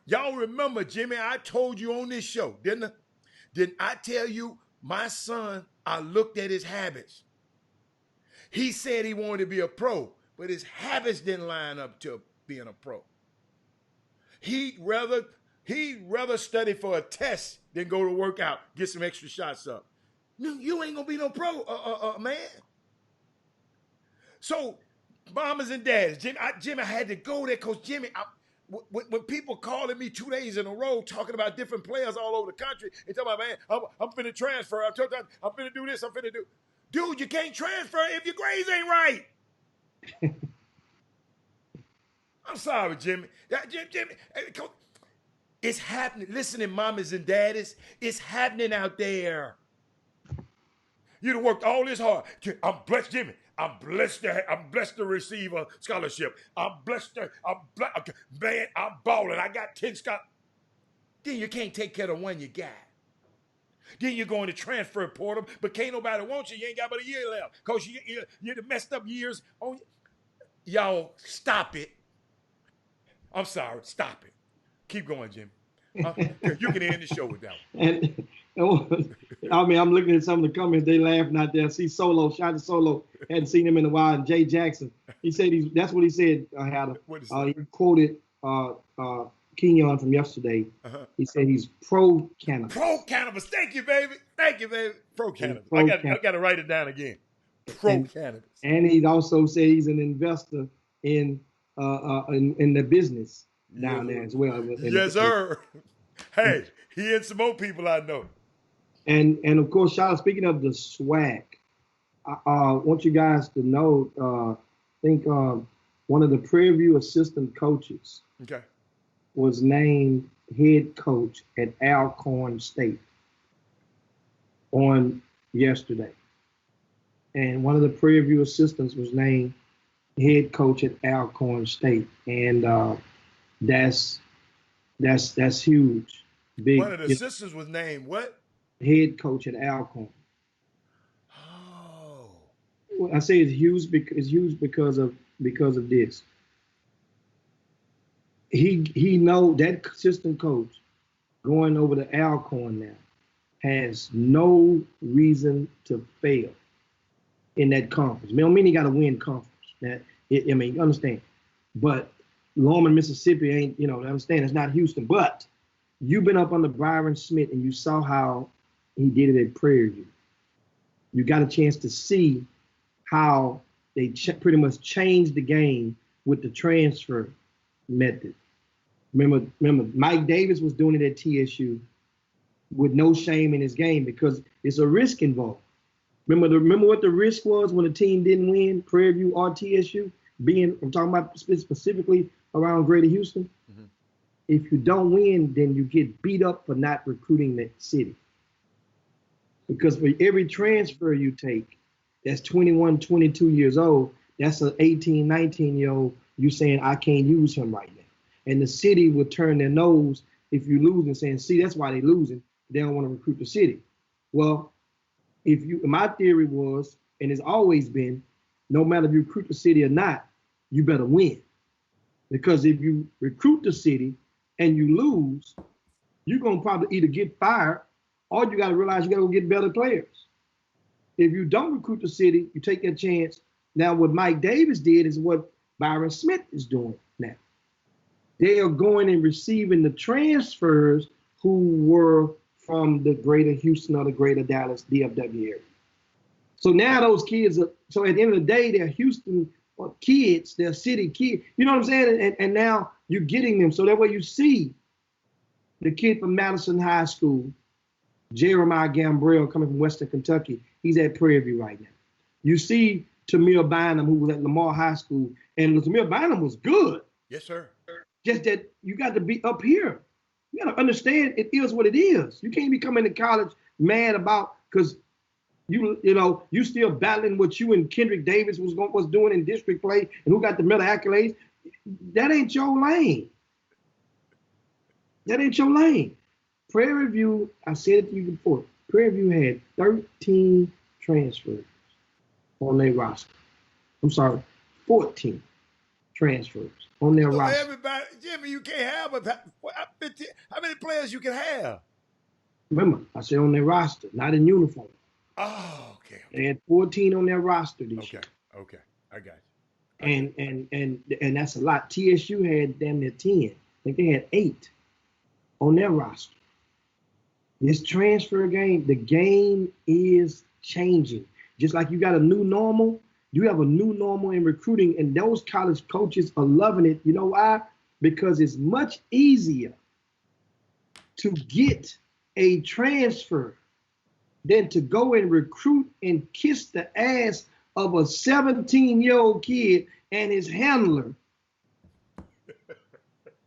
Y'all remember, Jimmy, I told you on this show, didn't I? Didn't I tell you, my son, I looked at his habits. He said he wanted to be a pro, but his habits didn't line up to being a pro. He'd rather study for a test than go to work out, get some extra shots up. No, you ain't gonna be no pro, man. So, mamas and dads, Jimmy, I had to go there because Jimmy, when people calling me 2 days in a row talking about different players all over the country and talking about, man, I'm finna transfer, I'm finna do this, I'm finna do. Dude, you can't transfer if your grades ain't right. I'm sorry, Jimmy. Jimmy, it's happening. Listening, mamas and daddies, it's happening out there. You'd have worked all this hard. I'm blessed, Jimmy. I'm blessed to receive a scholarship. I'm man, I'm balling. I got 10 scholarships. Then you can't take care of the one you got. Then you're going to transfer portal, but can't nobody want you. You ain't got but a year left because you messed up years. On y'all, stop it. I'm sorry, stop it. Keep going, Jimmy. You can end the show with that one. I mean, I'm looking at some of the comments. They laughing out there. I see Solo, shout out to Solo. Hadn't seen him in a while. And Jay Jackson. He said that's what he said, Hatter. He quoted Kenyon from yesterday. He said he's pro-cannabis. Pro-cannabis. Thank you, baby. Pro-cannabis. I got to write it down again. Pro-cannabis. And he also said he's an investor in the business down there as well. Yes, sir. Hey, he and some more people I know. And of course, speaking of the swag, I want you guys to know, I think one of the Prairie View assistant coaches was named head coach at Alcorn State on yesterday. And one of the Prairie View assistants was named head coach at Alcorn State. And that's huge. Big. One of the assistants was named what? Head coach at Alcorn. Oh. Well, I say it's huge because of this. He know that assistant coach going over to Alcorn now has no reason to fail in that conference. I mean he got to win conference. You understand. But Lorman, Mississippi ain't, understand it's not Houston. But you've been up under Byron Smith and you saw how he did it at Prairie View. You got a chance to see how they pretty much changed the game with the transfer method. Remember, Mike Davis was doing it at TSU with no shame in his game because it's a risk involved. Remember what the risk was when the team didn't win, Prairie View or TSU? I'm talking about specifically around Greater Houston. Mm-hmm. If you don't win, then you get beat up for not recruiting that city. Because for every transfer you take that's 21, 22 years old, that's an 18, 19-year-old you saying, I can't use him right now. And the city would turn their nose if you lose and saying, see, that's why they're losing. They don't want to recruit the city. Well, my theory was, and it's always been, no matter if you recruit the city or not, you better win. Because if you recruit the city and you lose, you're going to probably either get fired or you got to realize you got to go get better players. If you don't recruit the city, you take that chance. Now, what Mike Davis did is what Byron Smith is doing now. They are going and receiving the transfers who were from the greater Houston or the greater Dallas DFW area. So now those kids so at the end of the day, they're Houston kids, they're city kids. You know what I'm saying? And now you're getting them. So that way you see the kid from Madison High School, Jeremiah Gambrell, coming from Western Kentucky. He's at Prairie View right now. You see Tamir Bynum, who was at Lamar High School, and Tamir Bynum was good. Yes, sir. Just that you got to be up here. You got to understand it is what it is. You can't be coming to college mad about because you still battling what you and Kendrick Davis was doing in district play and who got the medal accolades. That ain't your lane. That ain't your lane. Prairie View, I said it to you before, Prairie View had 13 transfers on their roster. I'm sorry, 14 transfers on their roster. Everybody, Jimmy, you can't have how many players you can have? Remember, I said on their roster, not in uniform. Oh, okay. They had 14 on their roster this year. Okay, I got you. And that's a lot. TSU had damn near 10. I think they had 8 on their roster. This transfer game, the game is changing. Just like you got a new normal, you have a new normal in recruiting, and those college coaches are loving it. You know why? Because it's much easier to get a transfer than to go and recruit and kiss the ass of a 17-year-old kid and his handler.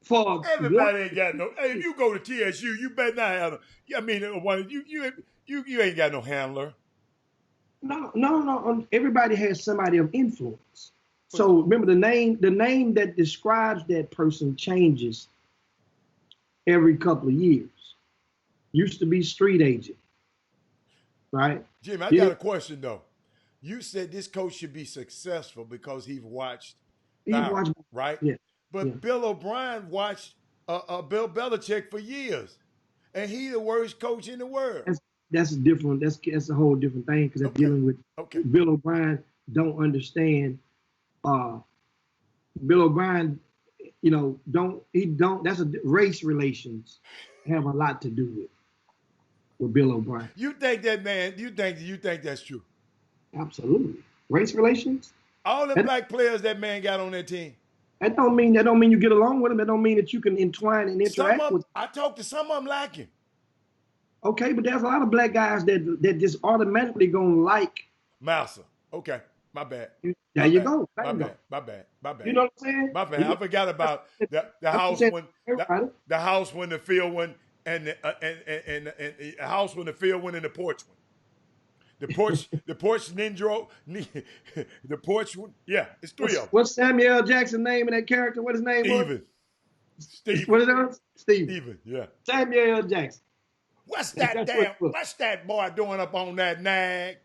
For everybody ain't got no. Hey, if you go to TSU, you better not have. I mean, you ain't got no handler. No. Everybody has somebody of influence. So remember, the name that describes that person changes every couple of years. Used to be street agent, right? Jim, I got a question though. You said this coach should be successful because he watched, right? Yeah. But Bill O'Brien watched Bill Belichick for years, and he's the worst coach in the world. that's a different. That's a whole different thing because they're dealing with Bill O'Brien. Don't understand. Bill O'Brien, don't. That's a race relations have a lot to do with Bill O'Brien. You think that man? You think that's true? Absolutely, race relations. All the black players that man got on that team. That don't mean you get along with them. That don't mean that you can entwine and interact with them. I talked to some of them like him. Okay, but there's a lot of black guys that just automatically gonna like Mouser. Okay, my bad. There you go. My bad. You know what I'm saying? My bad. I forgot about the house when the house when the field went and the house when the field went and the porch went. The porch ninja, the porch one. Yeah, it's three of them. What's Samuel L. Jackson's name in that character? What his name was? Steve. What is it? Steven, yeah. Samuel L. Jackson. What's that boy doing up on that nag?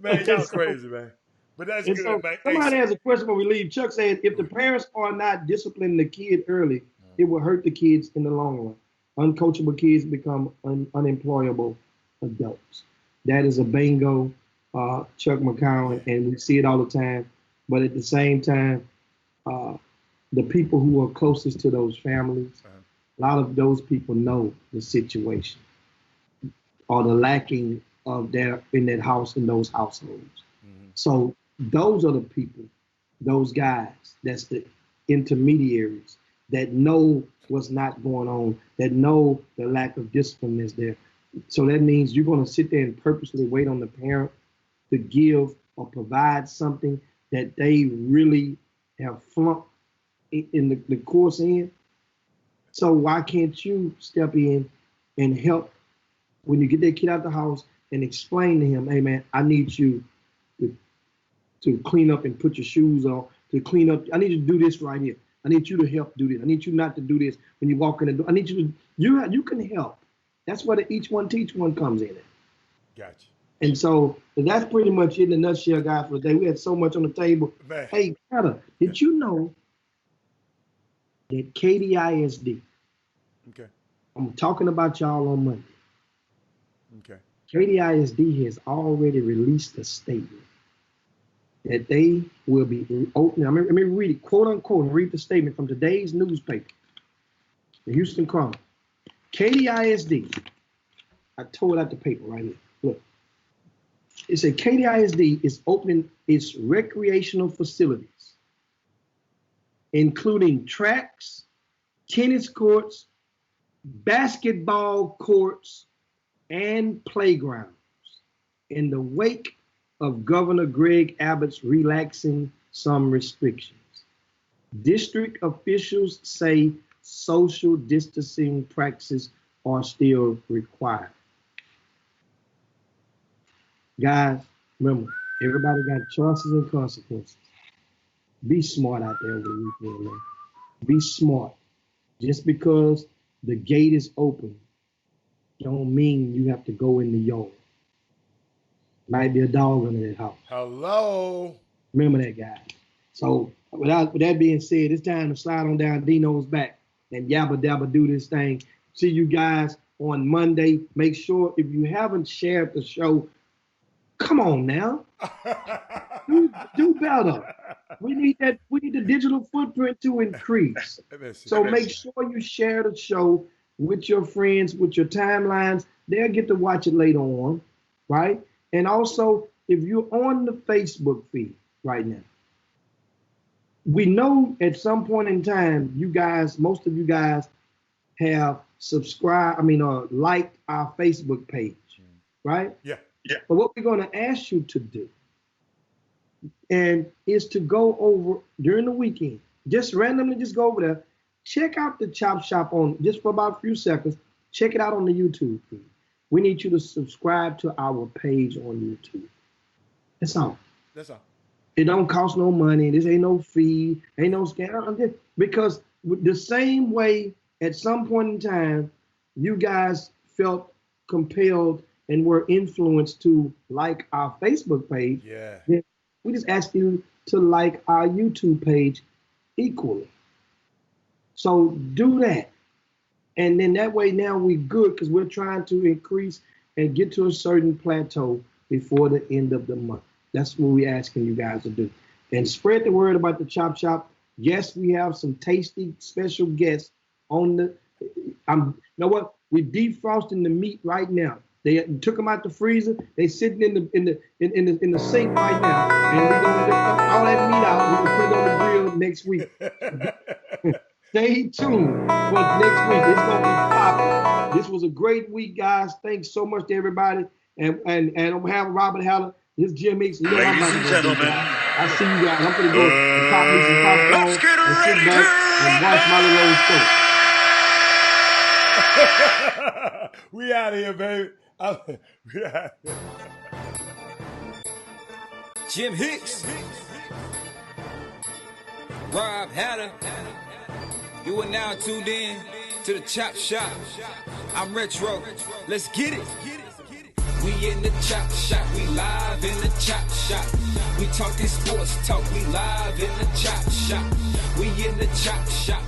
Man, y'all crazy, man. But that's good, man. Somebody has a question before we leave. Chuck said, if the parents are not disciplining the kid early, it will hurt the kids in the long run. Uncoachable kids become unemployable adults. That is a bingo, Chuck McCowan, and we see it all the time. But at the same time, the people who are closest to those families, a lot of those people know the situation or the lacking of in that house, in those households. So those are the people, those guys, that's the intermediaries that know what's not going on, that know the lack of discipline is there. So that means you're going to sit there and purposely wait on the parent to give or provide something that they really have flunked in the course in. So why can't you step in and help when you get that kid out the house and explain to him, hey man, I need you to clean up and put your shoes on, to clean up. I need you to do this right here. I need you to help do this. I need you not to do this when you walk in the door. I need you to, you can help. That's where the each one teach one comes in. Gotcha. And so that's pretty much it in a nutshell, guys, for the day. We had so much on the table. Man. Hey, Carter, did you know that KDISD, okay, I'm talking about y'all on Monday. Okay. KDISD has already released a statement that they will be opening. Let me read it, quote unquote, and read the statement from today's newspaper, the Houston Chronicle. KDISD, I tore it out the paper right here. Look, it said KDISD is opening its recreational facilities, including tracks, tennis courts, basketball courts, and playgrounds in the wake of Governor Greg Abbott's relaxing some restrictions. District officials say social distancing practices are still required. Guys, remember, everybody got choices and consequences. Be smart out there over the weekend, man. Be smart. Just because the gate is open don't mean you have to go in the yard. Might be a dog under that house. Hello. Remember that, guy. So with that being said, it's time to slide on down Dino's back and yabba dabba do this thing. See you guys on Monday. Make sure if you haven't shared the show, come on now. do better. We need the digital footprint to increase. So make sure you share the show with your friends, with your timelines. They'll get to watch it later on, right? And also, if you're on the Facebook feed right now, we know at some point in time, you guys, most of you guys have liked our Facebook page, right? Yeah. But what we're going to ask you to do is to go over during the weekend, just randomly just go over there, check out the Chop Shop on just for about a few seconds, check it out on the YouTube feed. We need you to subscribe to our page on YouTube. That's all. It don't cost no money. This ain't no fee. Ain't no scam. Because the same way at some point in time, you guys felt compelled and were influenced to like our Facebook page. Yeah. We just ask you to like our YouTube page equally. So do that. And then that way now we good because we're trying to increase and get to a certain plateau before the end of the month. That's what we're asking you guys to do. And spread the word about the Chop Shop. Yes, we have some tasty special guests on the. You know what? We're defrosting the meat right now. They took them out the freezer. They sitting in the sink right now, and we're gonna lift up all that meat out. We're gonna put it on the grill next week. Stay tuned for next week. It's gonna be popping. This was a great week, guys. Thanks so much to everybody. And on behalf of Robert Haller, his Jim Mix. You know, ladies and gentlemen, I see you guys. I'm gonna go and pop me some popcorn and sit back and watch my little show. We out of here, baby. Jim Hicks, Rob Hatter. You are now tuned in to the Chop Shop. I'm Retro. Let's get it. We in the Chop Shop. We live in the Chop Shop. We talking sports talk. We live in the Chop Shop. We in the Chop Shop.